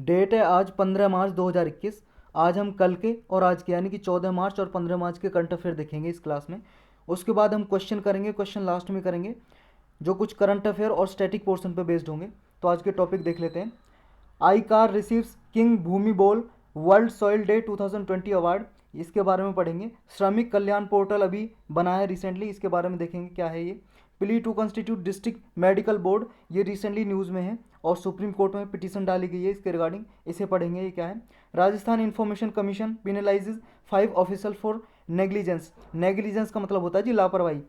Date है आज 15 मार्च 2021। आज हम कल के और आज के यानी कि 14 मार्च और 15 मार्च के करंट अफेयर देखेंगे इस क्लास में। उसके बाद हम क्वेश्चन करेंगे, क्वेश्चन लास्ट में करेंगे जो कुछ करंट अफेयर और स्टैटिक पोर्शन पर बेस्ड होंगे। तो आज के टॉपिक देख लेते हैं। आई कार रिसीव्स किंग भूमि बोल वर्ल्ड सॉइल डे 2020 अवार्ड, इसके बारे में पढ़ेंगे। श्रमिक कल्याण पोर्टल अभी बना है रिसेंटली, इसके बारे में देखेंगे क्या है ये। Plea to constitute district medical board, ये रिसेंटली न्यूज़ में है और सुप्रीम कोर्ट में पिटीशन डाली गई है इसके रिगार्डिंग, इसे पढ़ेंगे ये क्या है। Rajasthan information commission penalises 5 officer for negligence. Negligence का मतलब होता है जी लापरवाही।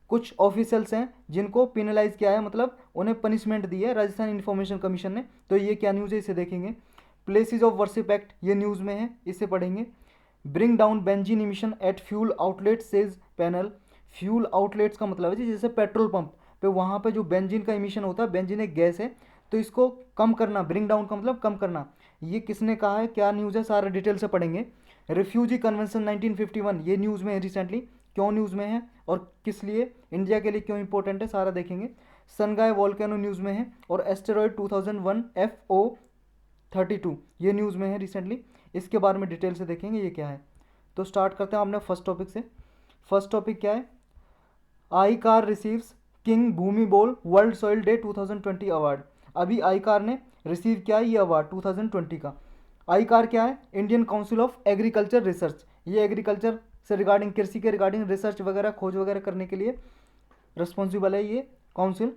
कुछ ऑफिशियल्स हैं जिनको पिनलाइज किया है, मतलब उन्हें पनिशमेंट दी है राजस्थान इन्फॉर्मेशन कमीशन ने। तो ये क्या न्यूज़ है इसे देखेंगे। प्लेसेस ऑफ वर्शिप एक्ट, ये न्यूज़ में है, इसे पढ़ेंगे। Bring down benzene emission at fuel outlet says panel. Fuel outlets का मतलब है जी जैसे पेट्रोल पंप पे वहाँ पे जो बेंजीन का इमिशन होता है, बेंजीन एक गैस है, तो इसको कम करना, ब्रिंग डाउन का मतलब कम करना। ये किसने कहा है, क्या न्यूज़ है, सारा डिटेल से पढ़ेंगे। रिफ्यूजी कन्वेंशन 1951, ये न्यूज़ में है रिसेंटली, क्यों न्यूज़ में है और किस लिए, इंडिया के लिए क्यों इंपॉर्टेंट है, सारा देखेंगे। सनगाई वॉल्केनो न्यूज़ में है और एस्टेरॉयड 2001 FO32, ये न्यूज़ में है रिसेंटली, इसके बारे में डिटेल से देखेंगे ये क्या है। तो स्टार्ट करते हैं अपने फर्स्ट टॉपिक से। फर्स्ट टॉपिक क्या है, आई कार रिसीव्स किंग भूमि बोल वर्ल्ड सॉइल डे 2020 अवार्ड। अभी आई कार ने रिसीव किया है ये अवार्ड 2020 का। आई कार क्या है, Indian council of agriculture research, ये एग्रीकल्चर से रिगार्डिंग, कृषि के रिगार्डिंग रिसर्च वगैरह, खोज वगैरह करने के लिए रिस्पॉन्सिबल है ये काउंसिल।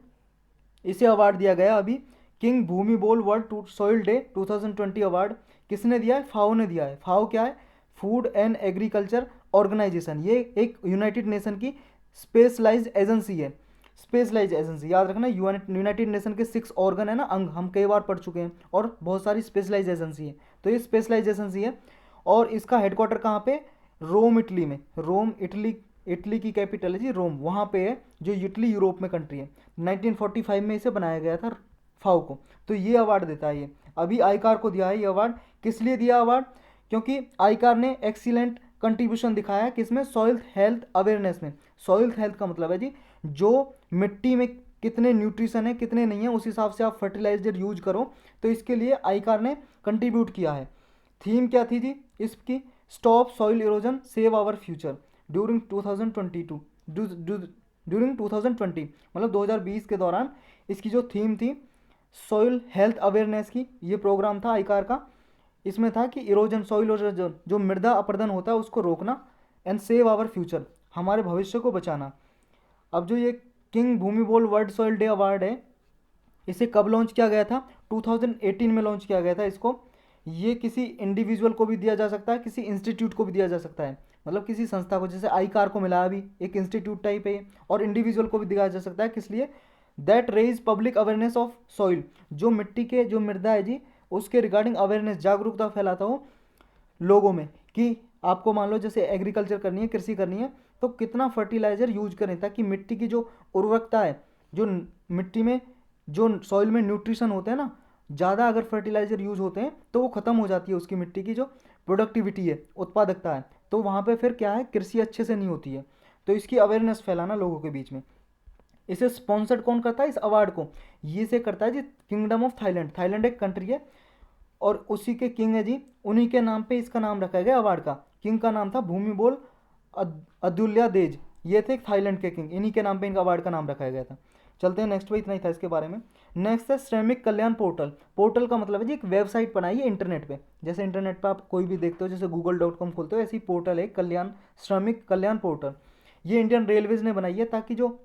इसे अवार्ड दिया गया अभी किंग भूमि बोल वर्ल्ड सॉइल डे 2020 अवार्ड। किसने दिया है, फाओ ने दिया है। फाओ क्या है, फूड एंड एग्रीकल्चर ऑर्गेनाइजेशन, ये एक यूनाइटेड नेशन की स्पेशलाइज्ड एजेंसी है। स्पेशलाइज एजेंसी याद रखना, यूनाइटेड नेशन के 6 ऑर्गन है ना, अंग, हम कई बार पढ़ चुके हैं, और बहुत सारी स्पेशलाइज एजेंसी है। तो ये स्पेशलाइज एजेंसी है और इसका हेडक्वार्टर कहाँ पे, रोम इटली में। रोम इटली, इटली की कैपिटल है जी रोम, वहाँ पे है, जो इटली यूरोप में कंट्री है। 1945 में इसे बनाया गया था फाओ को। तो ये अवार्ड देता है ये। अभी आईकार को दिया है ये अवार्ड। किस लिए दिया अवार्ड, क्योंकि आईकार ने एक्सीलेंट कंट्रीब्यूशन दिखाया है किसमें, सॉइल हेल्थ अवेयरनेस में। सॉइल हेल्थ का मतलब है जी जो मिट्टी में कितने न्यूट्रिशन है कितने नहीं है, उस हिसाब से आप फर्टिलाइजर यूज करो। तो इसके लिए आईकार ने कंट्रीब्यूट किया है। थीम क्या थी जी इसकी, stop soil erosion save our future during 2022, during 2020 मतलब 2020 के दौरान इसकी जो थीम थी सॉइल हेल्थ अवेयरनेस की, ये प्रोग्राम था आईकार का। इसमें था कि इरोजन, सॉइल इरोजन, जो मृदा अपरदन होता है उसको रोकना, एंड सेव आवर फ्यूचर, हमारे भविष्य को बचाना। अब जो ये किंग भूमि बोल वर्ल्ड सॉइल डे अवार्ड है, इसे कब लॉन्च किया गया था, 2018 में लॉन्च किया गया था इसको। ये किसी इंडिविजुअल को भी दिया जा सकता है, किसी इंस्टीट्यूट को भी दिया जा सकता है, मतलब किसी संस्था को, जैसे आई कार को मिला अभी, एक इंस्टीट्यूट टाइप है, और इंडिविजुअल को भी दिया जा सकता है। किस लिए, that raise public awareness of soil, जो मिट्टी के, जो मृदा है जी उसके रिगार्डिंग अवेयरनेस, जागरूकता फैलाता हो लोगों में, कि आपको मान लो जैसे एग्रीकल्चर करनी है, कृषि करनी है, तो कितना फर्टिलाइजर यूज करें ताकि मिट्टी की जो उर्वरकता है, जो मिट्टी में, जो सॉइल में न्यूट्रिशन होते हैं ना, ज़्यादा अगर फर्टिलाइजर यूज होते हैं तो वो ख़त्म हो जाती है, उसकी मिट्टी की जो प्रोडक्टिविटी है, उत्पादकता है, तो वहाँ पे फिर क्या है, कृषि अच्छे से नहीं होती है। तो इसकी अवेयरनेस फैलाना लोगों के बीच में। इसे स्पॉन्सर्ड कौन करता है इस अवार्ड को, ये से करता है जी किंगडम ऑफ थाईलैंड। थाईलैंड एक कंट्री है और उसी के किंग है जी, उन्हीं के नाम पे इसका नाम रखा गया अवार्ड का। किंग का नाम था भूमिबोल अदुल्या देज, ये थे थाईलैंड के किंग, इन्हीं के नाम पे इनका अवार्ड का नाम रखा गया था। चलते हैं नेक्स्ट पे, इतना ही था इसके बारे में। नेक्स्ट है श्रमिक कल्याण पोर्टल। पोर्टल का मतलब है जी एक वेबसाइट बनाई है इंटरनेट पे, जैसे इंटरनेट पे आप कोई भी देखते हो, जैसे google.com खोलते हो, ऐसी पोर्टल है कल्याण, श्रमिक कल्याण पोर्टल। ये इंडियन रेलवेज ने बनाई है ताकि जो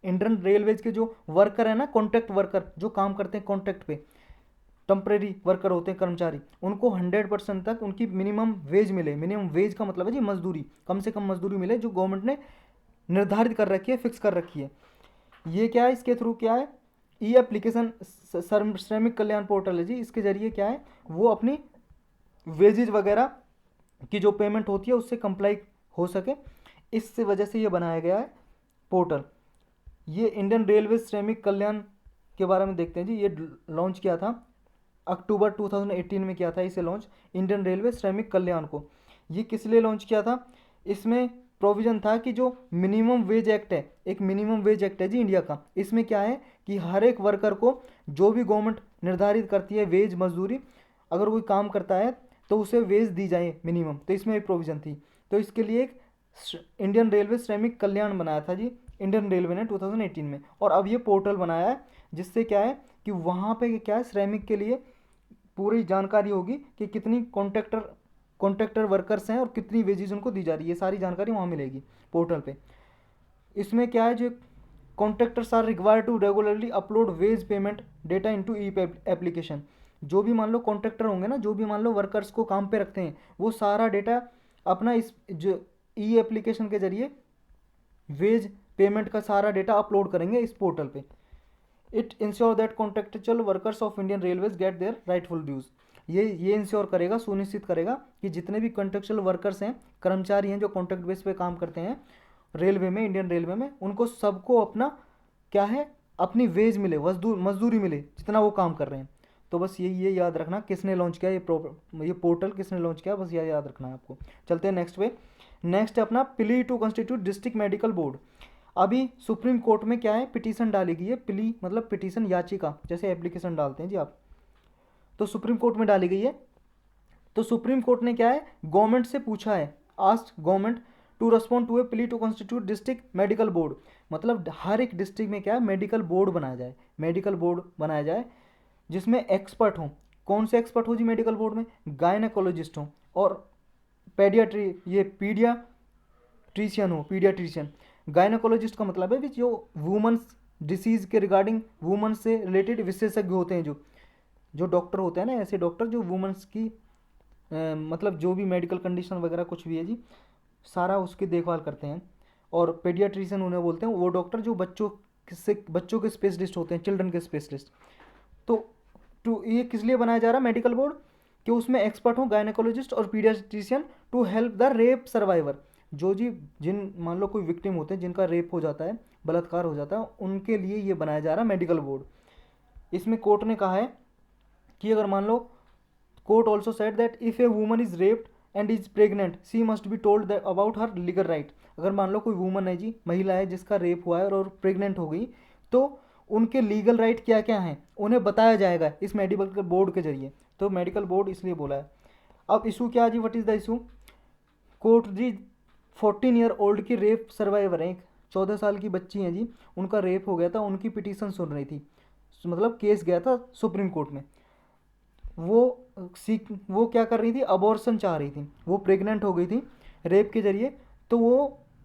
इंडियन रेलवेज के जो वर्कर है ना, कॉन्ट्रैक्ट वर्कर जो काम करते हैं कॉन्ट्रैक्ट पे, टेम्परेरी वर्कर होते हैं कर्मचारी, उनको 100% तक उनकी मिनिमम वेज मिले। मिनिमम वेज का मतलब है जी मजदूरी, कम से कम मजदूरी मिले जो गवर्नमेंट ने निर्धारित कर रखी है, फिक्स कर रखी है। ये क्या है, इसके थ्रू क्या है, ई एप्लीकेशन श्रमिक कल्याण पोर्टल है जी, इसके जरिए क्या है वो अपनी वेजेज वगैरह की जो पेमेंट होती है उससे कंप्लाई हो सके, इस वजह से ये बनाया गया है पोर्टल। ये इंडियन रेलवे श्रमिक कल्याण के बारे में देखते हैं जी। ये लॉन्च किया था अक्टूबर 2018 में किया था इसे लॉन्च, इंडियन रेलवे श्रमिक कल्याण को। ये किस लिए लॉन्च किया था, इसमें प्रोविज़न था कि जो मिनिमम वेज एक्ट है, एक मिनिमम वेज एक्ट है जी इंडिया का, इसमें क्या है कि हर एक वर्कर को जो भी गवर्नमेंट निर्धारित करती है वेज मजदूरी, अगर कोई काम करता है तो उसे वेज दी जाए मिनिमम, तो इसमें एक प्रोविज़न थी। तो इसके लिए एक इंडियन रेलवे श्रमिक कल्याण बनाया था जी इंडियन रेलवे ने 2018 में, और अब ये पोर्टल बनाया है जिससे क्या है कि वहाँ पे क्या है श्रमिक के लिए पूरी जानकारी होगी कि कितनी कॉन्ट्रैक्टर वर्कर्स हैं और कितनी वेजेस उनको दी जा रही है, ये सारी जानकारी वहाँ मिलेगी पोर्टल पे। इसमें क्या है, जो contractors are required to regularly upload wage payment data into e application. जो भी मान लो कॉन्ट्रैक्टर होंगे ना, जो भी मान लो वर्कर्स को काम पे रखते हैं, वो सारा डेटा अपना इस जो ई एप्लीकेशन के जरिए वेज पेमेंट का सारा डेटा अपलोड करेंगे इस पोर्टल पे। It ensure that contractual workers of Indian railways get their rightful dues. ये इंश्योर करेगा, सुनिश्चित करेगा कि जितने भी कॉन्ट्रैक्चुअल वर्कर्स हैं, कर्मचारी हैं जो कॉन्ट्रैक्ट बेस पे काम करते हैं रेलवे में, इंडियन रेलवे में, उनको सबको अपना क्या है अपनी वेज मिले, मजदूरी मिले जितना वो काम कर रहे हैं। तो बस ये याद रखना किसने लॉन्च किया ये पोर्टल किसने लॉन्च किया, बस ये याद रखना है आपको। चलते हैं नेक्स्ट पे। नेक्स्ट है अपना plea to constitute district medical board. अभी सुप्रीम कोर्ट में क्या है पिटीशन डाली गई है, प्ली मतलब पिटीशन याचिका, जैसे एप्लीकेशन डालते हैं जी आप, तो सुप्रीम कोर्ट में डाली गई है। तो सुप्रीम कोर्ट ने क्या है गवर्नमेंट से पूछा है, asked government to respond to a plea to constitute district medical board. मतलब हर एक डिस्ट्रिक्ट में क्या है मेडिकल बोर्ड बनाया जाए, मेडिकल बोर्ड बनाया जाए जिसमें एक्सपर्ट हों। कौन से एक्सपर्ट हो जी मेडिकल बोर्ड में, गायनेकोलॉजिस्ट हों और पीडियाट्रिशियन हो, पीडियाट्रिशियन। गायनेकोलॉजिस्ट का मतलब है जो वुमेन्स डिसीज़ के रिगार्डिंग वुमेन्स से रिलेटेड विशेषज्ञ होते हैं, जो डॉक्टर होते हैं ना, ऐसे डॉक्टर जो वुमेन्स की मतलब जो भी मेडिकल कंडीशन वगैरह कुछ भी है जी सारा उसकी देखभाल करते हैं। और पेडियाट्रिशियन उन्हें बोलते हैं, वो डॉक्टर जो बच्चों के स्पेशलिस्ट होते हैं, चिल्ड्रन के स्पेशलिस्ट। तो ये किस लिए बनाया जा रहा है मेडिकल बोर्ड, कि उसमें एक्सपर्ट हो गायनेकोलॉजिस्ट और paediatrician to help the rape survivor. जिन मान लो कोई विक्टिम होते हैं जिनका रेप हो जाता है, बलात्कार हो जाता है, उनके लिए ये बनाया जा रहा है मेडिकल बोर्ड। इसमें कोर्ट ने कहा है कि अगर मान लो court also said that if a woman is raped and is pregnant she must be told about her legal right. अगर मान लो कोई वुमन है जी, महिला है जिसका रेप हुआ है और प्रेग्नेंट हो गई, तो उनके लीगल राइट क्या क्या हैं उन्हें बताया जाएगा इस मेडिकल बोर्ड के जरिए। तो मेडिकल बोर्ड इसलिए बोला है। अब इशू क्या है जी, what is the issue. Court जी 14 ईयर ओल्ड की रेप सर्वाइवर है, एक 14 साल की बच्ची हैं जी, उनका रेप हो गया था, उनकी पिटीशन सुन रही थी, मतलब केस गया था सुप्रीम कोर्ट में। वो क्या कर रही थी, अबॉर्शन चाह रही थी, वो प्रेग्नेंट हो गई थी रेप के जरिए, तो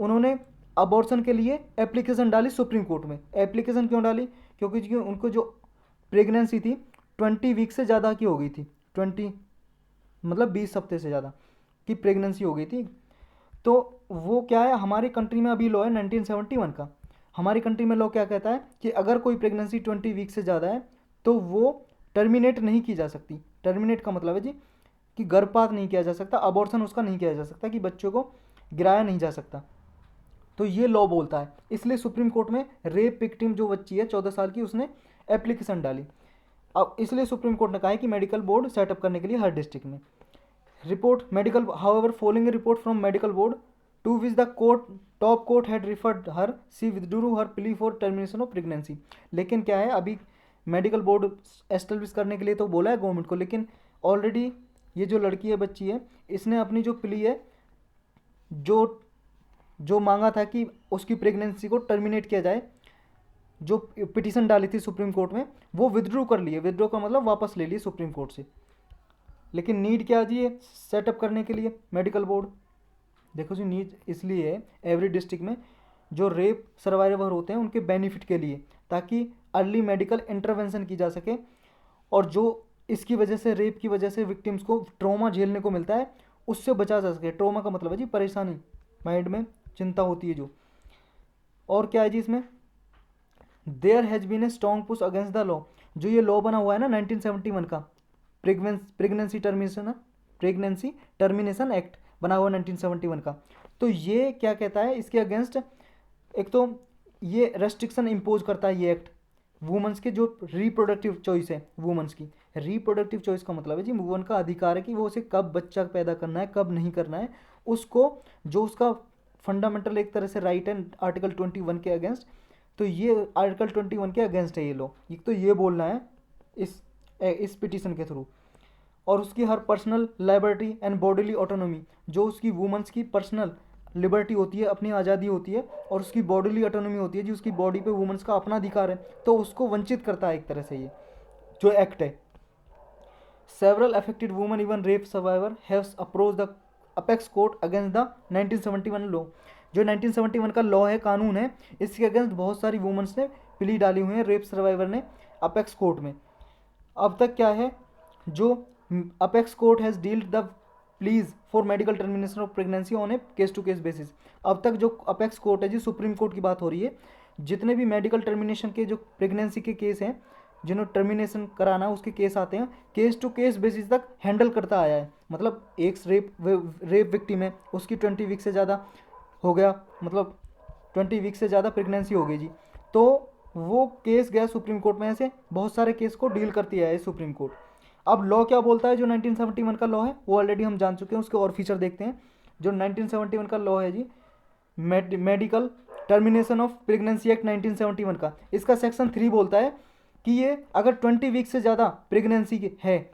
उन्होंने अबॉर्शन के लिए एप्लीकेशन डाली सुप्रीम कोर्ट में। एप्लीकेशन क्यों डाली, क्योंकि उनको जो प्रेगनेंसी थी 20 वीक से ज़्यादा की हो गई थी, 20 मतलब 20 हफ्ते से ज़्यादा की प्रेगनेंसी हो गई थी। तो वो क्या है, हमारी कंट्री में अभी लॉ है 1971 का, हमारी कंट्री में लॉ क्या कहता है कि अगर कोई प्रेगनेंसी 20 वीक से ज़्यादा है तो वो टर्मिनेट नहीं की जा सकती। टर्मिनेट का मतलब है जी कि गर्भपात नहीं किया जा सकता, अबॉर्शन उसका नहीं किया जा सकता, कि बच्चों को गिराया नहीं जा सकता। तो ये लॉ बोलता है, इसलिए सुप्रीम कोर्ट में रेप विक्टिम जो बच्ची है 14 साल की, उसने एप्लीकेशन डाली। अब इसलिए सुप्रीम कोर्ट ने कहा है कि मेडिकल बोर्ड सेटअप करने के लिए हर डिस्ट्रिक्ट में। Report medical however following a report from medical board to which the top court had referred her, she withdrew her plea for termination of pregnancy. लेकिन क्या है, अभी मेडिकल बोर्ड एस्टेब्लिश करने के लिए तो बोला है गवर्नमेंट को, लेकिन ऑलरेडी ये जो लड़की है, बच्ची है, इसने अपनी जो प्ली है, जो मांगा था कि उसकी प्रेगनेंसी को टर्मिनेट किया जाए, जो पिटीशन डाली थी सुप्रीम कोर्ट में, वो विथड्रू कर लिए। विथड्रू का मतलब वापस ले लिए सुप्रीम कोर्ट से। लेकिन नीड क्या जी है सेटअप करने के लिए मेडिकल बोर्ड, देखो जी नीड इसलिए है एवरी डिस्ट्रिक्ट में जो रेप सर्वाइवर होते हैं उनके बेनिफिट के लिए, ताकि अर्ली मेडिकल इंटरवेंशन की जा सके, और जो इसकी वजह से रेप की वजह से विक्टिम्स को ट्रॉमा झेलने को मिलता है उससे बचा जा सके। ट्रॉमा का मतलब है जी परेशानी, माइंड में चिंता होती है जो। और क्या है जी इसमें, there has been a strong push against the law. जो ये लॉ बना हुआ है ना 1971 का, प्रेगनेंसी टर्मिनेशन एक्ट बना हुआ 1971 का, तो ये क्या कहता है इसके अगेंस्ट, एक तो ये रेस्ट्रिक्शन इम्पोज करता है ये एक्ट वुमेंस के जो रिप्रोडक्टिव चॉइस है, वुमेंस की रिप्रोडक्टिव चॉइस का मतलब है जी वुमन का अधिकार है कि वो उसे कब बच्चा पैदा करना है कब नहीं करना है, उसको जो उसका फंडामेंटल एक तरह से राइट है आर्टिकल 21 के अगेंस्ट। तो ये आर्टिकल 21 के अगेंस्ट है ये लॉ। एक तो ये बोलना है इस पिटीशन के थ्रू। और उसकी हर personal liberty and bodily autonomy, जो उसकी वुमेंस की पर्सनल लिबर्टी होती है, अपनी आज़ादी होती है, और उसकी बॉडीली ऑटोनॉमी होती है, जी उसकी बॉडी पे वुमेंस का अपना अधिकार है, तो उसको वंचित करता है एक तरह से ये जो एक्ट है। Several affected women even rape survivor haves approach the apex court against the 1971 law. जो 1971 का लॉ है, कानून है, इसके अगेंस्ट बहुत सारी वुमेन्स ने प्ली डाली हुई है रेप सर्वाइवर ने अपेक्स कोर्ट में। अब तक क्या है, जो apex court has dealt the pleas for medical termination of pregnancy on a case to case basis. अब तक जो अपेक्स कोर्ट है जी, सुप्रीम कोर्ट की बात हो रही है, जितने भी मेडिकल टर्मिनेशन के जो प्रेगनेंसी के केस हैं, जिन्होंने टर्मिनेशन कराना उसके केस आते हैं, केस टू केस बेसिस तक हैंडल करता आया है। मतलब एक रेप विक्टिम है, उसकी 20 वीक से ज़्यादा हो गया, मतलब 20 वीक से ज़्यादा प्रेगनेंसी हो गई जी, तो वो केस गया सुप्रीम कोर्ट में। ऐसे बहुत सारे केस को डील करती है सुप्रीम कोर्ट। अब लॉ क्या बोलता है, जो 1971 का लॉ है वो ऑलरेडी हम जान चुके हैं, उसके और फीचर देखते हैं। जो 1971 का लॉ है जी, medical termination of pregnancy act 1971 का, इसका सेक्शन 3 बोलता है कि ये अगर 20 वीक से ज़्यादा प्रेगनेंसी है,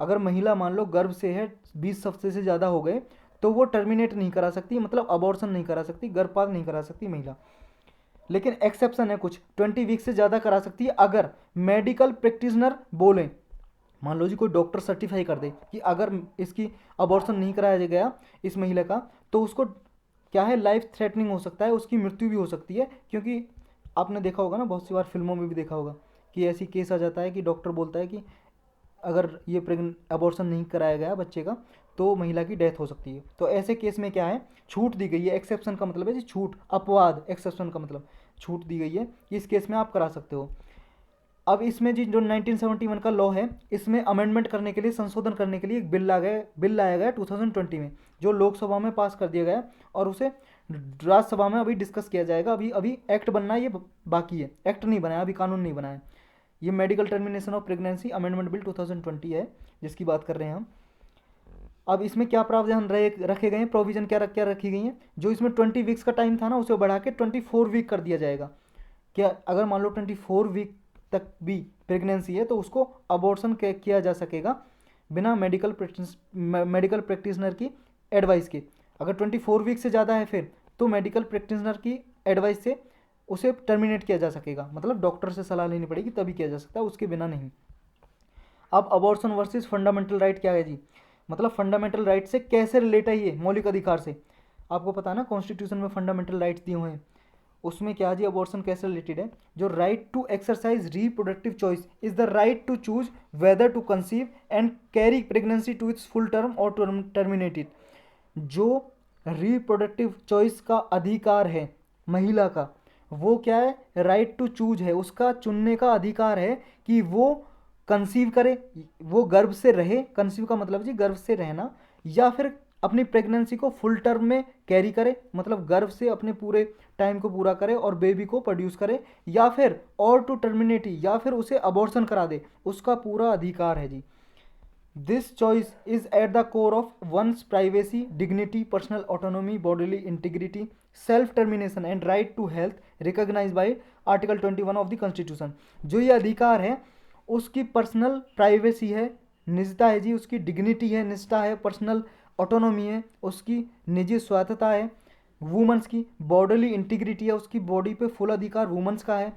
अगर महिला मान लो गर्भ से है, 20 हफ्ते से ज़्यादा हो गए, तो वो टर्मिनेट नहीं करा सकती, मतलब अबॉर्शन नहीं करा सकती, गर्भपात नहीं करा सकती महिला। लेकिन एक्सेप्शन है कुछ, 20 वीक से ज़्यादा करा सकती है अगर मेडिकल प्रैक्टिशनर बोलें। मान लो जी कोई डॉक्टर सर्टिफाई कर दे कि अगर इसकी अबॉर्शन नहीं कराया गया इस महिला का, तो उसको क्या है, लाइफ थ्रेटनिंग हो सकता है, उसकी मृत्यु भी हो सकती है। क्योंकि आपने देखा होगा ना, बहुत सी बार फिल्मों में भी देखा होगा कि ऐसी केस आ जाता है कि डॉक्टर बोलता है कि अगर ये अबॉर्शन नहीं कराया गया बच्चे का, तो महिला की डेथ हो सकती है। तो ऐसे केस में क्या है, छूट दी गई है। एक्सेप्शन का मतलब है जी छूट, अपवाद, एक्सेप्शन का मतलब छूट दी गई है कि इस केस में आप करा सकते हो। अब इसमें जी जो 1971 का लॉ है, इसमें अमेंडमेंट करने के लिए, संशोधन करने के लिए एक बिल लाया गया 2020 में, जो लोकसभा में पास कर दिया गया और उसे राज्यसभा में अभी डिस्कस किया जाएगा। अभी अभी एक्ट बनना है, ये बाकी है, एक्ट नहीं बनाया अभी, कानून नहीं बनाया। ये medical termination of pregnancy amendment bill 2020 है जिसकी बात कर रहे हैं हम। अब इसमें क्या प्रावधान रखे गए हैं, प्रोविजन क्या रखी गई हैं, जो इसमें 20 वीक्स का टाइम था ना, उसे बढ़ा के 24 वीक कर दिया जाएगा। क्या अगर मान लो 24 वीक तक भी प्रेगनेंसी है, तो उसको अबॉर्शन किया जा सकेगा बिना मेडिकल प्रैक्टिशनर की एडवाइस के। अगर 24 वीक से ज़्यादा है फिर तो मेडिकल प्रैक्टिशनर की एडवाइस से उसे टर्मिनेट किया जा सकेगा, मतलब डॉक्टर से सलाह लेनी पड़ेगी तभी किया जा सकता है, उसके बिना नहीं। अब अबॉर्शन वर्सेस फंडामेंटल राइट क्या है जी, मतलब फंडामेंटल राइट से कैसे रिलेट है ये मौलिक अधिकार से। आपको पता है ना, कॉन्स्टिट्यूशन में फंडामेंटल राइट्स दिए हुए हैं, उसमें क्या जी अबॉर्शन कैसे रिलेटेड है। जो right to exercise reproductive choice is the right to choose whether to conceive and carry pregnancy to its full term और टर्मिनेट इट। जो रिप्रोडक्टिव चॉइस का अधिकार है महिला का, वो क्या है, राइट टू चूज है, उसका चुनने का अधिकार है कि वो कंसीव करे, वो गर्भ से रहे, कंसीव का मतलब जी गर्भ से रहना, या फिर अपनी प्रेगनेंसी को फुल टर्म में कैरी करे, मतलब गर्भ से अपने पूरे टाइम को पूरा करे और बेबी को प्रोड्यूस करे, या फिर और टू टर्मिनेट, या फिर उसे अबॉर्शन करा दे, उसका पूरा अधिकार है जी। This choice is at the core of one's privacy, dignity, personal autonomy, bodily integrity, self termination and right to health recognised by article 21 of the constitution. जो ये अधिकार है, उसकी पर्सनल प्राइवेसी है, निजता है जी, उसकी डिग्निटी है, निष्ठा है, पर्सनल ऑटोनॉमी है, उसकी निजी स्वायत्तता है, वुमेंस की बॉडीली इंटीग्रिटी है, उसकी बॉडी पे फुल अधिकार वुमेंस का है,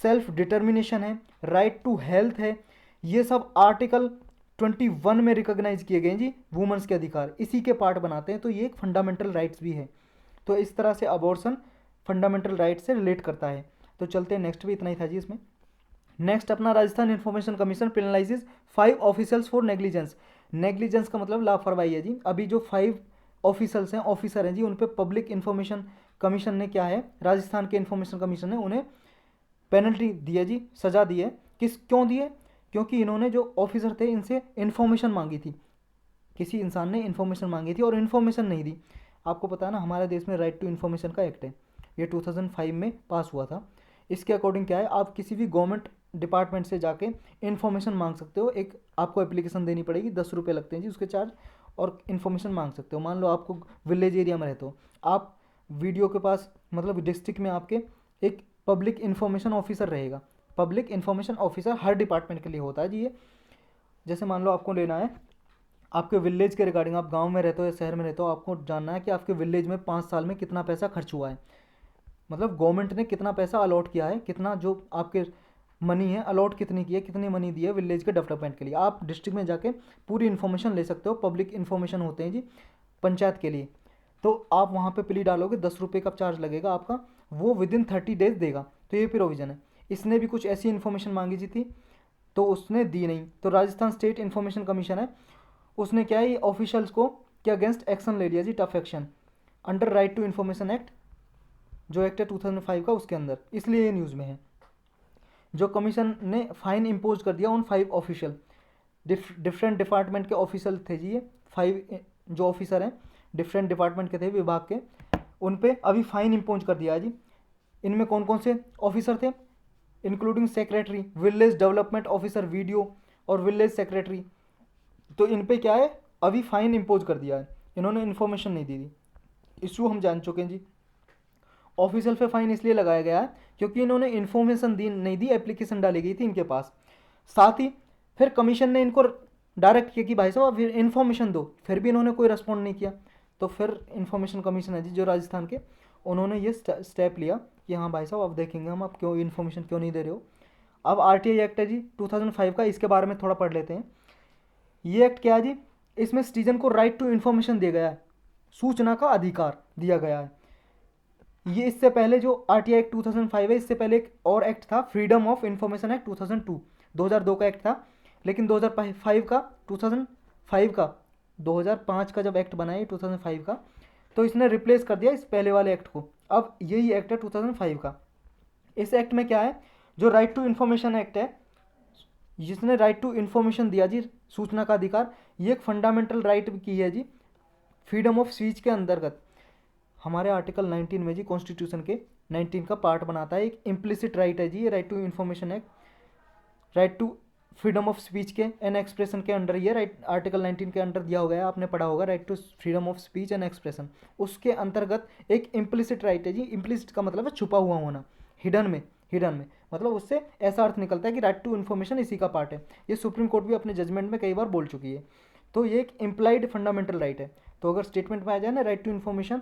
सेल्फ डिटर्मिनेशन है, राइट टू हेल्थ है। ये सब आर्टिकल 21 में रिकॉग्नाइज किए गए जी वुमेंस के अधिकार, इसी के पार्ट बनाते हैं, तो ये एक फंडामेंटल राइट्स भी है। तो इस तरह से अबॉर्शन फंडामेंटल राइट से रिलेट करता है। तो चलते हैं नेक्स्ट, भी इतना ही था जी इसमें। नेक्स्ट अपना Rajasthan information commission penalises 5 officers for negligence. Negligence का मतलब लापरवाही है जी। अभी जो 5 ऑफिसर्स हैं, ऑफिसर हैं जी, उन पे पब्लिक इन्फॉर्मेशन कमीशन ने क्या है, राजस्थान के इन्फॉर्मेशन कमीशन ने उन्हें पेनल्टी दी है जी, सजा दी है। क्यों दी है, क्योंकि इन्होंने जो ऑफिसर थे इनसे इन्फॉर्मेशन मांगी थी, किसी इंसान ने इन्फॉर्मेशन मांगी थी और इन्फॉर्मेशन नहीं दी। आपको पता है ना, हमारे देश में राइट टू इन्फॉर्मेशन का एक्ट है, ये 2005 में पास हुआ था। इसके अकॉर्डिंग क्या है, आप किसी भी गवर्नमेंट डिपार्टमेंट से जाके इन्फॉर्मेशन मांग सकते हो। एक आपको एप्लीकेशन देनी पड़ेगी, 10 रुपये लगते हैं जी उसके चार्ज, और इन्फॉर्मेशन मांग सकते हो। मान लो आपको विलेज एरिया में रहते हो, आप वीडियो के पास, मतलब डिस्ट्रिक्ट में आपके एक पब्लिक इन्फॉर्मेशन ऑफिसर रहेगा, पब्लिक इन्फॉर्मेशन ऑफिसर हर डिपार्टमेंट के लिए होता है जी ये। जैसे मान लो आपको लेना है आपके विलेज के रिगार्डिंग, आप गांव में रहते हो या शहर में रहते हो, आपको जानना है कि आपके विलेज में 5 साल में कितना पैसा खर्च हुआ है, मतलब गवर्नमेंट ने कितना पैसा अलॉट किया है, कितना जो आपके मनी है अलॉट कितनी की है, कितनी मनी दी है विलेज के डेवलपमेंट के लिए। आप डिस्ट्रिक्ट में जाके पूरी इन्फॉर्मेशन ले सकते हो। पब्लिक इन्फॉर्मेशन होते हैं जी पंचायत के लिए। तो आप वहाँ पे प्ली डालोगे, 10 रुपये का चार्ज लगेगा आपका, वो विदिन 30 डेज देगा। तो ये प्रोविज़न है। इसने भी कुछ ऐसी इन्फॉर्मेशन मांगी जी थी तो उसने दी नहीं। तो राजस्थान स्टेट इन्फॉर्मेशन कमीशन है, उसने क्या है ये ऑफिशियल्स को के अगेंस्ट एक्शन ले लिया जी, tough action under right to information act, जो एक्ट है 2005 का, उसके अंदर, इसलिए ये न्यूज़ में है। जो कमीशन ने फाइन इम्पोज कर दिया उन 5 ऑफिशियल, डिफरेंट डिपार्टमेंट के ऑफिसर थे जी ये 5 जो ऑफिसर हैं डिफरेंट डिपार्टमेंट के थे विभाग के, उन पे अभी फाइन इम्पोज कर दिया है जी। इनमें कौन कौन से ऑफिसर थे, including secretary, village development officer video और विलेज सेक्रेटरी। तो इन पे क्या है अभी फाइन इम्पोज कर दिया है, इन्होंने इन्फॉर्मेशन नहीं दी थी। इशू हम जान चुके हैं जी। ऑफिशियल पे फाइन इसलिए लगाया गया है क्योंकि इन्होंने इन्फॉर्मेशन दी नहीं दी, एप्लीकेशन डाली गई थी इनके पास। साथ ही फिर कमीशन ने इनको डायरेक्ट किया कि भाई साहब आप फिर इन्फॉर्मेशन दो, फिर भी इन्होंने कोई रिस्पॉन्ड नहीं किया। तो फिर इन्फॉर्मेशन कमीशन है जी जो राजस्थान के, उन्होंने ये स्टेप लिया कि हाँ भाई साहब अब देखेंगे हम, आप क्यों इन्फॉर्मेशन क्यों नहीं दे रहे हो। अब RTI एक्ट है जी 2005 का, इसके बारे में थोड़ा पढ़ लेते हैं। ये एक्ट क्या है जी, इसमें सिटीजन को राइट टू इन्फॉर्मेशन दिया गया है, सूचना का अधिकार दिया गया है। ये इससे पहले जो RTI एक्ट 2005 है, इससे पहले एक और एक्ट था फ्रीडम ऑफ इंफॉर्मेशन एक्ट 2002, 2002 का एक्ट था। लेकिन 2005 का 2005 का 2005 का जब एक्ट बना है 2005 का, तो इसने रिप्लेस कर दिया इस पहले वाले एक्ट को। अब यही एक्ट है 2005 का। इस एक्ट में क्या है, जो राइट टू इन्फॉर्मेशन एक्ट है, जिसने राइट टू इन्फॉर्मेशन दिया जी, सूचना का अधिकार, ये एक फंडामेंटल राइट की है जी, फ्रीडम ऑफ स्पीच के अंतर्गत। हमारे आर्टिकल 19 में जी कॉन्स्टिट्यूशन के 19 का पार्ट बनाता है, एक इम्प्लिसिट राइट है जी ये right to information act. Right to freedom of speech के एंड एक्सप्रेशन के अंडर ये राइट आर्टिकल 19 के अंडर दिया हो गया है, आपने पढ़ा होगा right to freedom of speech and expression. उसके अंतर्गत एक इम्प्लिसिट राइट है जी, इम्प्लिसिट का मतलब है छुपा हुआ होना, हिडन में, हिडन में मतलब उससे ऐसा अर्थ निकलता है कि राइट टू इन्फॉर्मेशन इसी का पार्ट है। ये सुप्रीम कोर्ट भी अपने जजमेंट में कई बार बोल चुकी है। तो ये एक इम्प्लाइड फंडामेंटल राइट है। तो अगर स्टेटमेंट में आ जाए ना right to information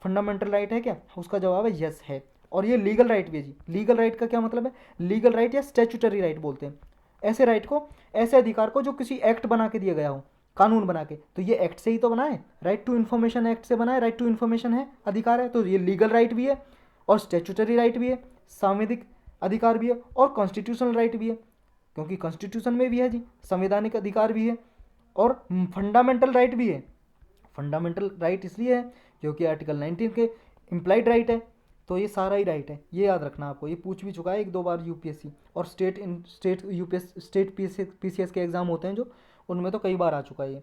fundamental right है क्या, उसका जवाब है यस है। और ये लीगल राइट भी है जी। लीगल राइट का क्या मतलब है, लीगल राइट या स्टैट्यूटरी राइट बोलते हैं ऐसे राइट को, ऐसे अधिकार को जो किसी एक्ट बना के दिया गया हो, कानून बना के। तो ये एक्ट से ही तो बना है, राइट टू इन्फॉर्मेशन एक्ट से बना है, राइट टू इन्फॉर्मेशन है अधिकार है। तो ये लीगल राइट भी है और स्टैट्यूटरी राइट भी है, संवैधानिक अधिकार भी है और कॉन्स्टिट्यूशनल राइट भी है, क्योंकि कॉन्स्टिट्यूशन में भी है जी, संवैधानिक अधिकार भी है और फंडामेंटल राइट भी है। फंडामेंटल राइट इसलिए है क्योंकि आर्टिकल 19 के इम्प्लाइड राइट है। तो ये सारा ही राइट है, ये याद रखना आपको, ये पूछ भी चुका है 1-2 बार यूपीएससी, और स्टेट यूपीएस स्टेट पीसीएस के एग्जाम होते हैं जो, उनमें तो कई बार आ चुका है ये।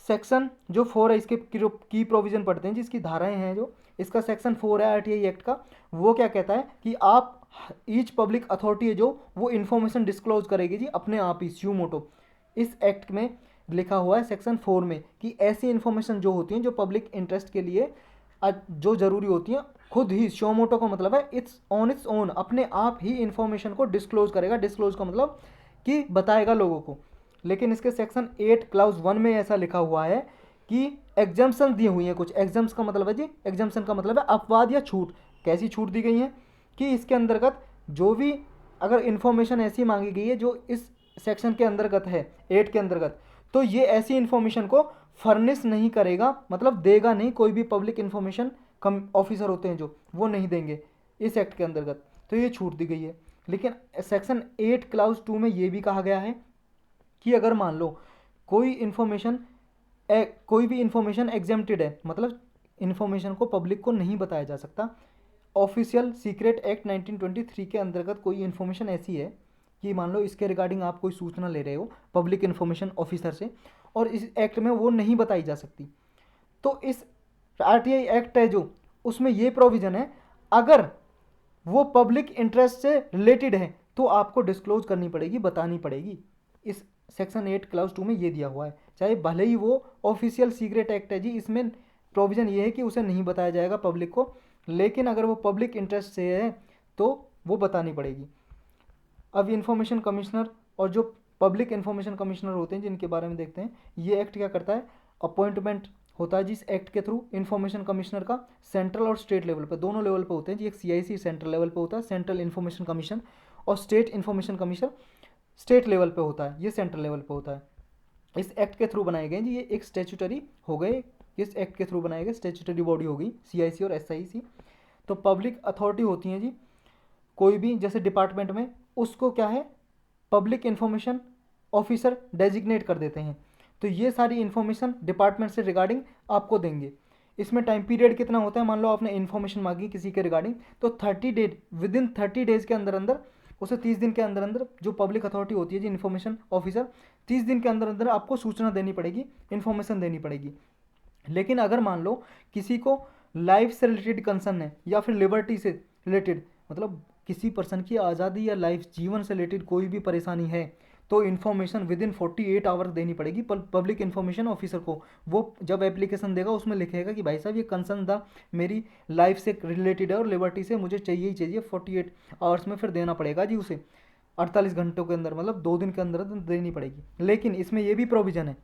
सेक्शन जो 4 है, इसके की प्रोविजन पढ़ते हैं जिसकी धाराएं हैं जो, इसका सेक्शन 4 है RTI एक्ट का। वो क्या कहता है कि आप ईच पब्लिक अथॉरिटी है जो, वो इन्फॉर्मेशन डिस्क्लोज करेगी जी अपने आप ही स्यू मोटो। इस एक्ट में लिखा हुआ है सेक्शन 4 में कि ऐसी इन्फॉर्मेशन जो होती हैं जो पब्लिक इंटरेस्ट के लिए जो ज़रूरी होती हैं, खुद ही श्योमोटो का मतलब है इट्स ओन, अपने आप ही इन्फॉर्मेशन को डिस्क्लोज करेगा। डिस्क्लोज का मतलब कि बताएगा लोगों को। लेकिन इसके सेक्शन 8 क्लाउज 1 में ऐसा लिखा हुआ है कि एग्जाम्पशन दी हुई हैं कुछ। एग्जाम्स का मतलब है जी, एग्जाम्पशन का मतलब है अपवाद या छूट। कैसी छूट दी गई है कि इसके अंतर्गत जो भी अगर इन्फॉर्मेशन ऐसी मांगी गई है जो इस सेक्शन के अंतर्गत है 8 के अंतर्गत, तो ये ऐसी इन्फॉर्मेशन को फर्निश नहीं करेगा, मतलब देगा नहीं। कोई भी पब्लिक इन्फॉर्मेशन कम ऑफिसर होते हैं जो, वो नहीं देंगे इस एक्ट के अंतर्गत। तो ये छूट दी गई है। लेकिन सेक्शन 8 क्लाउज 2 में ये भी कहा गया है कि अगर मान लो कोई भी इन्फॉर्मेशन एग्जेम्प्टेड है, मतलब इन्फॉर्मेशन को पब्लिक को नहीं बताया जा सकता, ऑफिशियल सीक्रेट एक्ट 1923 के अंतर्गत कोई इन्फॉर्मेशन ऐसी है कि मान लो इसके रिगार्डिंग आप कोई सूचना ले रहे हो पब्लिक इन्फॉर्मेशन ऑफिसर से, और इस एक्ट में वो नहीं बताई जा सकती, तो इस RTI एक्ट है जो, उसमें ये प्रोविज़न है अगर वो पब्लिक इंटरेस्ट से रिलेटेड है तो आपको डिस्क्लोज करनी पड़ेगी, बतानी पड़ेगी। इस सेक्शन 8 क्लाउज 2 में ये दिया हुआ है, चाहे भले ही वो ऑफिशियल सीक्रेट एक्ट है जी, इसमें प्रोविज़न ये है कि उसे नहीं बताया जाएगा पब्लिक को, लेकिन अगर वो पब्लिक इंटरेस्ट से है तो वो बतानी पड़ेगी। अब इन्फॉर्मेशन कमिश्नर और जो पब्लिक इन्फॉर्मेशन कमिश्नर होते हैं जिनके बारे में देखते हैं, ये एक्ट क्या करता है, अपॉइंटमेंट होता है जिस एक्ट के थ्रू इन्फॉर्मेशन कमिश्नर का सेंट्रल और स्टेट लेवल पे, दोनों लेवल पे होते हैं जी। एक सीआईसी सेंट्रल लेवल पे होता है, सेंट्रल इन्फॉर्मेशन कमीशन, और state information commission state level पे होता है, ये सेंट्रल लेवल पे होता है। इस एक्ट के थ्रू बनाए गए जी, ये एक स्टेचुटरी हो गए, इस एक्ट के थ्रू बनाए गए स्टेचुटरी बॉडी होगी सीआईसी और एसआईसी। तो पब्लिक अथॉरिटी होती हैं जी कोई भी, जैसे डिपार्टमेंट में उसको क्या है पब्लिक इन्फॉर्मेशन ऑफिसर डेजिग्नेट कर देते हैं। तो ये सारी इन्फॉर्मेशन डिपार्टमेंट से रिगार्डिंग आपको देंगे। इसमें टाइम पीरियड कितना होता है, मान लो आपने इन्फॉर्मेशन मांगी किसी के रिगार्डिंग, तो 30 डेज, विद इन 30 डेज के अंदर अंदर, उसे 30 दिन के अंदर अंदर जो पब्लिक अथॉरिटी होती है जी इन्फॉर्मेशन ऑफिसर, 30 दिन के अंदर अंदर आपको सूचना देनी पड़ेगी, इन्फॉर्मेशन देनी पड़ेगी। लेकिन अगर मान लो किसी को लाइफ से रिलेटेड कंसर्न है या फिर लिबर्टी से रिलेटेड, मतलब किसी पर्सन की आज़ादी या लाइफ जीवन से रिलेटेड कोई भी परेशानी है, तो इन्फॉर्मेशन विद इन 48 आवर देनी पड़ेगी पब्लिक इन्फॉर्मेशन ऑफिसर को। वो जब एप्लीकेशन देगा उसमें लिखेगा कि भाई साहब ये कंसर्न था मेरी लाइफ से रिलेटेड है और लिबर्टी से, मुझे चाहिए ही चाहिए, 48 आवर्स में फिर देना पड़ेगा जी उसे, 48 घंटों के अंदर, मतलब 2 दिन के अंदर देनी पड़ेगी। लेकिन इसमें यह भी प्रोविज़न है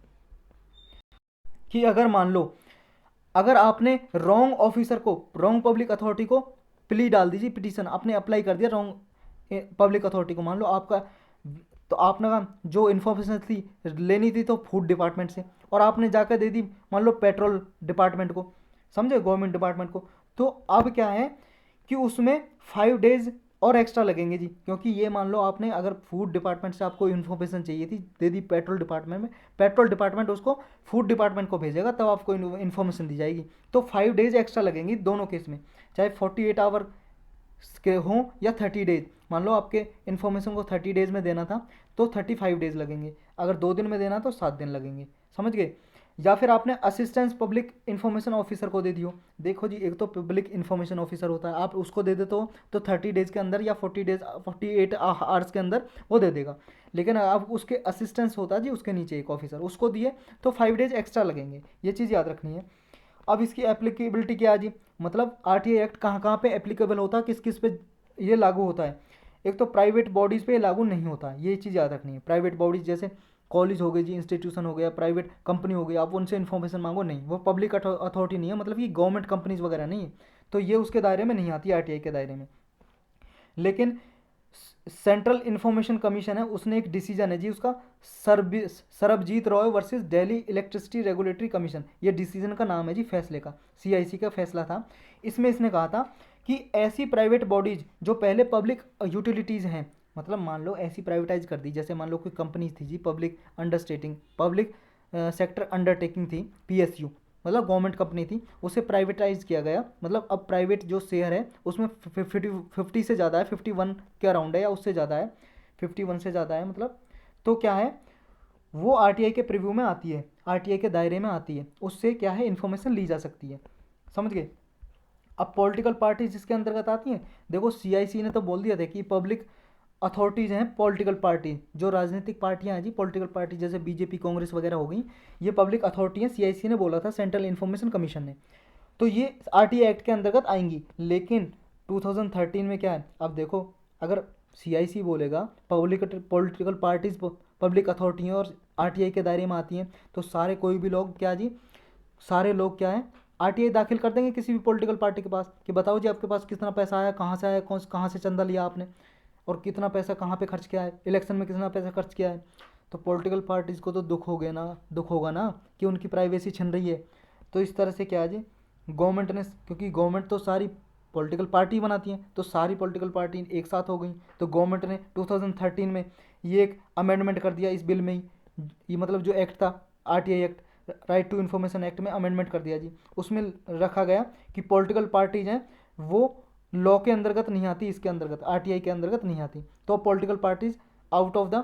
कि अगर मान लो अगर आपने रॉन्ग ऑफिसर को, रॉन्ग पब्लिक अथॉरिटी को प्ली डाल दीजिए, पिटीशन आपने अप्लाई कर दिया रॉन्ग पब्लिक अथॉरिटी को, मान लो आपका, तो आपने जो इन्फॉर्मेशन थी लेनी थी तो फूड डिपार्टमेंट से, और आपने जाकर दे दी मान लो पेट्रोल डिपार्टमेंट को, समझे, गवर्नमेंट डिपार्टमेंट को, तो अब क्या है कि उसमें 5 डेज और एक्स्ट्रा लगेंगे जी। क्योंकि ये मान लो आपने अगर फूड डिपार्टमेंट से आपको इन्फॉर्मेशन चाहिए थी, दे दी पेट्रोल डिपार्टमेंट में, पेट्रोल डिपार्टमेंट उसको फूड डिपार्टमेंट को भेजेगा, तब आपको इन्फॉर्मेशन दी जाएगी। तो 5 डेज एक्स्ट्रा लगेंगी दोनों केस में, चाहे 48 आवर के हों या 30 डेज। मान लो आपके इन्फॉर्मेशन को 30 डेज में देना था तो 35 डेज लगेंगे, अगर 2 दिन में देना तो 7 दिन लगेंगे, समझ गए। या फिर आपने असिस्टेंस पब्लिक इन्फॉर्मेशन ऑफिसर को दे दियो, देखो जी एक तो पब्लिक इन्फॉर्मेशन ऑफिसर होता है, आप उसको दे देते हो तो 30 डेज के अंदर या 48 आवर्स के अंदर वो दे देगा। लेकिन अब उसके असिस्टेंस होता है जी उसके नीचे एक ऑफिसर, उसको दिए तो 5 डेज एक्स्ट्रा लगेंगे, ये चीज़ याद रखनी है। अब इसकी एप्लीकेबिलिटी क्या है जी, मतलब आरटीआई एक्ट कहाँ कहाँ पे एप्लीकेबल होता है, किस किस पे ये लागू होता है। एक तो प्राइवेट बॉडीज़ पे लागू नहीं होता, ये चीज़ याद रखनी है। प्राइवेट बॉडीज़ जैसे कॉलेज हो गई जी, इंस्टीट्यूशन हो गया, प्राइवेट कंपनी हो गई, आप उनसे इन्फॉर्मेशन मांगो, नहीं, वो पब्लिक अथॉरिटी नहीं है, मतलब कि गवर्नमेंट कंपनीज वगैरह नहीं है, तो ये उसके दायरे में नहीं आती आरटीआई के दायरे में। लेकिन सेंट्रल इन्फॉर्मेशन कमीशन है, उसने एक डिसीजन है जी उसका, Sarabjit Roy versus Delhi electricity regulatory commission, ये डिसीजन का नाम है जी, फैसले का, सीआईसी का फैसला था। इसमें इसने कहा था कि ऐसी प्राइवेट बॉडीज जो पहले पब्लिक यूटिलिटीज़ हैं, मतलब मान लो ऐसी प्राइवेटाइज कर दी, जैसे मान लो कोई कंपनी थी जी पब्लिक अंडरस्टेटिंग, पब्लिक सेक्टर अंडरटेकिंग थी, पीएसयू, मतलब गवर्नमेंट कंपनी थी, उसे प्राइवेटाइज किया गया, मतलब अब प्राइवेट जो शेयर है उसमें 50 से ज़्यादा है, 51 के अराउंड है या उससे ज़्यादा है, 51 से ज़्यादा है मतलब, तो क्या है वो आरटीआई के प्रीव्यू में आती है, आरटीआई के दायरे में आती है, उससे क्या है इन्फॉर्मेशन ली जा सकती है, समझ गए। अब पॉलिटिकल पार्टी जिसके अंतर्गत आती हैं, देखो सीआईसी ने तो बोल दिया था कि पब्लिक अथॉरिटीज़ हैं पॉलिटिकल पार्टी, जो राजनीतिक पार्टियां हैं जी, पॉलिटिकल पार्टी जैसे बीजेपी कांग्रेस वगैरह हो गई, ये पब्लिक अथॉरिटी हैं, सीआईसी ने बोला था, सेंट्रल इन्फॉर्मेशन कमीशन ने, तो ये आरटीआई एक्ट के अंतर्गत आएंगी। लेकिन 2013 में क्या है, अब देखो अगर सीआईसी बोलेगा public political parties public authority हैं और आरटीआई के दायरे में आती हैं, तो सारे कोई भी लोग क्या जी, सारे लोग क्या है आरटीआई दाखिल कर देंगे किसी भी पॉलिटिकल पार्टी के पास कि बताओ जी आपके पास कितना पैसा आया, कहाँ से आया, कहाँ से चंदा लिया आपने, और कितना पैसा कहाँ पे खर्च किया है, इलेक्शन में कितना पैसा खर्च किया है। तो पॉलिटिकल पार्टीज़ को तो दुख हो गया ना, दुख होगा ना कि उनकी प्राइवेसी छिन रही है। तो इस तरह से क्या है जी, गवर्नमेंट ने, क्योंकि गवर्नमेंट तो सारी पॉलिटिकल पार्टी बनाती हैं, तो सारी पॉलिटिकल पार्टी एक साथ हो गई, तो गवर्नमेंट ने 2013 में ये एक अमेंडमेंट कर दिया इस बिल में ही, ये मतलब जो एक्ट था RTI act, right to information act में अमेंडमेंट कर दिया जी। उसमें रखा गया कि पॉलिटिकल पार्टीज हैं वो लॉ के अंतर्गत नहीं आती, इसके अंतर्गत आरटीआई के अंतर्गत नहीं आती, तो political parties out of the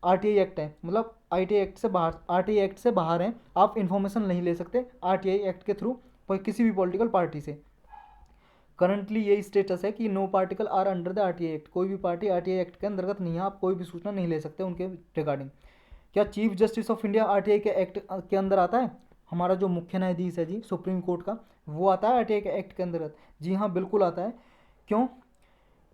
RTI act है, मतलब आरटीआई एक्ट से बाहर, आरटीआई एक्ट से बाहर हैं, आप इन्फॉर्मेशन नहीं ले सकते आरटीआई एक्ट के थ्रू किसी भी पॉलिटिकल पार्टी से। करंटली यही स्टेटस है कि no particle are under the RTI act, कोई भी पार्टी आरटीआई एक्ट के अंतर्गत नहीं है, आप कोई भी सूचना नहीं ले सकते उनके रिगार्डिंग। क्या chief justice of India RTI के एक्ट के अंदर आता है, हमारा जो मुख्य न्यायाधीश है जी सुप्रीम कोर्ट का, वो आता है आरटीआई के एक्ट के अंतर्गत? जी हाँ बिल्कुल आता है। क्यों?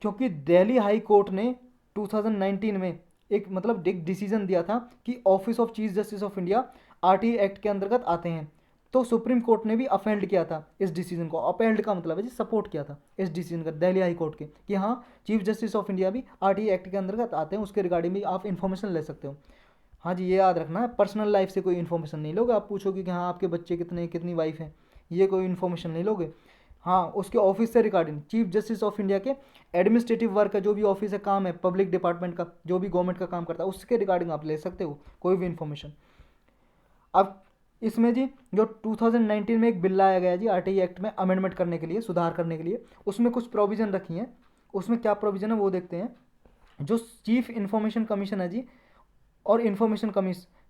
क्योंकि दिल्ली हाई कोर्ट ने 2019 में एक मतलब एक डिसीजन दिया था कि office of chief justice of India RTI act के अंतर्गत आते हैं, तो सुप्रीम कोर्ट ने भी अपेल्ड किया था इस डिसीजन को। अपेल्ड का मतलब है जी सपोर्ट किया था इस डिसीजन का दिल्ली हाई कोर्ट के, कि हाँ चीफ जस्टिस ऑफ इंडिया भी आरटीआई एक्ट के अंतर्गत आते हैं, उसके रिगार्डिंग भी आप इन्फॉर्मेशन ले सकते हो। हाँ जी, ये याद रखना है, पर्सनल लाइफ से कोई इन्फॉर्मेशन नहीं लोगे। आप पूछोगे कि हाँ आपके बच्चे कितने, कितनी वाइफ हैं, ये कोई इन्फॉर्मेशन नहीं लोगे। हाँ, उसके ऑफिस से regarding chief justice of India के एडमिनिस्ट्रेटिव वर्क का जो भी ऑफिस है, काम है पब्लिक डिपार्टमेंट का, जो भी गवर्नमेंट का काम करता है, उसके रिगार्डिंग आप ले सकते हो कोई भी इन्फॉर्मेशन। अब इसमें जी जो 2019 में एक बिल लाया गया जी आरटीआई एक्ट में अमेंडमेंट करने के लिए, सुधार करने के लिए, उसमें कुछ प्रोविज़न रखी हैं। उसमें क्या प्रोविज़न है वो देखते हैं। जो चीफ इंफॉर्मेशन कमीशन है जी और इंफॉर्मेशन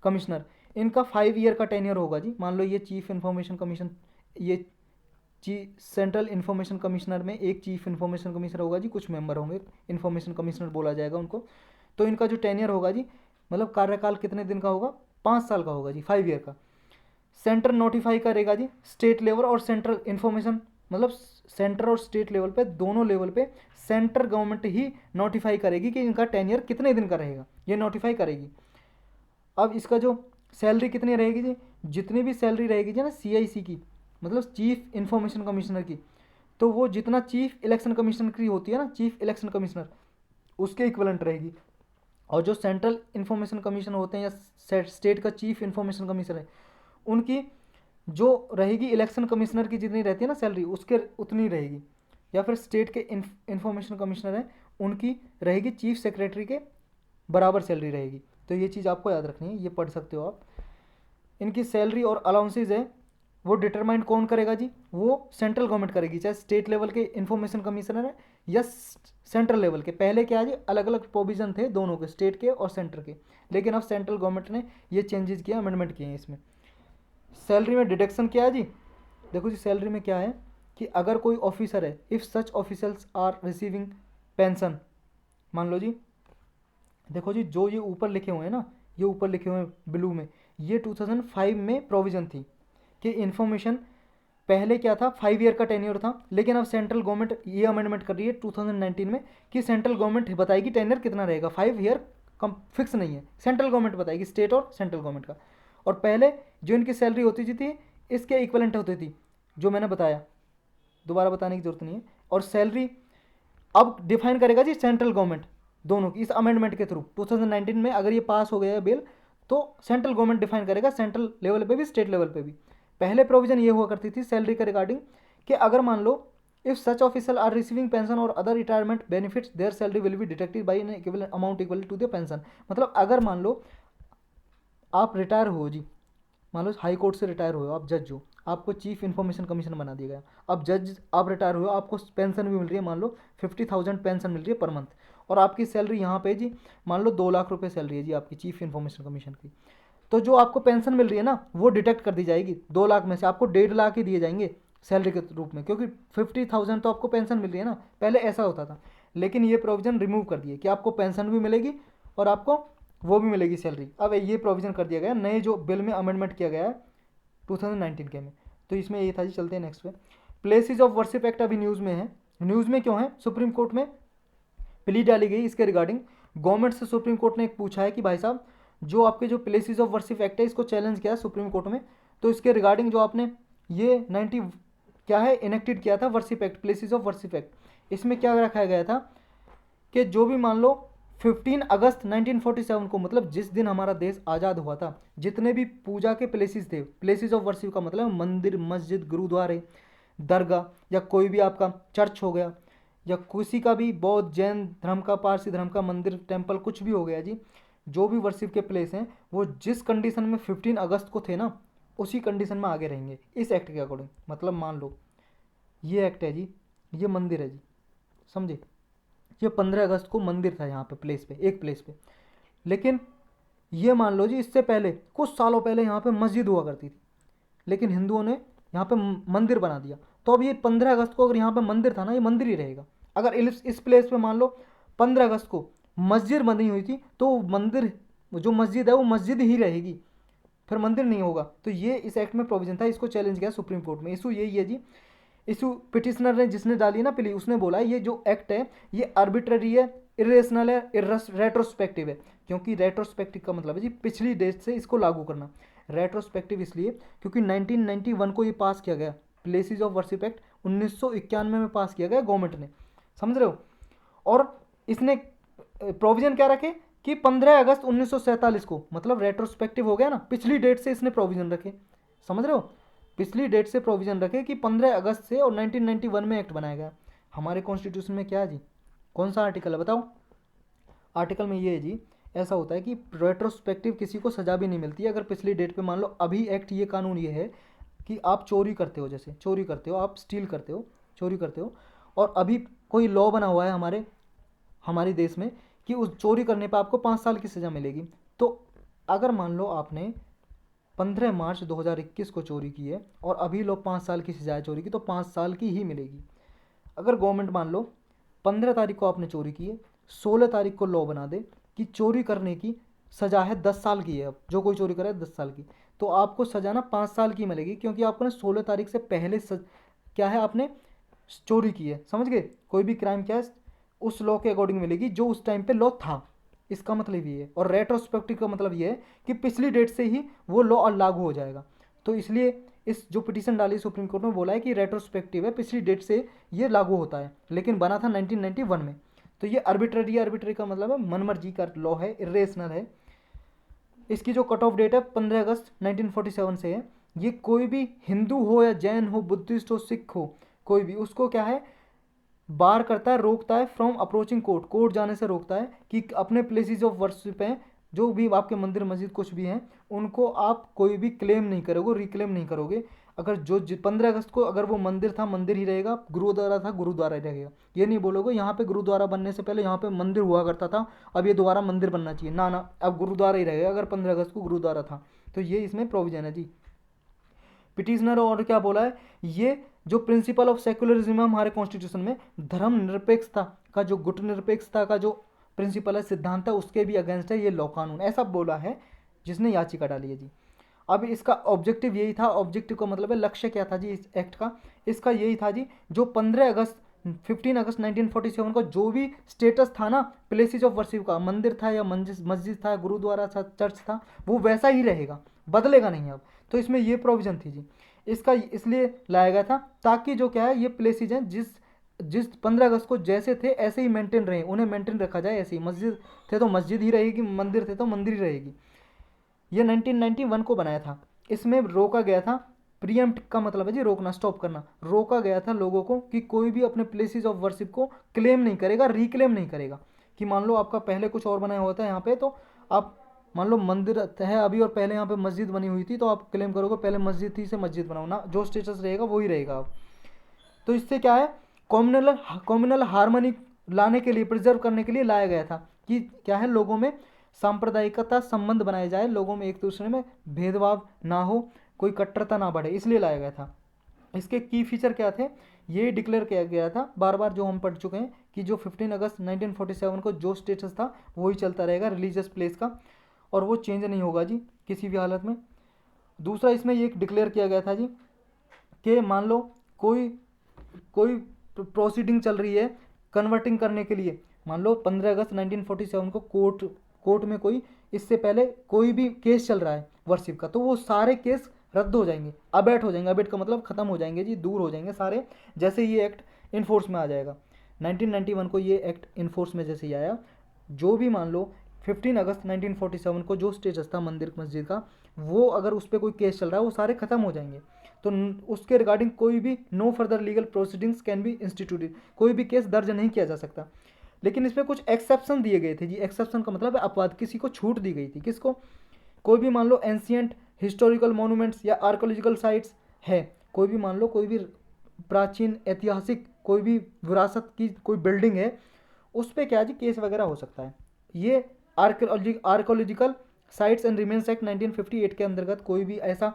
कमिश्नर, इनका 5 ईयर का टेन्योर होगा जी। मान लो ये चीफ इंफॉर्मेशन कमीशन, ये सेंट्रल इंफॉर्मेशन कमिश्नर में एक चीफ इंफॉर्मेशन कमिश्नर होगा जी, कुछ मेंबर होंगे, इंफॉर्मेशन कमिश्नर बोला जाएगा उनको। तो इनका जो टेन्योर होगा जी, मतलब कार्यकाल कितने दिन का होगा, 5 साल का होगा जी, 5 ईयर का। सेंटर नोटिफाई करेगा जी स्टेट लेवल और सेंट्रल इंफॉर्मेशन, मतलब सेंटर और स्टेट लेवल पे, दोनों लेवल पे सेंट्रल गवर्नमेंट ही नोटिफाई करेगी कि इनका टेन्योर कितने दिन का रहेगा, ये नोटिफाई करेगी। अब इसका जो सैलरी कितनी रहेगी जी, जितनी भी सैलरी रहेगी जी ना सीआईसी की, मतलब चीफ इंफॉर्मेशन कमिश्नर की, तो वो जितना चीफ इलेक्शन कमिश्नर की होती है ना, चीफ इलेक्शन कमिश्नर, उसके इक्वलेंट रहेगी। और जो सेंट्रल इंफॉर्मेशन कमीशन होते हैं या स्टेट का चीफ इंफॉर्मेशन कमिश्नर है, उनकी जो रहेगी इलेक्शन कमिश्नर की जितनी रहती है ना सैलरी, उसके उतनी रहेगी। या फिर स्टेट के इंफॉर्मेशन कमिश्नर हैं, उनकी रहेगी चीफ सेक्रेटरी के बराबर सैलरी रहेगी। तो ये चीज़ आपको याद रखनी है, ये पढ़ सकते हो आप। इनकी सैलरी और अलाउंसेज है वो डिटरमाइन कौन करेगा जी, वो सेंट्रल गवर्नमेंट करेगी, चाहे स्टेट लेवल के इंफॉर्मेशन कमिश्नर है या सेंट्रल लेवल के। पहले क्या है जी, अलग अलग प्रोविजन थे दोनों के, स्टेट के और सेंटर के, लेकिन अब सेंट्रल गवर्नमेंट ने ये चेंजेस किए, अमेंडमेंट किए हैं इसमें। सैलरी में डिडक्शन क्या है जी, देखो जी सैलरी में क्या है कि अगर कोई ऑफिसर है, if such officers are receiving pension, मान लो जी, देखो जी जो ये ऊपर लिखे हुए हैं ना, ये ऊपर लिखे हुए हैं ब्लू में, ये 2005 में प्रोविज़न थी कि इन्फॉर्मेशन, पहले क्या था 5 ईयर का टेन्योर था, लेकिन अब सेंट्रल गवर्नमेंट ये अमेंडमेंट कर रही है 2019 में कि सेंट्रल गवर्नमेंट बताएगी टेन्योर कितना रहेगा, 5 ईयर कम फिक्स नहीं है, सेंट्रल गवर्नमेंट बताएगी, स्टेट और सेंट्रल गवर्नमेंट का। और पहले जो इनकी सैलरी होती थी इसके इक्वलेंट होती थी, जो मैंने बताया, दोबारा बताने की जरूरत नहीं है। और सैलरी अब डिफाइन करेगा जी सेंट्रल गवर्नमेंट, दोनों की इस अमेंडमेंट के थ्रू 2019 में अगर ये पास हो गया है बिल, तो सेंट्रल गवर्नमेंट डिफाइन करेगा, सेंट्रल लेवल पे भी स्टेट लेवल पे भी। पहले प्रोविजन ये हुआ करती थी सैलरी के रिगार्डिंग कि अगर मान लो if such officer are receiving pension और other retirement benefits their salary will be deducted by an equivalent amount equal to the pension. मतलब अगर मान लो आप रिटायर हो जी, मान लो हाई कोर्ट से रिटायर हुए हो, आप जज हो, आपको चीफ इंफॉर्मेशन कमीशन बना दिया गया, अब जज आप रिटायर हुए हो, आपको पेंशन भी मिल रही है, मान लो 50,000 पेंशन मिल रही है पर मंथ, और आपकी सैलरी यहाँ पे जी मान लो 2 लाख रुपए सैलरी है जी आपकी चीफ इंफॉर्मेशन कमीशन की। तो जो आपको पेंशन मिल रही है ना वो डिडक्ट कर दी जाएगी, 2 लाख में से आपको 1.5 लाख ही दिए जाएंगे सैलरी के रूप में, क्योंकि 50,000 तो आपको पेंशन मिल रही है ना, पहले ऐसा होता था। लेकिन ये प्रोविज़न रिमूव कर दिए कि आपको पेंशन भी मिलेगी और आपको वो भी मिलेगी सैलरी। अब ये प्रोविज़न कर दिया गया नए जो बिल में अमेंडमेंट किया गया है 2019 के में। तो इसमें ये था जी, चलते हैं नेक्स्ट पे। प्लेसेस ऑफ वर्शिप एक्ट अभी न्यूज़ में है, न्यूज़ में क्यों है, सुप्रीम कोर्ट में प्ली डाली गई इसके रिगार्डिंग। गवर्नमेंट से सुप्रीम कोर्ट ने एक पूछा है कि भाई साहब जो आपके जो प्लेसेस ऑफ वर्शिप एक्ट है इसको चैलेंज किया सुप्रीम कोर्ट में, तो इसके रिगार्डिंग जो आपने ये 90 क्या है इनेक्टेड किया था worship act, places of worship act, इसमें क्या रखा गया था कि जो भी मान लो 15 अगस्त 1947 को, मतलब जिस दिन हमारा देश आज़ाद हुआ था, जितने भी पूजा के प्लेसेस थे, प्लेसेस ऑफ वर्शिप का मतलब मंदिर, मस्जिद, गुरुद्वारे, दरगाह, या कोई भी आपका चर्च हो गया, या किसी का भी बौद्ध जैन धर्म का, पारसी धर्म का मंदिर, टेम्पल, कुछ भी हो गया जी, जो भी वर्शिप के प्लेस हैं वो जिस कंडीशन में 15 अगस्त को थे ना, उसी कंडीशन में आगे रहेंगे इस एक्ट के अकॉर्डिंग। मतलब मान लो ये एक्ट है जी, ये मंदिर है जी, समझे, ये 15 अगस्त को मंदिर था यहाँ पे प्लेस पे, एक प्लेस पे, लेकिन ये मान लो जी इससे पहले कुछ सालों पहले यहाँ पे मस्जिद हुआ करती थी, लेकिन हिंदुओं ने यहाँ पे मंदिर बना दिया। तो अब ये 15 अगस्त को अगर यहाँ पे मंदिर था ना, ये मंदिर ही रहेगा। अगर इस प्लेस पे मान लो 15 अगस्त को मस्जिद बनी हुई थी, तो मंदिर, जो मस्जिद है वो मस्जिद ही रहेगी, फिर मंदिर नहीं होगा। तो ये इस एक्ट में प्रोविजन था, इसको चैलेंज किया सुप्रीम कोर्ट में। इशू यही है जी, इशू पिटिशनर ने जिसने डाली है ना प्ली, उसने बोला ये जो एक्ट है ये आर्बिट्ररी है, इरेशनल है, रेट्रोस्पेक्टिव है, क्योंकि रेट्रोस्पेक्टिव का मतलब है जी पिछली डेट से इसको लागू करना। रेट्रोस्पेक्टिव इसलिए क्योंकि 1991 को ये पास किया गया, प्लेसेस ऑफ वर्शिप एक्ट 1991 में पास किया गया गवर्नमेंट ने, समझ रहे हो। और इसने प्रोविजन क्या रखे कि 15 अगस्त 1947 को, मतलब रेट्रोस्पेक्टिव हो गया ना, पिछली डेट से इसने प्रोविजन रखे, समझ रहे हो, पिछली डेट से प्रोविजन रखे कि 15 अगस्त से, और 1991 में एक्ट बनाया गया। हमारे कॉन्स्टिट्यूशन में क्या है जी, कौन सा आर्टिकल है बताओ। आर्टिकल में ये है जी, ऐसा होता है कि रेट्रोस्पेक्टिव किसी को सजा भी नहीं मिलती है अगर पिछली डेट पे, मान लो अभी एक्ट, ये कानून ये है कि आप चोरी करते हो, जैसे चोरी करते हो, आप स्टील करते हो, चोरी करते हो, और अभी कोई लॉ बना हुआ है हमारे देश में कि उस चोरी करने पर आपको 5 साल की सज़ा मिलेगी। तो अगर मान लो आपने 15 मार्च 2021 को चोरी की है और अभी लो 5 साल की सजा है चोरी की, तो 5 साल की ही मिलेगी। अगर गवर्नमेंट मान लो 15 तारीख को आपने चोरी की है, 16 तारीख को लॉ बना दे कि चोरी करने की सज़ा है 10 साल की है, अब जो कोई चोरी करे 10 साल की, तो आपको सज़ा ना 5 साल की मिलेगी, क्योंकि आपने 16 तारीख से पहले क्या है, आपने चोरी की है, समझ गए। कोई भी क्राइम क्या है उस लॉ के अकॉर्डिंग मिलेगी जो उस टाइम पे लॉ था, इसका मतलब ये है। और रेट्रोस्पेक्टिव का मतलब ये है कि पिछली डेट से ही वो लॉ लागू हो जाएगा। तो इसलिए इस जो पिटीशन डाली सुप्रीम कोर्ट में बोला है कि रेट्रोस्पेक्टिव है, पिछली डेट से ये लागू होता है, लेकिन बना था 1991 में। तो ये आर्बिट्रेरी, आर्बिट्रेरी का मतलब है मनमर्जी का लॉ है, इरेशनल है। इसकी जो कट ऑफ डेट है 15 अगस्त 1947 से है। ये कोई भी हिंदू हो या जैन हो, बुद्धिस्ट हो, सिख हो, कोई भी, उसको क्या है, बार करता है, रोकता है फ्रॉम अप्रोचिंग कोर्ट, कोर्ट जाने से रोकता है कि अपने प्लेसेस ऑफ वर्शिप हैं, जो भी आपके मंदिर मस्जिद कुछ भी हैं, उनको आप कोई भी क्लेम नहीं करोगे, रिक्लेम नहीं करोगे। अगर जो 15 अगस्त को अगर वो मंदिर था मंदिर ही रहेगा, गुरुद्वारा था गुरुद्वारा ही रहेगा। ये नहीं बोलोगे यहाँ पे गुरुद्वारा बनने से पहले यहाँ पे मंदिर हुआ करता था, अब ये दोबारा मंदिर बनना चाहिए, ना ना, अब गुरुद्वारा ही रहेगा अगर 15 अगस्त को गुरुद्वारा था। तो ये इसमें प्रोविजन है जी। पिटिशनर और क्या बोला है, ये जो प्रिंसिपल ऑफ सेक्युलरिज्म है हमारे कॉन्स्टिट्यूशन में, धर्मनिरपेक्षता का जो गुटनिरपेक्षता का जो प्रिंसिपल है, सिद्धांत है, उसके भी अगेंस्ट है ये लॉ कानून, ऐसा बोला है जिसने याचिका डाली है जी। अब इसका ऑब्जेक्टिव यही था, ऑब्जेक्टिव का मतलब है लक्ष्य क्या था जी इस एक्ट का, इसका यही था जी, जो 15 अगस्त 15 अगस्त 1947 को जो भी स्टेटस था ना प्लेसेस ऑफ वर्शिप का, मंदिर था या मस्जिद था, गुरुद्वारा था, चर्च था, वो वैसा ही रहेगा, बदलेगा नहीं अब। तो इसमें ये प्रोविजन थी जी, इसका इसलिए लाया गया था ताकि जो क्या है ये प्लेसेस हैं जिस जिस 15 अगस्त को जैसे थे ऐसे ही मेंटेन रहे, उन्हें मेंटेन रखा जाए ऐसे ही। मस्जिद थे तो मस्जिद ही रहेगी, मंदिर थे तो मंदिर ही रहेगी। ये 1991 को बनाया था। इसमें रोका गया था, प्रीएम्प्ट का मतलब है जी रोकना, स्टॉप करना, रोका गया था लोगों को कि कोई भी अपने प्लेसेस ऑफ वर्शिप को क्लेम नहीं करेगा, रिक्लेम नहीं करेगा। कि मान लो आपका पहले कुछ और बनाया होता है यहाँ पे, तो आप मान लो मंदिर है अभी और पहले यहाँ पे मस्जिद बनी हुई थी, तो आप क्लेम करोगे पहले मस्जिद थी से मस्जिद बनाओ ना, जो स्टेटस रहेगा वही रहेगा अब। तो इससे क्या है, कम्युनल हार्मनी लाने के लिए, प्रिजर्व करने के लिए लाया गया था कि क्या है, लोगों में सांप्रदायिकता संबंध बनाए जाए, लोगों में एक दूसरे में भेदभाव ना हो, कोई कट्टरता ना बढ़े, इसलिए लाया गया था। इसके की फीचर क्या थे, ये डिक्लेयर किया गया था बार बार जो हम पढ़ चुके हैं कि जो 15 अगस्त 1947 को जो स्टेटस था वही चलता रहेगा रिलीजियस प्लेस का, और वो चेंज नहीं होगा जी किसी भी हालत में। दूसरा इसमें ये डिक्लेयर किया गया था जी कि मान लो कोई कोई प्रोसीडिंग चल रही है कन्वर्टिंग करने के लिए, मान लो 15 अगस्त 1947 को कोर्ट में कोई, इससे पहले कोई भी केस चल रहा है वर्शिप का, तो वो सारे केस रद्द हो जाएंगे, अबेट हो जाएंगे, अबेट का मतलब खत्म हो जाएंगे जी, दूर हो जाएंगे सारे, जैसे ये एक्ट इन्फोर्स में आ जाएगा। 1991 को ये एक्ट इन्फोर्स में जैसे ही आया, जो भी मान लो 15 अगस्त 1947 को जो स्टेटस था मंदिर मस्जिद का, वो अगर उस पर कोई केस चल रहा है वो सारे खत्म हो जाएंगे। तो उसके रिगार्डिंग कोई भी no further legal proceedings can be instituted, कोई भी केस दर्ज नहीं किया जा सकता। लेकिन इसमें कुछ एक्सेप्शन दिए गए थे जी, एक्सेप्शन का मतलब है अपवाद, किसी को छूट दी गई थी, किसको, कोई भी मान लो एंशियंट हिस्टोरिकल मोनूमेंट्स या आर्कोलॉजिकल साइट्स है, कोई भी मान लो कोई भी प्राचीन ऐतिहासिक कोई भी विरासत की कोई बिल्डिंग है, उस पर क्या जी केस वगैरह हो सकता है। ये archaeological sites and remains act 1958 के अंतर्गत कोई भी ऐसा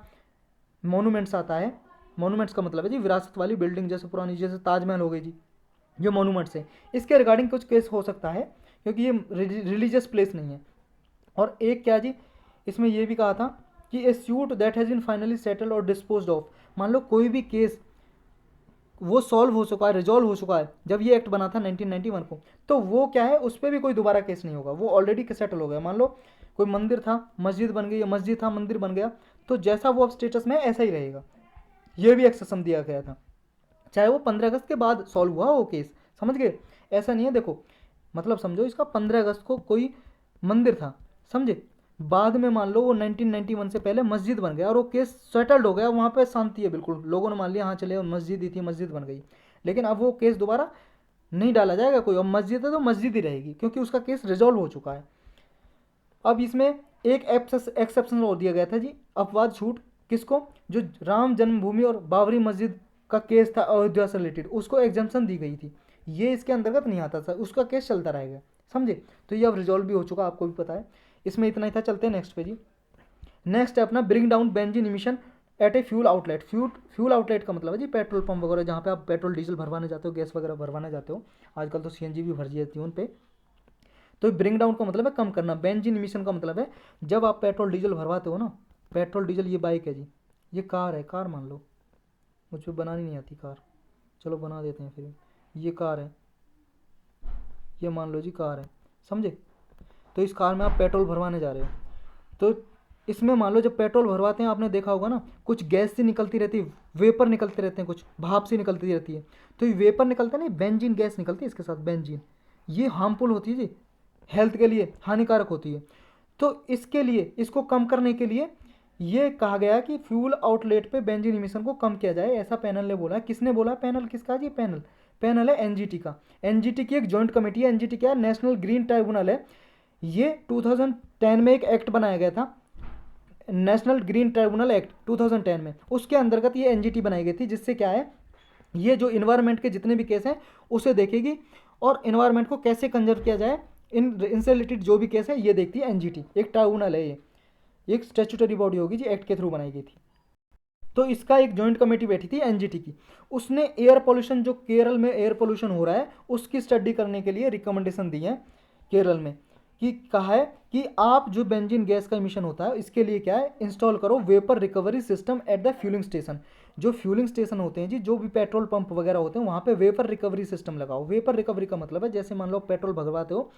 मोनूमेंट्स आता है, मोनूमेंट्स का मतलब है जी विरासत वाली बिल्डिंग, जैसे पुरानी, जैसे ताजमहल हो गई जी, जो मोनूमेंट्स है, इसके रिगार्डिंग कुछ केस हो सकता है, क्योंकि ये रिलीजियस प्लेस नहीं है। और एक क्या जी, इसमें ये भी कहा था कि a suit that has been finally settled और डिस्पोज्ड ऑफ, मान लो कोई भी केस वो सॉल्व हो चुका है, रिजॉल्व हो चुका है जब ये एक्ट बना था 1991 को, तो वो क्या है, उस पर भी कोई दोबारा केस नहीं होगा, वो ऑलरेडी सेटल हो गया। मान लो कोई मंदिर था मस्जिद बन गई, या मस्जिद था मंदिर बन गया, तो जैसा वो अब स्टेटस में ऐसा ही रहेगा। ये भी एक्सेप्शन दिया गया था, चाहे वो 15 अगस्त के बाद सॉल्व हुआ वो केस, समझ गए। ऐसा नहीं है, देखो मतलब समझो इसका 15 अगस्त को कोई मंदिर था, समझे, बाद में मान लो वो 1991 से पहले मस्जिद बन गया और वो केस सेटल्ड हो गया, वहाँ पे शांति है बिल्कुल, लोगों ने मान लिया हाँ चले मस्जिद ही थी, मस्जिद बन गई, लेकिन अब वो केस दोबारा नहीं डाला जाएगा कोई, अब मस्जिद है तो मस्जिद ही रहेगी, क्योंकि उसका केस रिजॉल्व हो चुका है। अब इसमें एक एक्सेप्शन और दिया गया था जी, अपवाद छूट, किसको, जो राम जन्मभूमि और बाबरी मस्जिद का केस था अयोध्या से रिलेटेड, उसको एग्जाम्पशन दी गई थी, ये इसके अंतर्गत नहीं आता था, उसका केस चलता रहेगा, समझे। तो ये अब रिजॉल्व भी हो चुका, आपको भी पता है। इसमें इतना ही था, चलते हैं नेक्स्ट पे जी। नेक्स्ट है अपना bring down benzene emission at a fuel outlet. Fuel outlet का मतलब है जी पेट्रोल पंप वगैरह, जहाँ पे आप पेट्रोल डीजल भरवाने जाते हो, गैस वगैरह भरवाने जाते हो, आजकल तो सीएनजी भी भर जाती है उन पे। तो ब्रिंग डाउन का मतलब है कम करना, बेंजीन इमिशन का मतलब है जब आप पेट्रोल डीजल भरवाते हो ना, पेट्रोल डीजल, ये बाइक है जी, ये कार है, कार मान लो, मुझ पर बनानी नहीं आती कार, चलो बना देते हैं फिर, ये कार है, ये मान लो जी कार है, समझे। तो इस कार में आप पेट्रोल भरवाने जा रहे हो, तो इसमें मान लो जब पेट्रोल भरवाते हैं, आपने देखा होगा ना, कुछ गैस सी निकलती रहती है, वेपर निकलते रहते हैं, कुछ भाप सी निकलती रहती है, तो ये वेपर निकलता है ना, बेंजीन गैस निकलती है इसके साथ, बेंजीन, ये हार्मफुल होती है जी, हेल्थ के लिए हानिकारक होती है। तो इसके लिए, इसको कम करने के लिए ये कहा गया कि फ्यूल आउटलेट पे बेंजीन इमिशन को कम किया जाए, ऐसा पैनल ने बोला। किसने बोला, पैनल किसका जी, पैनल, पैनल है एनजीटी का, एनजीटी की एक जॉइंट कमेटी है, एनजीटी क्या है, नेशनल ग्रीन ट्राइब्यूनल है। ये 2010 में एक एक्ट बनाया गया था, नेशनल ग्रीन ट्राइब्यूनल एक्ट 2010 में, उसके अंतर्गत ये एनजीटी बनाई गई थी, जिससे क्या है, ये जो इन्वायरमेंट के जितने भी केस हैं उसे देखेगी, और इन्वायरमेंट को कैसे कंजर्व किया जाए, इनसे रिलेटेड जो भी केस है ये देखती है एनजीटी, एक ट्राइब्यूनल है ये, एक स्टैट्यूटरी बॉडी होगी जी, एक्ट के थ्रू बनाई गई थी। तो इसका एक जॉइंट कमेटी बैठी थी एनजीटी की, उसने एयर पोल्यूशन, जो केरल में एयर पोल्यूशन हो रहा है उसकी स्टडी करने के लिए रिकमेंडेशन दी है केरल में, कि कहा है कि आप जो बेंजीन गैस का इमिशन होता है इसके लिए क्या है, इंस्टॉल करो vapour recovery system at the fuelling station. जो फ्यूलिंग स्टेशन होते हैं जी, जो भी पेट्रोल पंप वगैरह होते हैं, वहाँ पे वेपर रिकवरी सिस्टम लगाओ। वेपर रिकवरी का मतलब है, जैसे मान लो पेट्रोल भरवाते हो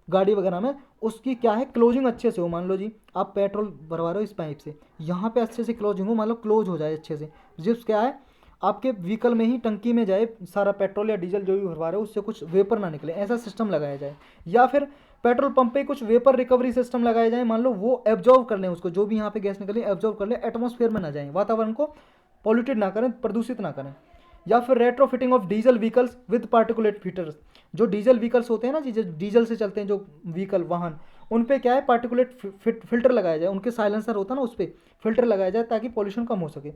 गाड़ी वगैरह में, उसकी क्या है, क्लोजिंग अच्छे से हो। मान लो जी आप पेट्रोल भरवा रहे हो इस पाइप से, यहाँ पे अच्छे से क्लोजिंग हो, मान लो क्लोज हो जाए अच्छे से, जिस क्या है आपके व्हीकल में ही टंकी में जाए सारा पेट्रोल या डीजल जो भी भरवा रहे हो, उससे कुछ वेपर ना निकले, ऐसा सिस्टम लगाया जाए। या फिर पेट्रोल पंप पे कुछ वेपर रिकवरी सिस्टम लगाया जाए, मान लो वो एब्जॉर्व कर लें उसको, जो भी यहाँ पे गैस निकले एब्जॉर्व कर ले, एटमॉस्फेयर में ना जाए, वातावरण को पॉल्यूटेड ना करें, प्रदूषित ना करें। या फिर retrofitting of diesel vehicles with particulate filters, जो डीजल व्हीकल्स होते हैं ना जी, जो डीजल से चलते हैं जो व्हीकल वाहन, उन पे क्या है, पार्टिकुलेट फिल्टर लगाया जाए, उनके साइलेंसर होता है ना उस पर फिल्टर लगाया जाए ताकि पॉल्यूशन कम हो सके।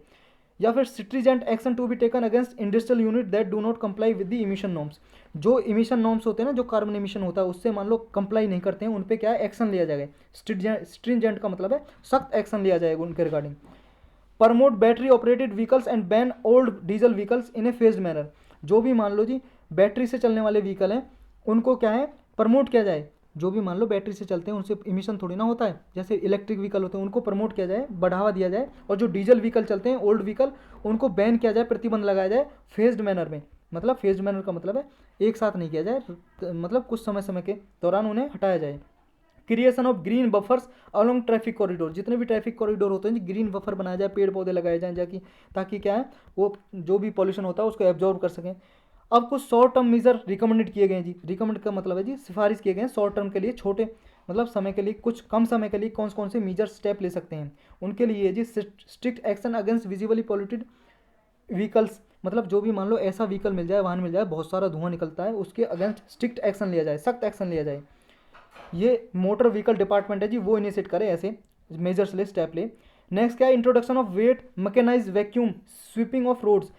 या फिर stringent action to be taken against industrial unit that do not comply with the emission norms, जो इमिशन नॉर्म्स होते हैं ना, जो कार्बन इमिशन होता है उससे मान लो कंप्लाई नहीं करते हैं, उन पे क्या है, एक्शन लिया जाएगा। स्ट्रिंजेंट का मतलब है सख्त एक्शन लिया जाएगा उनके regarding. Promote battery operated vehicles and ban old diesel vehicles in A phased manner, जो भी मान लो जी बैटरी से चलने वाले व्हीकल हैं उनको क्या है, प्रमोट किया जाए। जो भी मान लो बैटरी से चलते हैं उनसे इमिशन थोड़ी ना होता है, जैसे इलेक्ट्रिक व्हीकल होते हैं उनको प्रमोट किया जाए, बढ़ावा दिया जाए, और जो डीजल व्हीकल चलते हैं ओल्ड व्हीकल, उनको बैन किया जाए, प्रतिबंध लगाया जाए फेज्ड मैनर में। मतलब फेज्ड मैनर का मतलब है एक साथ नहीं किया जाए, मतलब कुछ समय समय के दौरान उन्हें हटाया जाए। Creation of green buffers along traffic corridor, जितने भी ट्रैफिक कॉरिडोर होते हैं ग्रीन बफर बनाया जाए, पेड़ पौधे लगाए जाएं जाकि, ताकि क्या है वो जो भी पॉल्यूशन होता है उसको एब्जॉर्ब कर सकें। अब कुछ शॉर्ट टर्म मेजर रिकमेंडेड किए गए जी, रिकमेंड का मतलब है जी सिफारिश किए गए शॉर्ट टर्म के लिए, छोटे मतलब समय के लिए, कुछ कम समय के लिए कौन कौन से मेजर स्टेप ले सकते हैं उनके लिए जी। Strict action against visibly polluted vehicles, मतलब जो भी मान लो ऐसा व्हीकल मिल जाए, वाहन मिल जाए बहुत सारा धुआं निकलता है, उसके अगेंस्ट स्ट्रिक्ट एक्शन लिया जाए, सख्त एक्शन लिया जाए। ये मोटर व्हीकल डिपार्टमेंट है जी, वो इनिशिएट करे ऐसे मेजर्स ले, स्टेप ले। नेक्स्ट क्या है, introduction of wet mechanise vacuum sweeping of roads,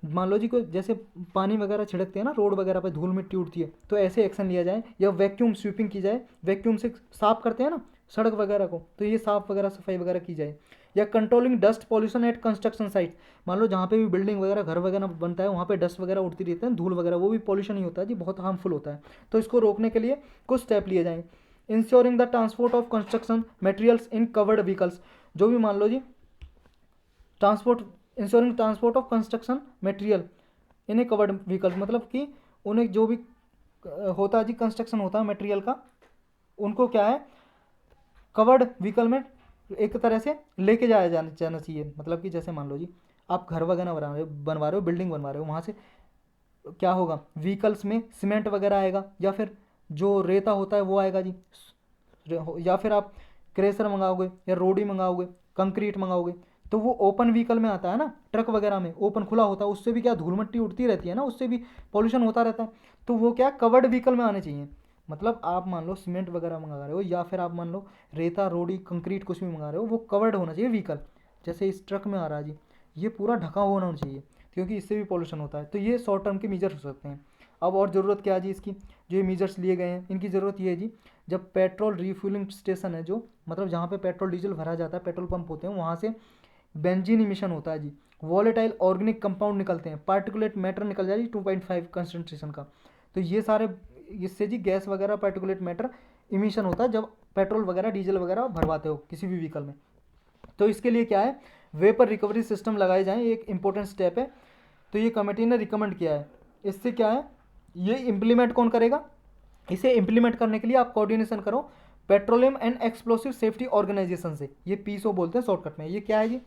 मान लो जी को जैसे पानी वगैरह छिड़कते हैं ना रोड वगैरह पे, धूल मिट्टी उड़ती है, तो ऐसे एक्शन लिया जाए। या वैक्यूम स्वीपिंग की जाए, वैक्यूम से साफ करते हैं ना सड़क वगैरह को, तो ये साफ वगैरह सफाई वगैरह की जाए। या controlling dust pollution at construction site, मान लो जहाँ पे भी बिल्डिंग वगैरह घर वगैरह बनता है वहाँ पे डस्ट वगैरह उड़ती रहती है, धूल वगैरह, वो भी पॉल्यूशन ही होता है जी, बहुत हार्मफुल होता है, तो इसको रोकने के लिए कुछ स्टेप लिए जाएँ। Ensuring the transport of construction materials in covered vehicles, जो भी मान लो जी transport, ensuring transport of construction material, इन्हें कवर्ड व्हीकल्स मतलब कि उन्हें जो भी होता है जी कंस्ट्रक्शन होता है मटेरियल का, उनको क्या है कवर्ड व्हीकल में एक तरह से लेके जाना चाहिए। मतलब कि जैसे मान लो जी आप घर वगैरह बनवा रहे हो बिल्डिंग बनवा रहे हो, वहाँ से क्या होगा व्हीकल्स में सीमेंट वगैरह आएगा या फिर जो रेता होता है वो आएगा जी, या फिर आप क्रेशर मंगाओगे या रोडी मंगाओगे कंक्रीट मंगाओगे, तो वो ओपन व्हीकल में आता है ना, ट्रक वगैरह में ओपन खुला होता है, उससे भी क्या धूल मिट्टी उड़ती रहती है ना, उससे भी पॉल्यूशन होता रहता है। तो वो क्या कवर्ड व्हीकल में आने चाहिए। मतलब आप मान लो सीमेंट वगैरह मंगा रहे हो या फिर आप मान लो रेता रोडी कंक्रीट कुछ भी मंगा रहे हो, वो कवर्ड होना चाहिए व्हीकल। जैसे इस ट्रक में आ रहा है जी, ये पूरा ढका हुआ होना चाहिए, क्योंकि इससे भी पॉल्यूशन होता है। तो ये शॉर्ट टर्म के मीजर हो सकते हैं। अब और ज़रूरत क्या है जी इसकी, जो ये मीजर्स लिए गए हैं इनकी ज़रूरत ये है जी, जब पेट्रोल रिफ्यूलिंग स्टेशन है जो मतलब जहाँ पे पेट्रोल डीजल भरा जाता है, पेट्रोल पंप होते हैं, वहाँ से बेंजीन इमिशन होता है जी, वॉलेटाइल ऑर्गेनिक कंपाउंड निकलते हैं, पार्टिकुलेट मैटर निकल जाए जी 2.5 कंसनट्रेशन का। तो ये सारे इससे जी गैस वगैरह पार्टिकुलेट मैटर इमिशन होता है जब पेट्रोल वगैरह डीजल वगैरह भरवाते हो किसी भी व्हीकल में। तो इसके लिए क्या है वेपर रिकवरी सिस्टम लगाए जाएँ, एक इंपॉर्टेंट स्टेप है। तो ये कमेटी ने रिकमेंड किया है। इससे क्या है ये इम्प्लीमेंट कौन करेगा, इसे इम्प्लीमेंट करने के लिए आप कोऑर्डिनेशन करो petroleum and explosive safety organisation से, ये पीसो बोलते हैं शॉर्टकट में। ये क्या है जी,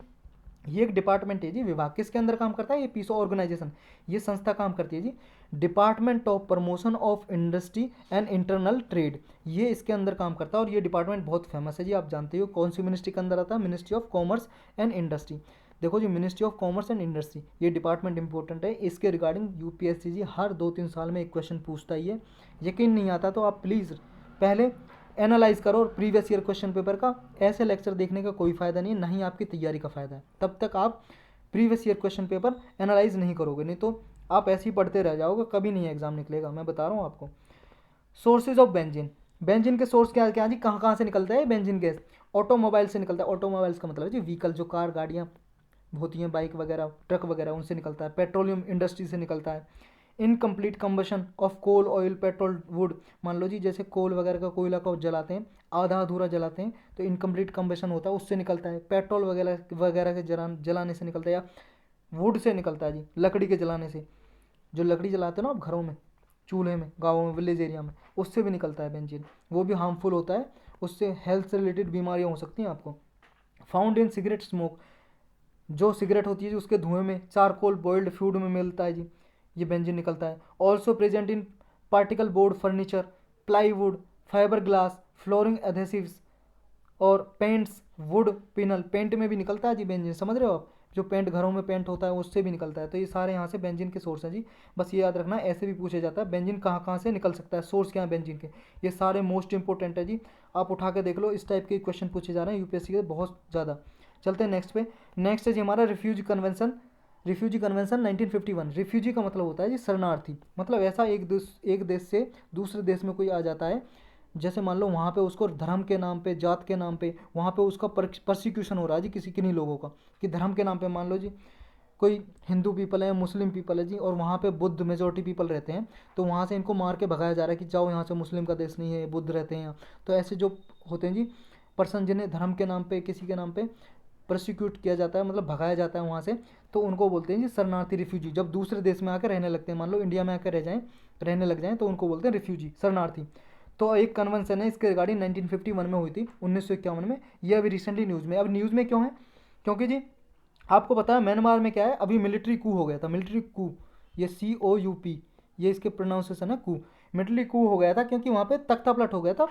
ये एक डिपार्टमेंट है जी, विभाग किसके अंदर काम करता है, ये पीसो ऑर्गेनाइजेशन, ये संस्था काम करती है जी, department of promotion of industry and internal trade, ये इसके अंदर काम करता है। और ये डिपार्टमेंट बहुत फेमस है जी, आप जानते हो कौन सी मिनिस्ट्री के अंदर आता है, ministry of commerce and industry. देखो जी ministry of commerce and industry ये डिपार्टमेंट इंपॉर्टेंट है, इसके रिगार्डिंग यूपीएससी जी हर 2-3 साल में एक क्वेश्चन पूछता ही है। यकीन नहीं आता तो आप प्लीज़ पहले एनालाइज करो और प्रीवियस ईयर क्वेश्चन पेपर का, ऐसे लेक्चर देखने का कोई फ़ायदा नहीं है, ना ही आपकी तैयारी का फ़ायदा है। तब तक आप previous year question paper analyse नहीं करोगे, नहीं तो आप ऐसे ही पढ़ते रह जाओगे, कभी नहीं एग्जाम निकलेगा, मैं बता रहा हूँ आपको। सोर्सेज ऑफ बेंजीन, बेंजीन के सोर्स क्या क्या जी, कहाँ कहाँ से निकलता है बेंजीन गैस, ऑटोमोबाइल से निकलता है। ऑटोमोबाइल्स का मतलब है जी व्हीकल, जो कार गाड़ियाँ होती हैं बाइक वगैरह ट्रक वगैरह, उनसे निकलता है। पेट्रोलियम इंडस्ट्री से निकलता है। Incomplete combustion of coal oil petrol wood, मान लो जी जैसे कोल वगैरह का कोयला को जलाते हैं, आधा अधूरा जलाते हैं, तो इनकम्प्लीट कंबशन होता है, उससे निकलता है। पेट्रोल वगैरह वगैरह के जलाने से निकलता है, या वुड से निकलता है जी, लकड़ी के जलाने से, जो लकड़ी जलाते हो ना आप घरों में, चूल्हे में, गाँवों में, विलेज एरिया में, उससे भी निकलता है बेंजीन, वो भी हार्मफुल होता है, उससे हेल्थ से रिलेटेड बीमारियाँ हो सकती हैं आपको। फाउंड इन सिगरेट स्मोक, जो सिगरेट होती है जी उसके धुएं में, चारकोल बॉइल्ड फ्यूड में मिलता है जी, ये बेंजीन निकलता है। Also present in particle board furniture, plywood, fibre glass, flooring adhesives और पेंट्स, वुड पिनल, पेंट में भी निकलता है जी बेंजीन, समझ रहे हो आप, जो पेंट घरों में पेंट होता है उससे भी निकलता है। तो ये सारे यहाँ से बेंजीन के सोर्स हैं जी, बस ये याद रखना, ऐसे भी पूछे जाता है बेंजीन कहाँ कहाँ से निकल सकता है, सोर्स क्या है बेंजीन के, ये सारे मोस्ट इंपॉर्टेंट है जी, आप उठा के देख लो, इस टाइप के क्वेश्चन पूछे जा रहे हैं यूपीएससी के बहुत ज़्यादा। चलते हैं नेक्स्ट पे। नेक्स्ट है जी हमारा refugee convention. Refugee convention 1951। Refugee का मतलब होता है जी शरणार्थी, मतलब ऐसा एक देश से दूसरे देश में कोई आ जाता है, जैसे मान लो वहाँ पे उसको धर्म के नाम पे, जात के नाम पे, वहाँ पे उसका परसिक्यूशन हो रहा है जी किसी किन्हीं लोगों का, कि धर्म के नाम पे मान लो जी कोई हिंदू पीपल है, मुस्लिम पीपल है जी, और वहाँ पे बुद्ध मेजोरिटी पीपल रहते हैं, तो वहाँ से इनको मार के भगाया जा रहा है कि जाओ यहाँ से, मुस्लिम का देश नहीं है, बुद्ध रहते हैं यहाँ। तो ऐसे जो होते हैं जी पर्सन जिन्हें धर्म के नाम पे, किसी के नाम पे प्रोसिक्यूट किया जाता है, मतलब भगाया जाता है वहाँ से, तो उनको बोलते हैं जी शरणार्थी, रिफ्यूजी। जब दूसरे देश में आकर रहने लगते हैं, मान लो इंडिया में आकर रहने लग जाएँ, तो उनको बोलते हैं रिफ्यूजी, शरणार्थी। तो एक कन्वेंशन है इसके रिगार्डिंग 1951 में हुई थी, 1951 में, ये अभी रिसेंटली न्यूज़ में। अब न्यूज़ में क्यों है, क्योंकि जी आपको पता है म्यांमार में क्या है, अभी मिलिट्री कू हो गया था, मिलिट्री कू, ये COUP, ये इसके प्रोनाउंसिएशन है कू, मिलिट्री कू हो गया था, क्योंकि वहाँ पे तख्ता पलट हो गया था।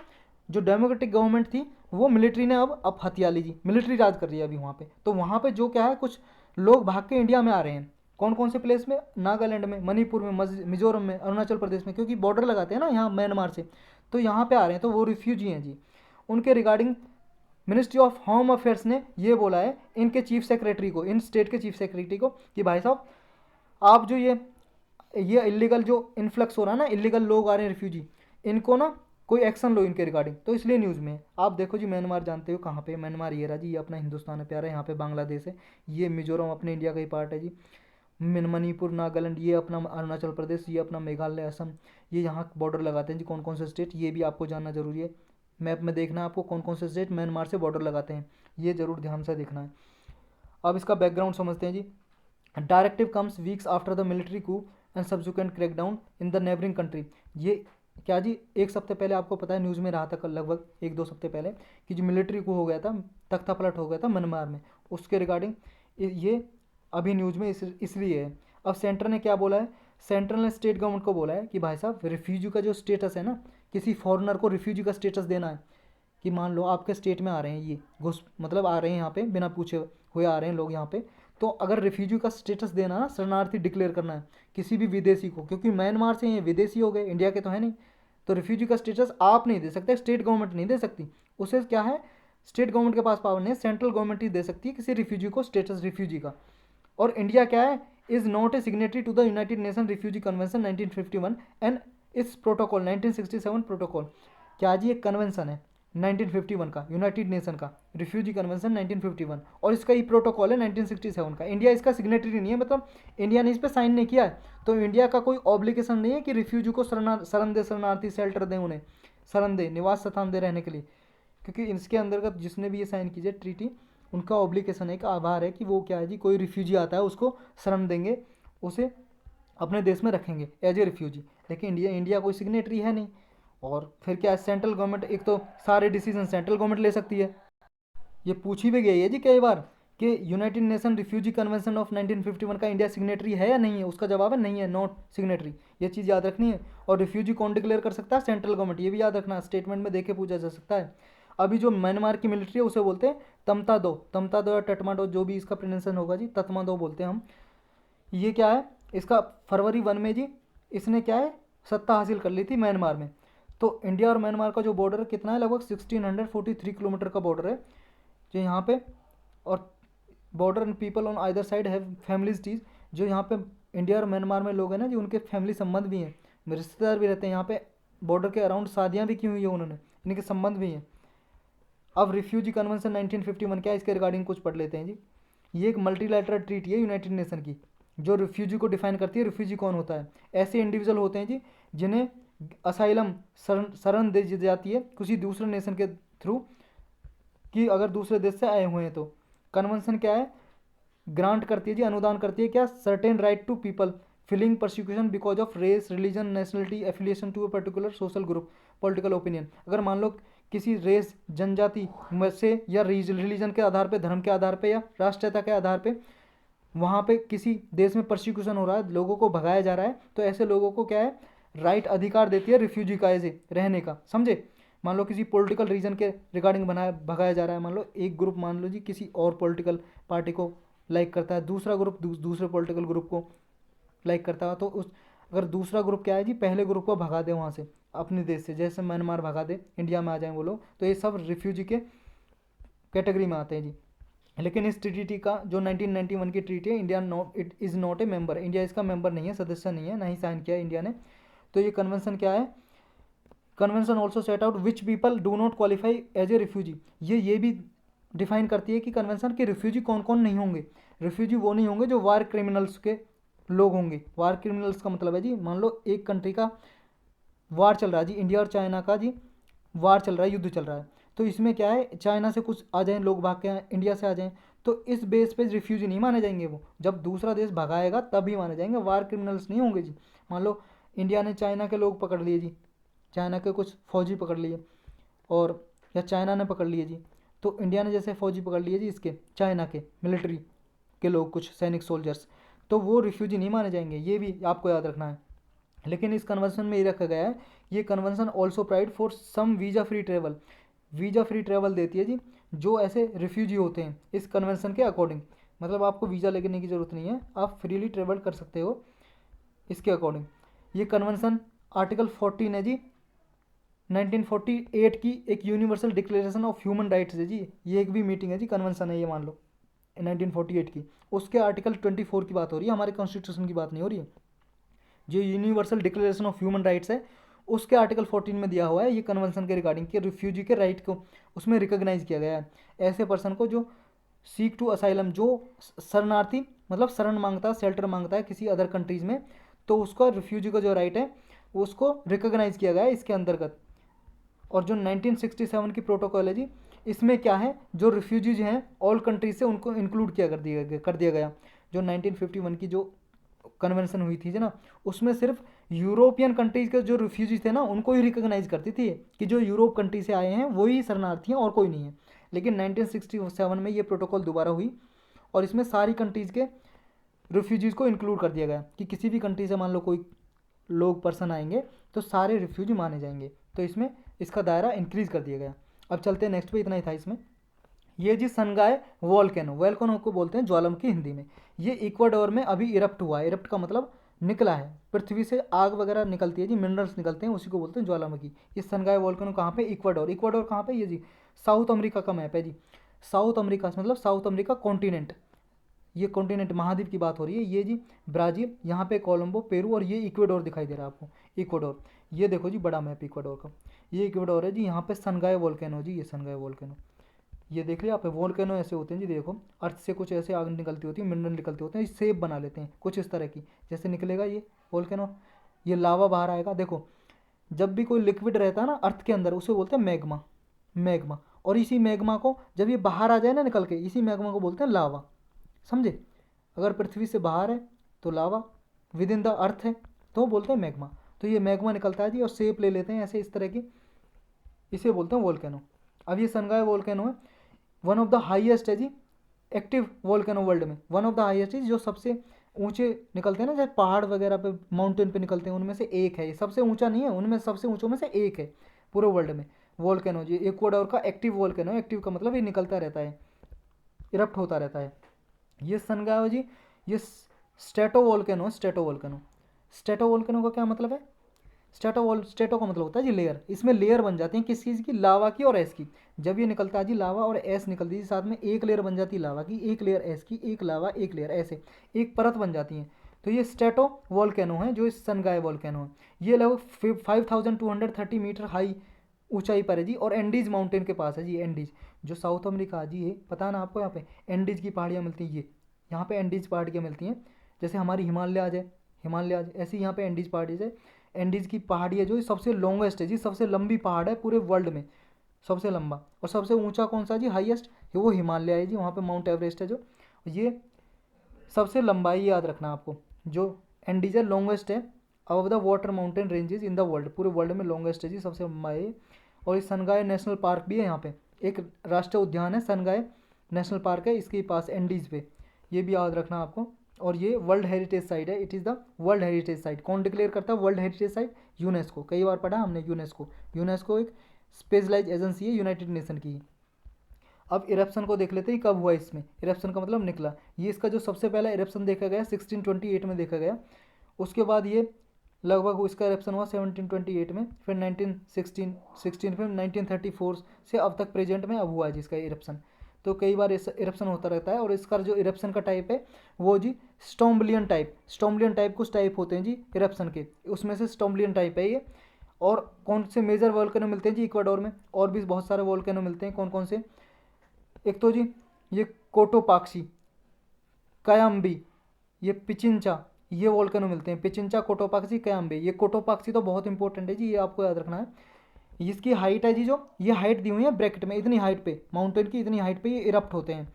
जो डेमोक्रेटिक गवर्नमेंट थी वो मिलिट्री ने अब हथिया ली जी, मिलिट्री राज कर रही है अभी वहाँ पे। तो वहाँ पे जो क्या है, कुछ लोग भाग के इंडिया में आ रहे हैं, कौन कौन से प्लेस में, नागालैंड में, मणिपुर में, मिजोरम में, अरुणाचल प्रदेश में, क्योंकि बॉर्डर लगाते हैं ना यहाँ म्यांमार से, तो यहाँ पे आ रहे हैं, तो वो रिफ्यूजी हैं जी। उनके regarding ministry of home affairs ने ये बोला है इनके चीफ सेक्रेटरी को, इन स्टेट के चीफ सेक्रेटरी को, कि भाई साहब आप जो ये इलीगल जो इन्फ्लक्स हो रहा है ना, इलीगल लोग आ रहे हैं रिफ्यूजी, इनको ना कोई एक्शन लो इनके रिगार्डिंग। तो इसलिए न्यूज़ में है। आप देखो जी म्यांमार जानते हो कहाँ पे, म्यांमार ये रहा जी, ये अपना हिंदुस्तान है प्यारा, यहाँ पे बांग्लादेश है, ये मिजोरम अपने इंडिया का ही पार्ट है जी, मणिपुर, नागालैंड ये अपना अरुणाचल प्रदेश, ये अपना मेघालय, असम, ये यहाँ बॉर्डर लगाते हैं जी, कौन कौन से स्टेट, ये भी आपको जानना जरूरी है। मैप में देखना है आपको कौन कौन से स्टेट म्यांमार से बॉर्डर लगाते हैं, ये जरूर ध्यान से देखना है। अब इसका बैकग्राउंड समझते हैं जी। Directive comes weeks after the military coup and subsequent crackdown in the neighbouring country. ये क्या जी, एक सप्ताह पहले आपको पता है न्यूज़ में रहा था, कल लगभग 1-2 सप्ताह पहले, कि जो मिलिट्री को हो गया था, तख्ता पलट हो गया था म्यांमार में, उसके रिगार्डिंग ये अभी न्यूज़ में इसलिए है। अब सेंटर ने क्या बोला है, सेंट्रल ने स्टेट गवर्नमेंट को बोला है कि भाई साहब रिफ्यूजी का जो स्टेटस है ना, किसी फॉरेनर को रिफ्यूजी का स्टेटस देना है, कि मान लो आपके स्टेट में आ रहे हैं, ये घुस मतलब आ रहे हैं यहाँ पे, बिना पूछे हुए आ रहे हैं लोग यहाँ पे, तो अगर रिफ्यूजी का स्टेटस देना ना, शरणार्थी डिक्लेयर करना है किसी भी विदेशी को, क्योंकि म्यांमार से ये विदेशी हो गए, इंडिया के तो है नहीं, तो रिफ्यूजी का स्टेटस आप नहीं दे सकते, स्टेट गवर्नमेंट नहीं दे सकती। उसे क्या है, स्टेट गवर्नमेंट के पास पावर नहीं है, सेंट्रल गवर्नमेंट ही दे सकती है किसी रिफ्यूजी को स्टेटस रिफ्यूजी का। और इंडिया क्या है, is not a signatory to the United Nation refugee convention 1951 and its protocol 1967 protocol. क्या जी, एक कन्वेंशन है 1951 का, यूनाइटेड नेशन का रिफ्यूजी कन्वेंशन 1951, और इसका ये प्रोटोकॉल है 1967 का। इंडिया इसका सिग्नेटरी नहीं है, मतलब इंडिया ने इस पर साइन नहीं किया है, तो इंडिया का कोई ऑब्लिगेशन नहीं है कि रिफ्यूजी को शरण दे, शरणार्थी शेल्टर दें, उन्हें शरण दे, निवास स्थान दे रहने के लिए, क्योंकि इसके अंतर्गत जिसने भी ये साइन कीजिए ट्रीटी, उनका ऑब्लिगेशन है, एक आभार है कि वो क्या है जी, कोई रिफ्यूजी आता है उसको शरण देंगे, उसे अपने देश में रखेंगे एज ए रिफ्यूजी। लेकिन इंडिया कोई सिग्नेटरी है नहीं। और फिर क्या है, सेंट्रल गवर्नमेंट, एक तो सारे डिसीजन सेंट्रल गवर्नमेंट ले सकती है। ये पूछी भी गई है जी कई बार कि United Nation refugee convention of 1951 का इंडिया सिग्नेटरी है या नहीं है, उसका जवाब है नहीं है, नॉट सिग्नेटरी। ये चीज़ याद रखनी है। और रिफ्यूजी कौन डिक्लेयर कर सकता है, सेंट्रल गवर्नमेंट, ये भी याद रखना, स्टेटमेंट में देखे पूछा जा सकता है। अभी जो म्यांमार की मिलिट्री है उसे बोलते हैं तमता दो या टटमाडो, जो भी इसका प्रोनाउंसिएशन होगा जी, ततमादो बोलते हैं हम। ये क्या है, इसका फरवरी 1 में जी इसने क्या है, सत्ता हासिल कर ली थी म्यांमार में। तो इंडिया और म्यांमार का जो बॉर्डर कितना है, लगभग 1643 किलोमीटर का बॉर्डर है जो यहाँ पे। और border and people on either side have families चीज़, जो यहाँ पे इंडिया और म्यांमार में लोग हैं ना, जो उनके फैमिली संबंध भी हैं, रिश्तेदार भी रहते हैं यहाँ पे, बॉर्डर के अराउंड शादियाँ भी की हुई है उन्होंने, इनके संबंध भी हैं। अब रिफ्यूजी कन्वेंशन 1951 क्या है, इसके रिगार्डिंग कुछ पढ़ लेते हैं जी। ये एक मल्टीलैटरल ट्रीटी है यूनाइटेड नेशन की, जो रिफ्यूजी को डिफाइन करती है। रिफ्यूजी कौन होता है, ऐसे इंडिविजुअल होते हैं जी जिन्हें असाइलम शरण दे जाती है किसी दूसरे नेशन के थ्रू, कि अगर दूसरे देश से आए हुए हैं तो। कन्वेंशन क्या है, ग्रांट करती है जी, अनुदान करती है क्या, certain right to people feeling persecution because of race, religion, nationality, affiliation to a particular social group, political opinion. अगर मान लो किसी रेस, जनजाति में से, या रिलीजन के आधार पे, धर्म के आधार पे, या राष्ट्रीयता के आधार पे वहाँ पे किसी देश में परसिक्यूशन हो रहा है, लोगों को भगाया जा रहा है, तो ऐसे लोगों को क्या है, राइट, अधिकार देती है रिफ्यूजी का ऐसे रहने का, समझे। मान लो किसी पॉलिटिकल रीजन के रिगार्डिंग भगाया जा रहा है, मान लो एक ग्रुप, मान लो जी किसी और पॉलिटिकल पार्टी को लाइक करता है, दूसरा ग्रुप दूसरे पॉलिटिकल ग्रुप को लाइक करता है, तो उस अगर दूसरा ग्रुप क्या है जी, पहले ग्रुप को भगा दे वहाँ से, अपने देश से, जैसे म्यांमार भगा दे, इंडिया में आ जाए वो लोग, तो ये सब रिफ्यूजी के कैटेगरी में आते हैं जी। लेकिन इस ट्रीटी का जो 1991 की ट्रीटी है, India it is not a member, India इसका मेंबर नहीं है, सदस्य नहीं है, ना ही साइन किया है इंडिया ने। तो ये कन्वेंशन क्या है, convention also set out which people do not qualify as a refugee. ये भी डिफाइन करती है कि कन्वेंशन के रिफ्यूजी कौन कौन नहीं होंगे। रिफ्यूजी वो नहीं होंगे जो वार क्रिमिनल्स के लोग होंगे। वार क्रिमिनल्स का मतलब है जी, मान लो एक कंट्री का वार चल रहा है जी, इंडिया और चाइना का जी वार चल रहा है, युद्ध चल रहा है, तो इसमें क्या है, चाइना से कुछ आ जाएं लोग, भाग के इंडिया से आ जाएं, तो इस बेस पे रिफ्यूजी नहीं माने जाएंगे वो, जब दूसरा देश भगाएगा तभी माने जाएंगे, वार क्रिमिनल्स नहीं होंगे जी। मान लो इंडिया ने चाइना के लोग पकड़ लिए जी, चाइना के कुछ फौजी पकड़ लिए, और या चाइना ने पकड़ लिए जी, तो इंडिया ने जैसे फौजी पकड़ लिए जी इसके चाइना के मिलिट्री के लोग, कुछ सैनिक सोल्जर्स, तो वो रिफ्यूजी नहीं माने जाएंगे, ये भी आपको याद रखना है। लेकिन इस कन्वेंशन में ये रखा गया है, ये convention also provide for some visa free travel, visa free travel देती है जी जो ऐसे रिफ्यूजी होते हैं इस कन्वेंशन के अकॉर्डिंग, मतलब आपको वीज़ा लेने की ज़रूरत नहीं है, आप फ्रीली ट्रेवल कर सकते हो इसके अकॉर्डिंग। ये कन्वेंशन आर्टिकल 14 है जी, 1948 की एक universal declaration of human rights है जी, ये एक भी मीटिंग है जी, कन्वेंशन है ये, मान लो 1948 की, उसके आर्टिकल 24 की बात हो रही है, हमारे कॉन्स्टिट्यूशन की बात नहीं हो रही है। जो universal declaration of human rights है उसके आर्टिकल 14 में दिया हुआ है ये कन्वेंशन के रिगार्डिंग के रिफ्यूजी के राइट को उसमें रिकॉग्नाइज किया गया है। ऐसे पर्सन को जो सीक टू असाइलम, जो शरणार्थी मतलब शरण मांगता है, शेल्टर मांगता है किसी अदर कंट्रीज़ में, तो उसका रिफ्यूजी का जो राइट है उसको रिकॉग्नाइज किया गया है इसके अंतर्गत। और जो 1967 की प्रोटोकॉल है जी, इसमें क्या है, जो रिफ्यूजीज हैं ऑल कंट्रीज से उनको इंक्लूड कर दिया गया। जो 1951 की जो कन्वेंशन हुई थी ना, उसमें सिर्फ यूरोपियन कंट्रीज के जो रिफ्यूजी थे ना उनको ही रिकॉग्नाइज करती थी कि जो यूरोप कंट्री से आए हैं वही शरणार्थी हैं और कोई नहीं है। लेकिन 1967 में ये प्रोटोकॉल दोबारा हुई और इसमें सारी कंट्रीज़ के रिफ्यूजीज़ को इंक्लूड कर दिया गया कि किसी भी कंट्री से मान लो कोई लोग पर्सन आएंगे तो सारे रिफ्यूजी माने जाएंगे। तो इसमें इसका दायरा इंक्रीज़ कर दिया गया। अब चलते हैं नेक्स्ट पे, इतना ही था इसमें। ये जी सनगाय वोल्केनो, वोल्केनो को बोलते हैं ज्वालामुखी हिंदी में। ये इक्वाडोर में अभी इरप्ट हुआ है। इरप्ट का मतलब निकला है, पृथ्वी से आग वगैरह निकलती है जी, मिनरल्स निकलते हैं, उसी को बोलते हैं ज्वालामुखी। ये सनगाय वोल्केनो कहाँ पे? इक्वाडोर। इक्वाडोर कहाँ पे? ये जी साउथ अमेरिका का मैप है जी। साउथ अमेरिका मतलब साउथ अमेरिका कॉन्टिनेंट, ये कॉन्टिनेंट महाद्वीप की बात हो रही है। ये जी ब्राज़ील, यहाँ पे कोलंबो पेरू, और ये इक्वाडोर दिखाई दे रहा है आपको, इक्वाडोर। ये देखो जी बड़ा मैप इक्वाडोर का, ये इक्वाडोर है जी। यहाँ पे सनगाय वोल्केनो जी, ये सनगाय वोल्केनो, ये देख लिया आप। वोल्केनो ऐसे होते हैं जी, देखो अर्थ से कुछ ऐसे आग निकलती होती है, मिनरल निकलते होते हैं, शेप बना लेते हैं कुछ इस तरह की, जैसे निकलेगा ये वोल्केनो, ये लावा बाहर आएगा। देखो जब भी कोई लिक्विड रहता है ना अर्थ के अंदर, उसे बोलते हैं मैग्मा, मैग्मा। और इसी मैग्मा को जब ये बाहर आ जाए ना निकल के, इसी मैग्मा को बोलते हैं लावा, समझे। अगर पृथ्वी से बाहर है तो लावा, विद इन द अर्थ है तो बोलते हैं मैग्मा। तो ये मैग्मा निकलता है जी और शेप ले लेते हैं ऐसे इस तरह की, इसे बोलते हैं वोल्केनो। अब ये सनगाय वोल्केनो है, वन ऑफ द हाईएस्ट है जी एक्टिव वोल्केनो वर्ल्ड में। वन ऑफ द हाईएस्ट है, जो सबसे ऊंचे निकलते हैं ना, जैसे पहाड़ वगैरह पे माउंटेन पे निकलते हैं, उनमें से एक है ये। सबसे ऊंचा नहीं है, उनमें सबसे ऊंचों में से एक है पूरे वर्ल्ड में वोल्केनो जी। इक्वाडोर का एक्टिव वोल्केनो, एक्टिव का मतलब ये निकलता रहता है, इरप्ट होता रहता है। ये सनगाय जी, ये स्टेटो वोल्केनो, स्टेटो वोल्केनो। स्टेटो वोल्केनो का क्या मतलब है? स्टेटो का मतलब होता है जी लेयर। इसमें लेयर बन जाती हैं किस चीज़ की? लावा की और एस की। जब ये निकलता है जी लावा और एस निकलती है साथ में, एक लेयर बन जाती है लावा की, एक लेयर एस की, एक लावा एक लेयर, ऐसे एक परत बन जाती है। तो ये स्टेटो वोल्केनो है जो इस सनगाय वोल्केनो है। ये लगभग 5230 मीटर हाई ऊंचाई पर है जी, और एंडीज माउंटेन के पास है जी। एंडीज जो साउथ अमेरिका जी है, पता है ना आपको, यहाँ पे एंडीज की पहाड़ियाँ मिलती हैं। ये यहाँ पे एंडीज पहाड़ियाँ मिलती हैं, जैसे हमारी हिमालय आ जाए, हिमालय आ जाए, ऐसे यहाँ पे एंडीज पहाड़ियाँ है। एंडीज की पहाड़ी है जो सबसे लॉन्गेस्ट है जी, सबसे लंबी पहाड़ है पूरे वर्ल्ड में, सबसे लंबा। और सबसे ऊंचा कौन सा जी? हाईएस्ट, वो हिमालय है जी, वहाँ पे माउंट एवरेस्ट है जो। ये सबसे लंबाई याद रखना आपको, जो एंडीज है लॉन्गेस्ट है above the water mountain ranges in the world, पूरे वर्ल्ड में लॉन्गेस्ट है जी, सबसे लंबाई है। और इस सनगाय नेशनल पार्क भी है, यहाँ पे एक राष्ट्रीय उद्यान है, सनगाय नेशनल पार्क है इसके पास एंडीज पे, ये भी याद रखना आपको। और ये वर्ल्ड हेरिटेज साइट है, it is the world heritage site. कौन डिक्लेयर करता है वर्ल्ड हेरिटेज साइट? यूनेस्को। कई बार पढ़ा हमने यूनेस्को। यूनेस्को एक स्पेशलाइज एजेंसी है यूनाइटेड नेशन की। अब इरप्शन को देख लेते हैं कब हुआ इसमें। इरप्शन का मतलब निकला। ये इसका जो सबसे पहला इरप्शन देखा गया 1628 में देखा गया। उसके बाद ये लगभग इसका इरप्शन हुआ 1728 में, फिर 1916 फिर 1934 से अब तक प्रेजेंट में अब हुआ है जिसका इरप्शन। तो कई बार इरप्शन होता रहता है। और इसका जो इरप्शन का टाइप है वो जी स्टोम्बलियन टाइप। स्टोम्बलियन टाइप कुछ टाइप होते हैं जी इरप्शन के, उसमें से स्टोम्बलियन टाइप है ये। और कौन से मेजर वोल्केनो मिलते हैं जी इक्वाडोर में? और भी बहुत सारे वोल्केनो मिलते हैं। कौन कौन से? एक तो जी ये कोटोपाक्सी, कयाम्बी, ये पिचिंचा, ये वोल्केनो मिलते हैं। पिचिंचा, कोटोपाक्सी, कयाम्बी। ये कोटोपाक्सी तो बहुत इंपॉर्टेंट है जी, ये आपको याद रखना है। इसकी हाइट है जी, जो ये हाइट दी हुई है ब्रैकेट में, इतनी हाइट पे, माउंटेन की इतनी हाइट पे ये इरप्ट होते हैं।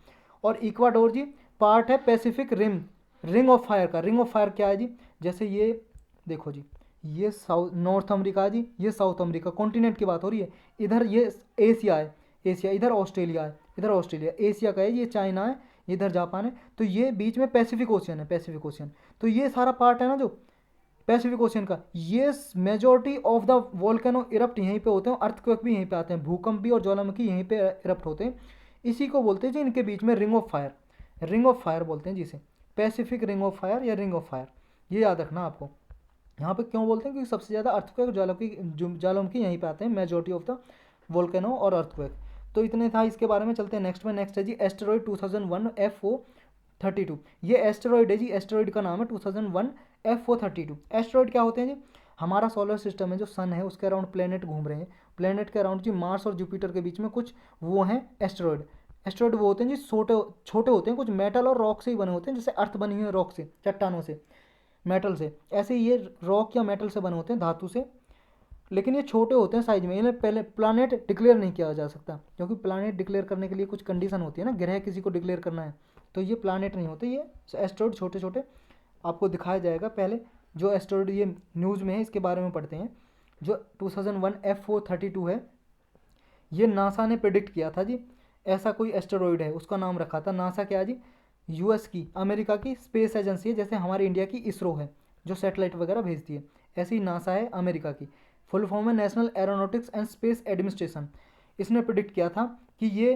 और इक्वाडोर जी पार्ट है Pacific rim, ring of fire का। रिंग ऑफ फायर क्या है जी? जैसे ये देखो जी, ये साउथ नॉर्थ अमेरिका जी, ये साउथ अमेरिका, कॉन्टिनेंट की बात हो रही है। इधर ये एशिया है, एशिया, इधर ऑस्ट्रेलिया है, इधर ऑस्ट्रेलिया, एशिया का है, ये चाइना है, इधर जापान है। तो ये बीच में पैसिफिक ओशियन है, पैसिफिक ओशियन। तो ये सारा पार्ट है ना जो पैसिफिक ओशियन का, ये majority of the volcano erupt यहीं पे होते हैं। अर्थक्वेक भी यहीं पे आते हैं, भूकंप भी और ज्वालामुखी यहीं पे इरप्ट होते हैं। इसी को बोलते हैं जी इनके बीच में ring of fire, ring of fire बोलते हैं जिसे, पैसिफिक रिंग ऑफ फायर या रिंग ऑफ फायर। ये याद रखना आपको। यहाँ पे क्यों बोलते हैं? क्योंकि सबसे ज़्यादा अर्थक्वेक ज्वालामुखी यहीं पे आते हैं, मेजोरिटी ऑफ द वोल्केनो और अर्थक्वेक। तो इतने था इसके बारे में। चलते हैं नेक्स्ट में। नेक्स्ट है जी एस्टेरॉइड 2001 FO32। ये एस्टेरॉइड है जी, एस्टेरॉइड का नाम है 2001 FO32। एस्टेरॉइड क्या होते हैं जी? हमारा सोलर सिस्टम है जो सन है उसके अराउंड प्लेनेट घूम रहे हैं, प्लेनेट के अराउंड जी मार्स और जुपिटर के बीच में कुछ वो हैं एस्टेरॉइड। एस्टेरॉइड वो होते हैं जी छोटे छोटे होते हैं, कुछ मेटल और रॉक से ही बने होते हैं, जैसे अर्थ बनी हुई है रॉक से, चट्टानों से, मेटल से। ऐसे ही ये रॉक या मेटल से बने होते हैं, धातु से, लेकिन ये छोटे होते हैं साइज में। इन्हें पहले प्लानेट डिक्लेयर नहीं किया जा सकता, क्योंकि प्लानेट डिक्लेयर करने के लिए कुछ कंडीशन होती है ना, ग्रह किसी को डिक्लेयर करना है, तो ये प्लानेट नहीं होते, ये एस्टेरॉइड छोटे छोटे आपको दिखाया जाएगा। पहले जो एस्टेरॉयड ये न्यूज़ में है इसके बारे में पढ़ते हैं। जो 2001 F432 है, ये नासा ने प्रिडिक्ट किया था जी, ऐसा कोई एस्टेरॉयड है, उसका नाम रखा था। नासा क्या है जी, यूएस की, अमेरिका की स्पेस एजेंसी है, जैसे हमारे इंडिया की इसरो है जो सैटेलाइट वगैरह भेजती है, ऐसे ही नासा है अमेरिका की। फुल फॉर्म है national aeronautics and space administration. इसने प्रिडिक्ट किया था कि ये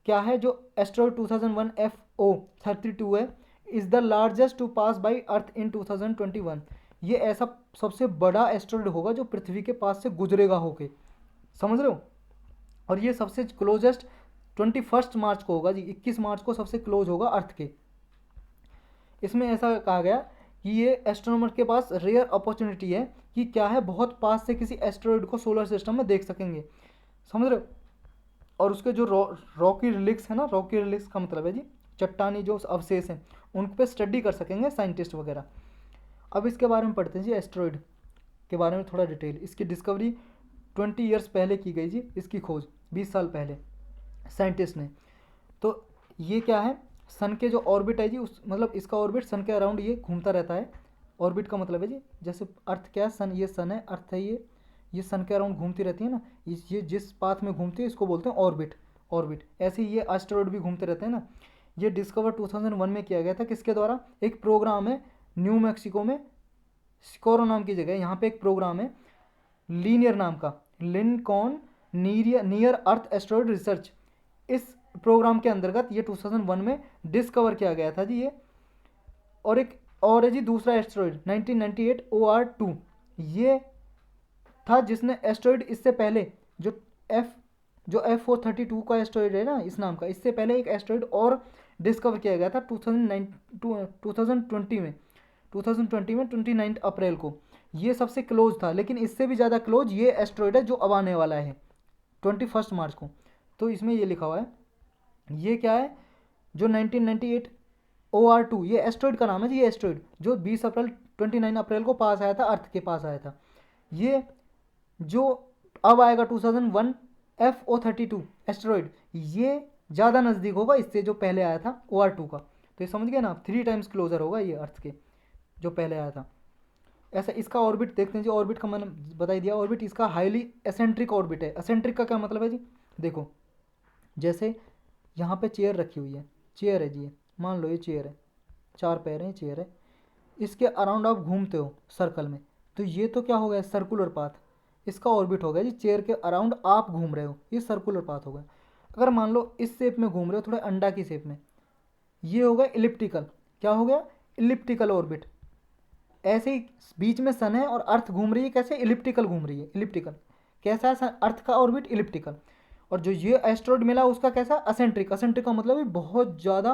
क्या है, जो एस्टेरॉयड 2001 F032 है, is the largest to pass by earth in 2021। ये ऐसा सबसे बड़ा एस्टेरॉयड होगा जो पृथ्वी के पास से गुजरेगा होके, समझ रहे हो। और ये सबसे क्लोजेस्ट 21 मार्च को होगा जी, 21 मार्च को सबसे क्लोज होगा अर्थ के। इसमें ऐसा कहा गया कि ये एस्ट्रोनॉमर के पास रेयर अपॉर्चुनिटी है कि क्या है, बहुत पास से किसी एस्टेरॉयड को सोलर सिस्टम में देख सकेंगे, समझ रहे हो। और उसके जो रॉकी रिलिक्स है ना, रॉकी रिलिक्स का मतलब है जी चट्टानी जो अवशेष हैं, उन पर स्टडी कर सकेंगे साइंटिस्ट वगैरह। अब इसके बारे में पढ़ते हैं जी, एस्टेरॉयड के बारे में थोड़ा डिटेल। इसकी डिस्कवरी 20 ईयर्स पहले की गई जी, इसकी खोज 20 साल पहले साइंटिस्ट ने। तो ये क्या है, सन के जो ऑर्बिट है जी, उस मतलब इसका ऑर्बिट सन के अराउंड ये घूमता रहता है। ऑर्बिट का मतलब है जी, जैसे अर्थ क्या है, सन, ये सन है, अर्थ है ये सन के अराउंड घूमती रहती है ना, ये जिस पाथ में घूमती है इसको बोलते हैं ऑर्बिट। ऐसे ही ये एस्टेरॉयड भी घूमते रहते हैं ना। ये डिस्कवर 2001 में किया गया था, किसके द्वारा, एक प्रोग्राम है न्यू मैक्सिको में, स्कोरो नाम की जगह, यहाँ पे एक प्रोग्राम है लीनियर नाम का, लिनकॉन नियर अर्थ एस्टेरॉयड रिसर्च। इस प्रोग्राम के अंतर्गत ये 2001 में डिस्कवर किया गया था जी ये। और एक और है जी दूसरा एस्टेरॉयड 1998 OR2, ये था जिसने एस्टेरॉयड इससे पहले जो F432 का एस्टेरॉयड है ना इस नाम का, इससे पहले एक एस्टेरॉयड और डिस्कवर किया गया था 2020 में 29 अप्रैल को। ये सबसे क्लोज था, लेकिन इससे भी ज़्यादा क्लोज ये एस्टेरॉयड है जो अब आने वाला है 21 मार्च को। तो इसमें ये लिखा हुआ है, ये क्या है, जो 1998 OR2, ये एस्टेरॉयड का नाम है जी। ये एस्टेरॉयड जो 29 अप्रैल को पास आया था, अर्थ के पास आया था। ये जो अब आएगा 2001 F032 एस्टेरॉयड, ये ज़्यादा नज़दीक होगा इससे जो पहले आया था OR2 का। तो ये समझ गए ना, 3 टाइम्स क्लोजर होगा ये अर्थ के जो पहले आया था। ऐसा इसका ऑर्बिट देखते हैं जी। ऑर्बिट का मैंने बता ही दिया, ऑर्बिट इसका हाईली एसेंट्रिक ऑर्बिट है। एसेंट्रिक का क्या मतलब है जी, देखो जैसे यहाँ पे चेयर रखी हुई है, चेयर है जी, ये मान लो ये चेयर है, 4 पैर हैं, चेयर है, इसके अराउंड आप घूमते हो सर्कल में, तो ये तो क्या हो गया, सर्कुलर पाथ, इसका ऑर्बिट हो गया जी। चेयर के अराउंड आप घूम रहे हो, ये सर्कुलर पाथ हो गया। अगर मान लो इस शेप में घूम रहे हो, थोड़े अंडा की शेप में, ये हो गया इलिप्टिकल, क्या हो गया, इलिप्टिकल ऑर्बिट। ऐसे ही बीच में सन है और अर्थ घूम रही है, कैसे, इलिप्टिकल घूम रही है। इलिप्टिकल कैसा है, अर्थ का ऑर्बिट इलिप्टिकल। और जो ये एस्टेरॉयड मिला उसका कैसा, असेंट्रिक। असेंट्रिक का मतलब है बहुत ज़्यादा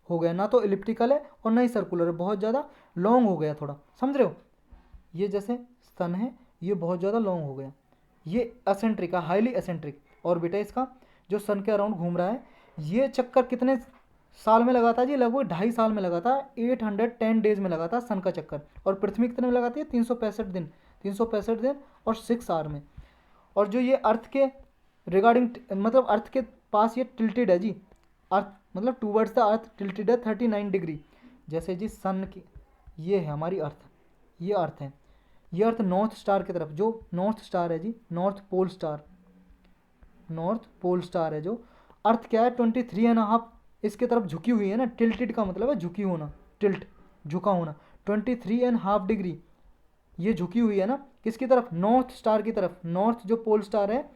हो गया, ना तो इलिप्टिकल है और ना ही सर्कुलर है, बहुत ज़्यादा लॉन्ग हो गया थोड़ा, समझ रहे हो। ये जैसे सन है, ये बहुत ज़्यादा लॉन्ग हो गया, ये असेंट्रिक है, हाईली असेंट्रिक ऑर्बिट है इसका, जो सन के अराउंड घूम रहा है। ये चक्कर कितने साल में लगाता है जी, लगभग 2.5 साल में लगाता है, 810 डेज में लगाता है सन का चक्कर। और पृथ्वी कितने में लगाती है, 365 दिन, 365 दिन और 6 आवर में। और जो ये अर्थ के रिगार्डिंग, मतलब अर्थ के पास ये टिल्टेड है जी, अर्थ मतलब टूवर्ड्स द अर्थ टिल्टेड है 39 डिग्री। जैसे जी सन की, ये है हमारी अर्थ, ये अर्थ है, ये अर्थ नॉर्थ स्टार की तरफ, जो नॉर्थ स्टार है जी, नॉर्थ पोल स्टार है जो। अर्थ क्या है, 23.5 इसके तरफ झुकी हुई है ना, टिल्टेड का मतलब है झुकी होना, टिल्ट झुका होना, 23.5 डिग्री ये झुकी हुई है ना, किसकी तरफ, नॉर्थ स्टार की तरफ। नॉर्थ जो पोल स्टार है,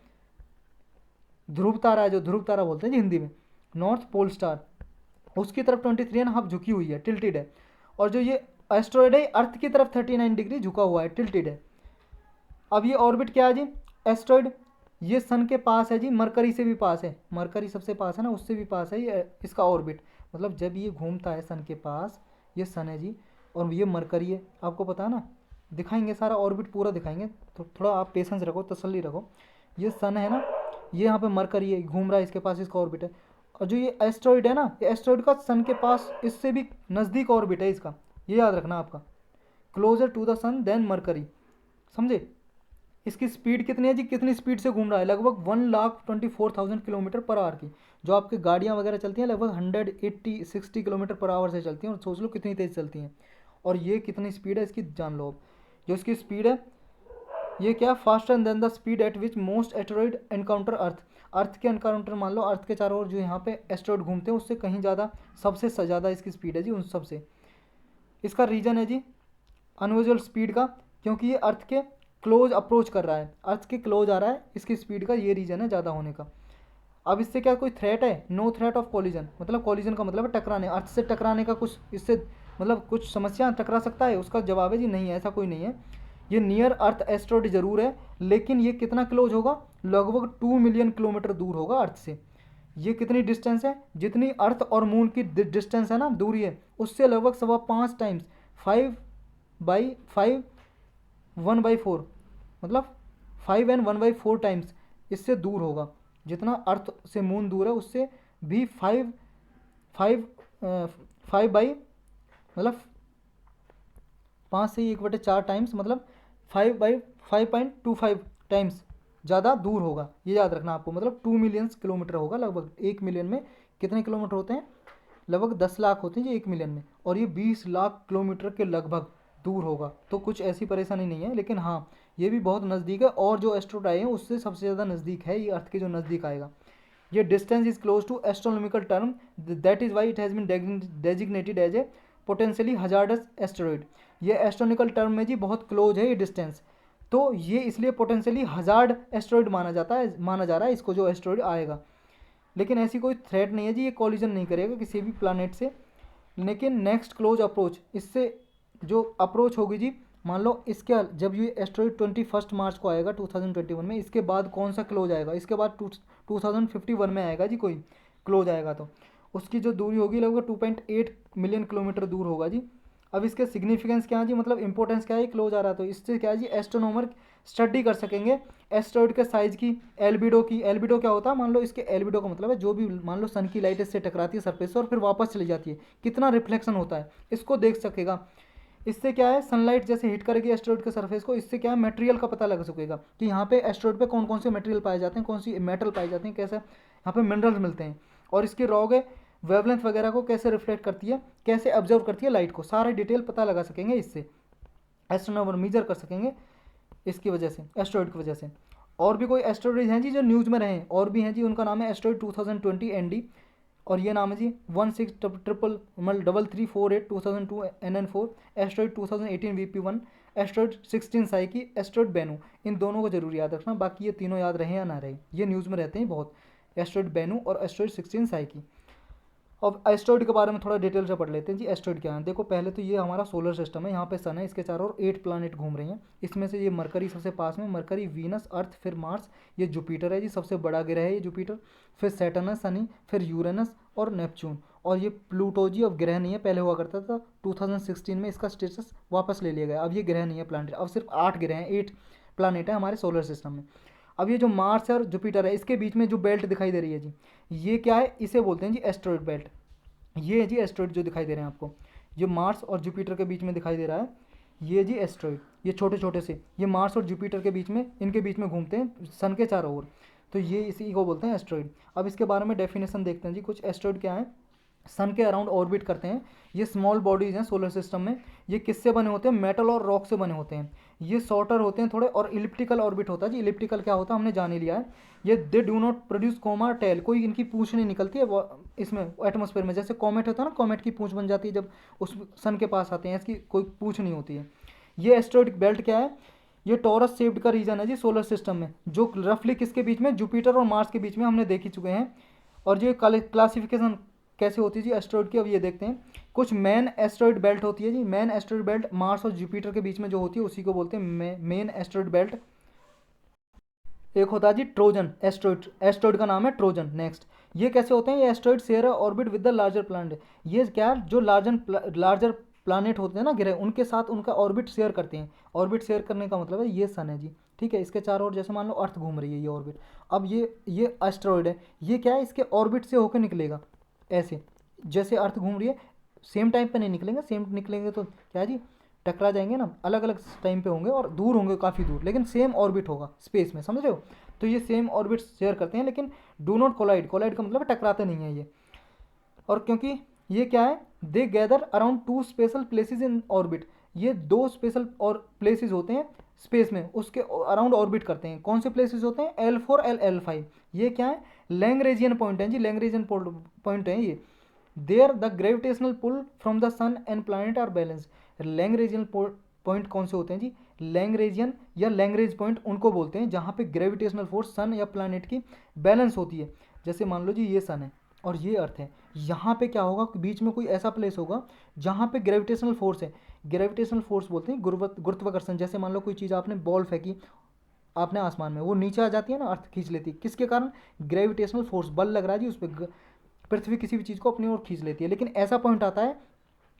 ध्रुव तारा है, जो ध्रुव तारा बोलते हैं जी हिंदी में, नॉर्थ पोल स्टार, उसकी तरफ 23.5 झुकी हुई है, टिल्टेड है। और जो ये एस्ट्रॉयड है, अर्थ की तरफ 39 डिग्री झुका हुआ है, टिल्टेड है। अब ये ऑर्बिट क्या है जी, एस्ट्रॉयड ये सन के पास है जी, मरकरी से भी पास है, मरकरी सबसे पास है ना, उससे भी पास है ये इसका ऑर्बिट। मतलब जब ये घूमता है सन के पास, ये सन है जी और ये मरकरी है, आपको पता है ना, दिखाएंगे सारा ऑर्बिट पूरा दिखाएंगे, तो थोड़ा आप पेशेंस रखो, तसल्ली रखो। ये सन है ना, ये यहाँ पे मरकरी है, घूम रहा है, इसके पास इसका ऑर्बिट है। और जो ये एस्ट्रॉयड है ना, ये एस्ट्रॉयड का सन के पास इससे भी नज़दीक ऑर्बिट है इसका, ये याद रखना आपका, closer to the sun than Mercury, समझे। इसकी स्पीड कितनी है जी, कितनी स्पीड से घूम रहा है, लगभग 1,24,000 किलोमीटर पर आवर की। जो आपकी गाड़ियाँ वगैरह चलती हैं लगभग 180-60 किलोमीटर पर आवर से चलती हैं, और सोच लो कितनी तेज़ चलती हैं। और ये कितनी स्पीड है इसकी जान लो। अब जो इसकी स्पीड है ये क्या, faster than the speed at which most asteroid encounter earth. Earth के एनकाउंटर मान लो, अर्थ के चारों ओर जो यहाँ पे एस्टेरॉइड घूमते हैं उससे कहीं ज़्यादा, सबसे ज़्यादा इसकी स्पीड है जी उन सबसे। इसका रीज़न है जी अनयूजुअल स्पीड का, क्योंकि ये अर्थ के क्लोज अप्रोच कर रहा है, अर्थ के क्लोज आ रहा है, इसकी स्पीड का ये रीज़न है ज़्यादा होने का। अब इससे क्या कोई थ्रेट है, नो थ्रेट ऑफ कॉलिजन, मतलब कॉलिजन का मतलब है टकराने, अर्थ से टकराने का कुछ इससे मतलब कुछ समस्या टकरा सकता है, उसका जवाब है जी नहीं है, ऐसा कोई नहीं है। ये नियर अर्थ एस्टेरॉइड जरूर है, लेकिन ये कितना क्लोज होगा, लगभग 2 मिलियन किलोमीटर दूर होगा अर्थ से। ये कितनी डिस्टेंस है, जितनी अर्थ और मून की डिस्टेंस है ना, दूरी है, उससे लगभग 5.25 टाइम्स, 5/5 1/4, मतलब 5 and 1/4 टाइम्स इससे दूर होगा। जितना अर्थ से मून दूर है उससे भी 5 बाई मतलब 5 से 1/4 टाइम्स, मतलब 5/5.25 टाइम्स ज़्यादा दूर होगा। ये याद रखना आपको, मतलब 2 मिलियन किलोमीटर होगा लगभग। 1 मिलियन में कितने किलोमीटर होते हैं, लगभग 10 लाख होते हैं जी 1 मिलियन में, और ये 20 लाख किलोमीटर के लगभग दूर होगा। तो कुछ ऐसी परेशानी नहीं है, लेकिन हाँ ये भी बहुत नज़दीक है, और जो एस्ट्रोइड आए हैं उससे सबसे ज़्यादा नज़दीक है ये अर्थ के जो नज़दीक आएगा। ये distance is close to astronomical term, that is why it has been designated as a potentially hazardous asteroid. ये एस्ट्रोनॉमिकल टर्म में जी बहुत क्लोज है ये डिस्टेंस, तो ये इसलिए पोटेंशियली हजार्ड एस्टेरॉइड माना जा रहा है इसको, जो एस्टेरॉइड आएगा। लेकिन ऐसी कोई थ्रेट नहीं है जी, ये कॉलिजन नहीं करेगा किसी भी प्लानट से। लेकिन नेक्स्ट क्लोज अप्रोच, इससे जो अप्रोच होगी जी, मान लो इसके जब ये एस्टेरॉइड 21 मार्च को आएगा 2021 में, इसके बाद कौन सा क्लोज आएगा, इसके बाद 2051 में आएगा जी कोई क्लोज आएगा, तो उसकी जो दूरी होगी लगभग 2.8 मिलियन किलोमीटर दूर होगा जी। अब इसके सिग्निफिकेंस क्या है जी, मतलब इंपॉर्टेंस क्या है, क्लोज आ रहा है तो इससे क्या है जी, एस्ट्रोनॉमर स्टडी कर सकेंगे एस्टेरॉइड के साइज की, एल्बिडो की। एल्बिडो क्या होता है, मान लो इसके एल्बिडो का मतलब है जो भी मान लो सन की लाइट इससे टकराती है सरफेस से और फिर वापस चली जाती है, कितना रिफ्लेक्शन होता है इसको देख सकेगा। इससे क्या है, सनलाइट जैसे हिट करेगी एस्टेरॉइड के सरफेस को, इससे क्या है मटेरियल का पता लग सकेगा कि यहाँ पे एस्टेरॉइड पे कौन कौन से मटेरियल पाए जाते हैं, कौन सी मेटल पाए जाते हैं, कैसे यहाँ पे मिनरल्स मिलते हैं, और इसकी रॉग वेवलेंथ वगैरह को कैसे रिफ्लेक्ट करती है, कैसे ऑब्जर्व करती है लाइट को, सारा डिटेल पता लगा सकेंगे इससे, एस्ट्रोनॉमर मेजर कर सकेंगे इसकी वजह से, एस्टेरॉइड की वजह से। और भी कोई एस्टेरॉइड हैं जी जो न्यूज़ में रहे, और भी हैं जी, उनका नाम है एस्टेरॉइड 2020 ND, और ये नाम है जी 163348 2002 NN4, asteroid 2018 VP1, asteroid 16 Psyche, asteroid Bennu. इन दोनों को जरूर याद रखना, बाकी ये तीनों याद रहे या ना रहे, ये न्यूज़ में रहते हैं बहुत, एस्टेरॉइड बेनू और एस्टेरॉइड 16 साइकी। अब एस्टेरॉइड के बारे में थोड़ा डिटेल से पढ़ लेते हैं जी। एस्टेरॉइड क्या है, देखो पहले तो ये हमारा सोलर सिस्टम है, यहाँ पे सन है, इसके चारों ओर 8 प्लानट घूम रहे हैं, इसमें से ये मरकरी सबसे पास में, मरकरी, वीनस, अर्थ, फिर मार्स, ये जुपिटर है जी सबसे बड़ा ग्रह है ये जुपिटर, फिर सैटर्नस शनि, फिर यूरेनस और नेपच्यून, और ये प्लूटो जी अब ग्रह नहीं है, पहले हुआ करता था, 2016 में इसका स्टेटस वापस ले लिया गया, अब ये ग्रह नहीं है प्लानट, अब सिर्फ 8 ग्रह हैं, 8 प्लानट है हमारे सोलर सिस्टम में। अब ये जो मार्स है और जुपिटर है, इसके बीच में जो बेल्ट दिखाई दे रही है जी, ये क्या है, इसे बोलते हैं जी एस्टेरॉइड बेल्ट। ये है जी एस्टेरॉइड जो दिखाई दे रहे हैं आपको, ये मार्स और जुपिटर के बीच में दिखाई दे रहा है, ये जी एस्टेरॉइड, ये छोटे छोटे से, ये मार्स और जुपिटर के बीच में, इनके बीच में घूमते हैं सन के चारों ओर, तो ये इसी को बोलते हैं एस्टेरॉइड। अब इसके बारे में डेफिनेशन देखते हैं जी, कुछ एस्टेरॉइड क्या है, सन के अराउंड ऑर्बिट करते हैं, ये स्मॉल बॉडीज़ हैं सोलर सिस्टम में, ये किससे बने होते हैं, मेटल और रॉक से बने होते हैं, ये शॉर्टर होते हैं थोड़े, और इलिप्टिकल ऑर्बिट होता है जी। इलिप्टिकल क्या होता है हमने जान ही लिया है, ये they do not produce coma tail, कोई इनकी पूंछ नहीं निकलती है वो इसमें एटमॉस्फेयर में, जैसे कॉमेट होता है ना, कॉमेट की पूंछ बन जाती है जब उस सन के पास आते हैं, इसकी कोई पूंछ नहीं होती है। ये एस्टेरॉइड बेल्ट क्या है, ये टॉरस शेप्ड का रीजन है जी सोलर सिस्टम में, जो रफली किसके बीच में, जुपिटर और मार्स के बीच में, हमने देख ही चुके हैं। और ये क्लासिफिकेशन कैसे होती है जी एस्टेरॉइड की, अब ये देखते हैं। कुछ मेन एस्टेरॉइड बेल्ट होती है जी, मेन एस्टेरॉइड बेल्ट मार्स और जुपिटर के बीच में जो होती है उसी को बोलते हैं मेन एस्टेरॉइड बेल्ट। एक होता है जी ट्रोजन एस्टेरॉइड, एस्टेरॉइड का नाम है ट्रोजन। नेक्स्ट, ये कैसे होते हैं, ये asteroid share orbit with the larger planet, ये क्या है, जो लार्जर प्लानट होते हैं ना ग्रह, उनके साथ उनका ऑर्बिट शेयर करते हैं। ऑर्बिट शेयर करने का मतलब है ये सन है जी, ठीक है, इसके चारों ओर जैसे मान लो अर्थ घूम रही है ये ऑर्बिट, अब ये एस्टेरॉइड है, ये क्या है, इसके ऑर्बिट से होकर निकलेगा, ऐसे जैसे अर्थ घूम रही है, सेम टाइम पे नहीं निकलेंगे, सेम निकलेंगे तो क्या है जी, टकरा जाएंगे ना, अलग अलग टाइम पे होंगे और दूर होंगे काफ़ी दूर, लेकिन सेम ऑर्बिट होगा स्पेस में, समझ रहे हो। तो ये सेम ऑर्बिट शेयर करते हैं, लेकिन डू नॉट कोलाइड, कोलाइड का मतलब टकराते नहीं है ये। और क्योंकि ये क्या है, they gather around 2 special places in orbit. ये 2 स्पेशल और प्लेसेस होते हैं स्पेस में, उसके अराउंड ऑर्बिट करते हैं। कौन से प्लेसेस होते हैं? L4 L5। ये क्या है? लैग्रेंजियन पॉइंट है जी, लैग्रेंजियन पॉइंट है ये। There the gravitational pull from the sun and planet are balance. Lagrangian point कौन से होते हैं जी? लैग्रेंजियन या लैग्रेंज पॉइंट उनको बोलते हैं जहाँ पे ग्रेविटेशनल फोर्स सन या प्लानट की बैलेंस होती है। जैसे मान लो जी ये सन है और ये अर्थ है, यहाँ पे क्या होगा कि बीच में कोई ऐसा प्लेस होगा जहाँ पे ग्रेविटेशनल फोर्स है। ग्रेविटेशनल फोर्स बोलते हैं गुरुत्वाकर्षण। जैसे मान लो कोई चीज़ आपने बॉल फेंकी आपने आसमान में, वो नीचे आ जाती है ना, अर्थ खींच लेती है। किसके कारण? ग्रेविटेशनल फोर्स, बल लग रहा है जी उस पर, पृथ्वी किसी भी चीज़ को अपनी ओर खींच लेती है। लेकिन ऐसा पॉइंट आता है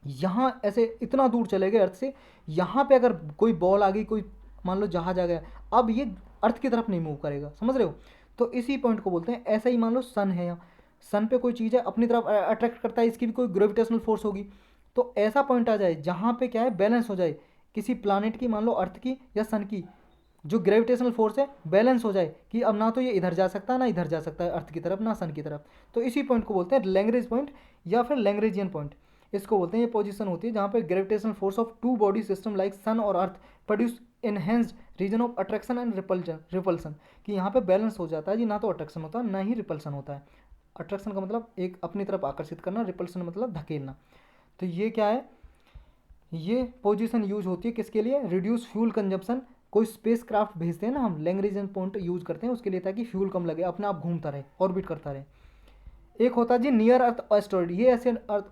यहाँ ऐसे इतना दूर चले गए अर्थ से, यहाँ पे अगर कोई बॉल आ गई, कोई मान लो जहाज आ गया, अब ये अर्थ की तरफ नहीं मूव करेगा, समझ रहे हो? तो इसी पॉइंट को बोलते हैं। ऐसा ही मान लो सन है, यहाँ सन पे कोई चीज़ है अपनी तरफ अट्रैक्ट करता है, इसकी भी कोई ग्रेविटेशनल फोर्स होगी। तो ऐसा पॉइंट आ जाए जहाँ पे क्या है, बैलेंस हो जाए किसी प्लानट की, मान लो अर्थ की या सन की, जो ग्रेविटेशनल फोर्स है बैलेंस हो जाए कि अब ना तो ये इधर जा सकता है ना इधर जा सकता है अर्थ की तरफ ना सन की तरफ। तो इसी पॉइंट को बोलते हैं लैग्रेंज पॉइंट या फिर लैग्रेंजियन पॉइंट, इसको बोलते हैं। ये पोजीशन होती है जहाँ पे gravitational force of two body system like sun और earth produce enhanced region of attraction and repulsion. कि यहाँ पे बैलेंस हो जाता है जी, ना तो अट्रैक्शन होता है ना ही रिपल्सन होता है। अट्रैक्शन का मतलब एक अपनी तरफ आकर्षित करना, रिपल्सन मतलब धकेलना। तो ये क्या है, ये पोजीशन यूज होती है किसके लिए? Reduce fuel consumption. कोई स्पेस क्राफ्ट भेजते हैं ना हम, लैग्रेंजियन पॉइंट यूज करते हैं उसके लिए, ताकि फ्यूल कम लगे, अपने आप घूमता रहे, ऑर्बिट करता रहे। एक होता है जी नियर अर्थ एस्ट्रॉइड। ये ऐसे अर्थ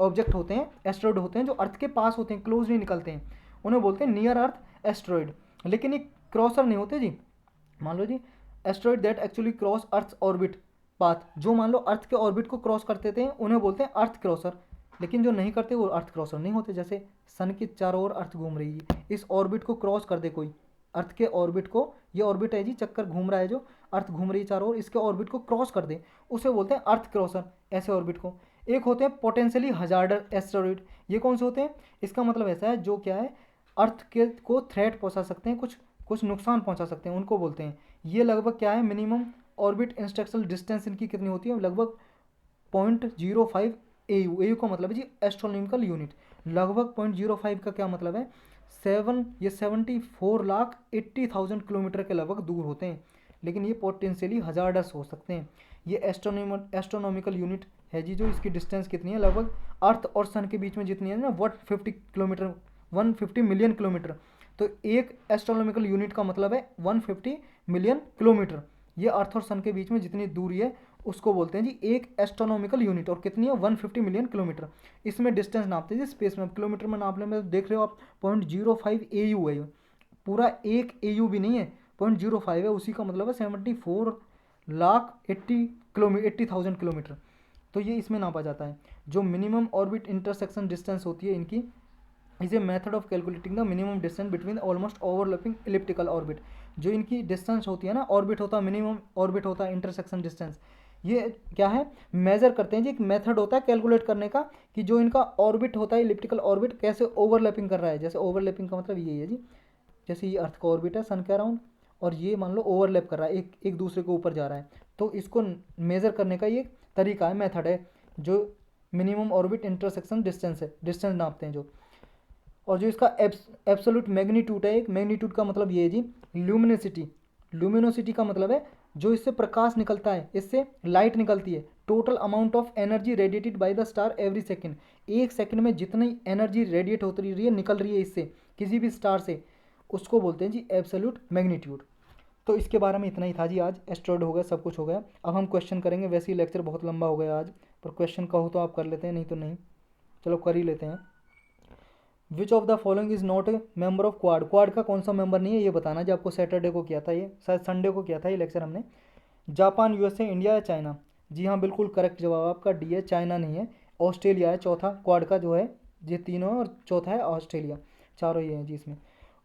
ऑब्जेक्ट होते हैं, एस्ट्रॉइड होते हैं जो अर्थ के पास होते हैं, क्लोज नहीं निकलते हैं, उन्हें बोलते हैं नियर अर्थ एस्ट्रॉइड। लेकिन ये क्रॉसर नहीं होते जी। मान लो जी asteroid that actually cross earth orbit path, जो मान लो अर्थ के ऑर्बिट को क्रॉस करते थे उन्हें बोलते हैं अर्थ क्रॉसर। लेकिन जो नहीं करते वो अर्थ क्रॉसर नहीं होते। जैसे सन के चारों ओर अर्थ घूम रही है, इस ऑर्बिट को क्रॉस कर दे कोई, अर्थ के ऑर्बिट को, ये ऑर्बिट है जी, चक्कर घूम रहा है जो, अर्थ घूम रही है चारों ओर, इसके ऑर्बिट को क्रॉस कर दे, उसे बोलते हैं अर्थ क्रॉसर, ऐसे ऑर्बिट को। एक होते हैं पोटेंशियली हजार्डर एस्टेरॉइड। ये कौन से होते हैं? इसका मतलब ऐसा है जो क्या है, अर्थ के को थ्रेट पहुंचा सकते हैं, कुछ कुछ नुकसान पहुंचा सकते हैं, उनको बोलते हैं। ये लगभग क्या है, मिनिमम ऑर्बिट इंस्ट्रक्शनल डिस्टेंस इनकी कितनी होती है? लगभग 0.05 AU। AU का मतलब है जी एस्ट्रोनॉमिकल यूनिट। लगभग 0.05 का क्या मतलब है? 74,80,000 किलोमीटर के लगभग दूर होते हैं। लेकिन ये पोटेंशियली हजार्डस हो सकते हैं। ये एस्ट्रोनॉमिकल यूनिट है जी, जो इसकी डिस्टेंस कितनी है, लगभग अर्थ और सन के बीच में जितनी है ना, 150 किलोमीटर, 150 मिलियन किलोमीटर। तो एक एस्ट्रोनॉमिकल यूनिट का मतलब है 150 मिलियन किलोमीटर। ये अर्थ और सन के बीच में जितनी दूरी है उसको बोलते हैं जी एक एस्ट्रोनॉमिकल यूनिट। और कितनी है? 150 मिलियन किलोमीटर। इसमें डिस्टेंस नापते हैं जी स्पेस में, किलोमीटर में नाप लें। में देख रहे हो आप 0.05 AU है, पूरा एक AU भी नहीं है, 0.05 है। उसी का मतलब है 74,80,000 किलोमीटर। तो ये इसमें नापा जाता है। जो मिनिमम ऑर्बिट इंटरसेक्शन डिस्टेंस होती है इनकी, is a method of calculating the minimum distance between almost overlapping elliptical orbit. जो इनकी डिस्टेंस होती है ना, ऑर्बिट होता है, मिनिमम ऑर्बिट होता है, इंटरसेक्शन डिस्टेंस, ये क्या है, मेजर करते हैं जी। एक मेथड होता है कैलकुलेट करने का कि जो इनका ऑर्बिट होता है, इलिप्टिकल ऑर्बिट, कैसे ओवरलैपिंग कर रहा है। जैसे ओवरलैपिंग का मतलब ये है जी, जैसे ये अर्थ का ऑर्बिट है सन के अराउंड, और ये मान लो ओवरलैप कर रहा है, एक एक दूसरे के ऊपर जा रहा है। तो इसको मेज़र करने का ये तरीका है, मेथड है, जो मिनिमम ऑर्बिट इंटरसेक्शन डिस्टेंस है, डिस्टेंस नापते हैं जो। और जो इसका एब्सोल्यूट मैग्नीट्यूड है, एक मैग्नीट्यूड का मतलब ये है जी ल्यूमिनोसिटी। ल्यूमिनोसिटी का मतलब है जो इससे प्रकाश निकलता है, इससे लाइट निकलती है। Total amount of energy radiated by the star every second. एक सेकंड में जितनी एनर्जी रेडिएट होती रही है, निकल रही है इससे, किसी भी स्टार से, उसको बोलते हैं जी एब्सोल्यूट मैग्नीट्यूड। तो इसके बारे में इतना ही था जी आज। एस्ट्रॉइड हो गया, सब कुछ हो गया। अब हम क्वेश्चन करेंगे। वैसे ही लेक्चर बहुत लंबा हो गया आज, पर क्वेश्चन कहो तो आप कर लेते हैं, नहीं तो नहीं, चलो कर ही लेते हैं। विच of the following is not A member of quad. Quad का कौन सा मेंबर नहीं है ये बताना जी। आपको सैटरडे को किया था, ये शायद संडे को किया था ये लेक्चर हमने। जापान, USA, इंडिया या चाइना? जी हाँ, बिल्कुल करेक्ट जवाब आपका डी है, चाइना नहीं है। ऑस्ट्रेलिया है चौथा, क्वाड का जो है ये तीनों, और चौथा है ऑस्ट्रेलिया। चारों ये हैं जी इसमें।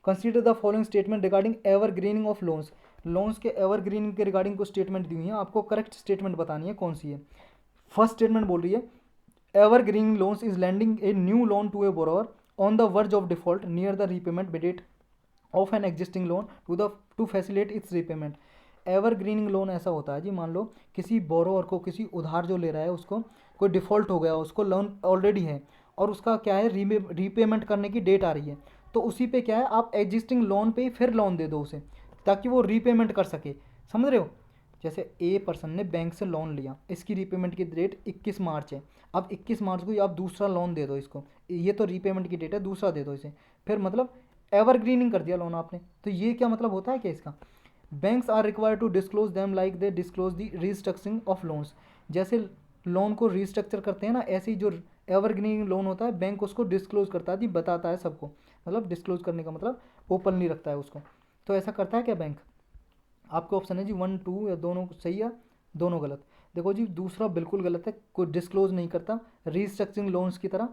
Consider the following statement regarding ever grinning of loans. Loans के एवर ग्रीनिंग के रिगार्डिंग को स्टेटमेंट दी हुई है, आपको करेक्ट स्टेटमेंट बतानी है कौन सी है। फर्स्ट स्टेटमेंट बोल रही है evergreening loans is lending a new loan to a borrower on the verge of default near the repayment date of an existing loan to facilitate its repayment. Evergreening loan ऐसा होता है जी, मान लो किसी borrower को, किसी उधार जो ले रहा है उसको, कोई डिफ़ॉल्ट हो गया, उसको लोन ऑलरेडी है और उसका क्या है रीपेमेंट करने की डेट आ रही है, तो उसी पे क्या है आप एग्जिस्टिंग लोन पे ही फिर लोन दे दो उसे, ताकि वो रीपेमेंट कर सके। समझ रहे हो? जैसे ए पर्सन ने बैंक से लोन लिया, इसकी रीपेमेंट की डेट 21 मार्च है, अब 21 मार्च को ही आप दूसरा लोन दे दो इसको, ये तो रीपेमेंट की डेट है, दूसरा दे दो इसे, फिर मतलब एवरग्रीनिंग कर दिया लोन आपने। तो ये क्या मतलब होता है क्या इसका? Banks are required to disclose them like they disclose the restructuring of loans. जैसे लोन को रीस्ट्रक्चर करते हैं ना, ऐसे ही जो एवरग्रीनिंग लोन होता है बैंक उसको डिस्क्लोज करता है, बताता है सबको, मतलब डिस्क्लोज करने का मतलब ओपनली रखता है उसको। तो ऐसा करता है क्या बैंक? आपके ऑप्शन है जी 1 2 या दोनों सही है दोनों गलत। देखो जी दूसरा बिल्कुल गलत है, कोई डिस्क्लोज नहीं करता, रीस्ट्रक्चरिंग लोन्स की तरह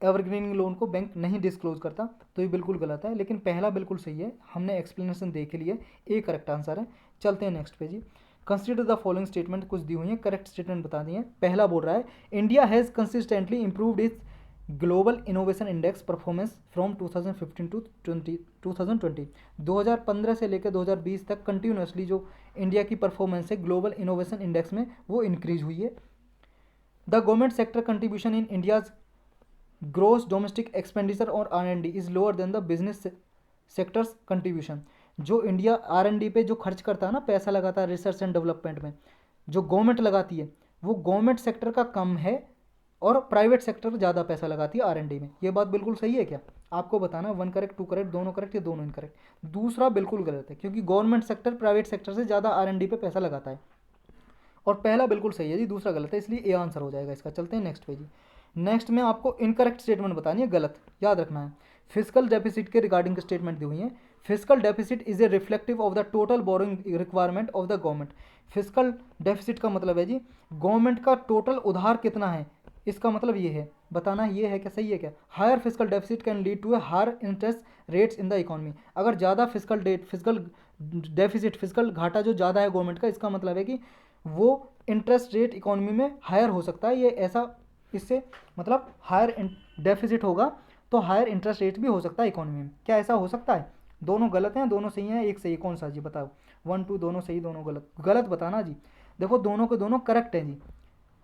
एवरग्रीनिंग लोन को बैंक नहीं डिस्क्लोज करता, तो ये बिल्कुल गलत है। लेकिन पहला बिल्कुल सही है, हमने एक्सप्लेनेशन देख ली है, ए करेक्ट आंसर है। चलते हैं नेक्स्ट पे जी। कंसिडर द फॉलोइंग स्टेटमेंट, कुछ दी हुई है, करेक्ट स्टेटमेंट बता दिए। पहला बोल रहा है India has consistently improved its global innovation index performance from 2015 to 2020। 2015 से लेकर 2020 तक कंटिन्यूसली जो इंडिया की परफॉर्मेंस है ग्लोबल इनोवेशन इंडेक्स में वो इंक्रीज हुई है। The government sector contribution in India's gross domestic expenditure on R&D is lower than the business sectors contribution. जो इंडिया R&D पे जो खर्च करता है ना, पैसा लगाता है रिसर्च एंड डेवलपमेंट में, जो गवर्नमेंट लगाती है वो गवर्नमेंट सेक्टर का कम है और प्राइवेट सेक्टर ज़्यादा पैसा लगाती है R&D में। ये बात बिल्कुल सही है क्या? आपको बताना 1 करेक्ट 2 करेक्ट दोनों करेक्ट या दोनों इनकरेक्ट। दूसरा बिल्कुल गलत है, क्योंकि गवर्नमेंट सेक्टर प्राइवेट सेक्टर से ज़्यादा R&D पे पैसा लगाता है। और पहला बिल्कुल सही है जी, दूसरा गलत है, इसलिए ए आंसर हो जाएगा इसका। चलते हैं नेक्स्ट पे जी। नेक्स्ट में आपको इनकरेक्ट स्टेटमेंट बतानी है, गलत याद रखना है। फिजिकल डेफिसिट के रिगार्डिंग स्टेटमेंट दी हुई है। Physical deficit is a reflective of the total borrowing requirement of the government. Physical deficit का मतलब है जी गवर्नमेंट का टोटल उधार कितना है, इसका मतलब ये है, बताना ये है क्या, सही है क्या? Higher physical deficit can lead to a higher interest rates in the economy. अगर ज़्यादा फिजिकल डेफिसिट फिजिकल घाटा जो ज़्यादा है गवर्नमेंट का, इसका मतलब है कि वो इंटरेस्ट रेट इकोनॉमी में हायर हो सकता है। ये ऐसा इससे मतलब हायर डेफिसिट होगा तो हायर इंटरेस्ट रेट भी हो सकता है इकोनॉमी में। क्या ऐसा हो सकता है? दोनों गलत हैं, दोनों सही हैं, एक सही, कौन सा जी बताओ? 1 2 दोनों सही दोनों गलत, गलत बताना जी। देखो दोनों के दोनों करेक्ट हैं जी,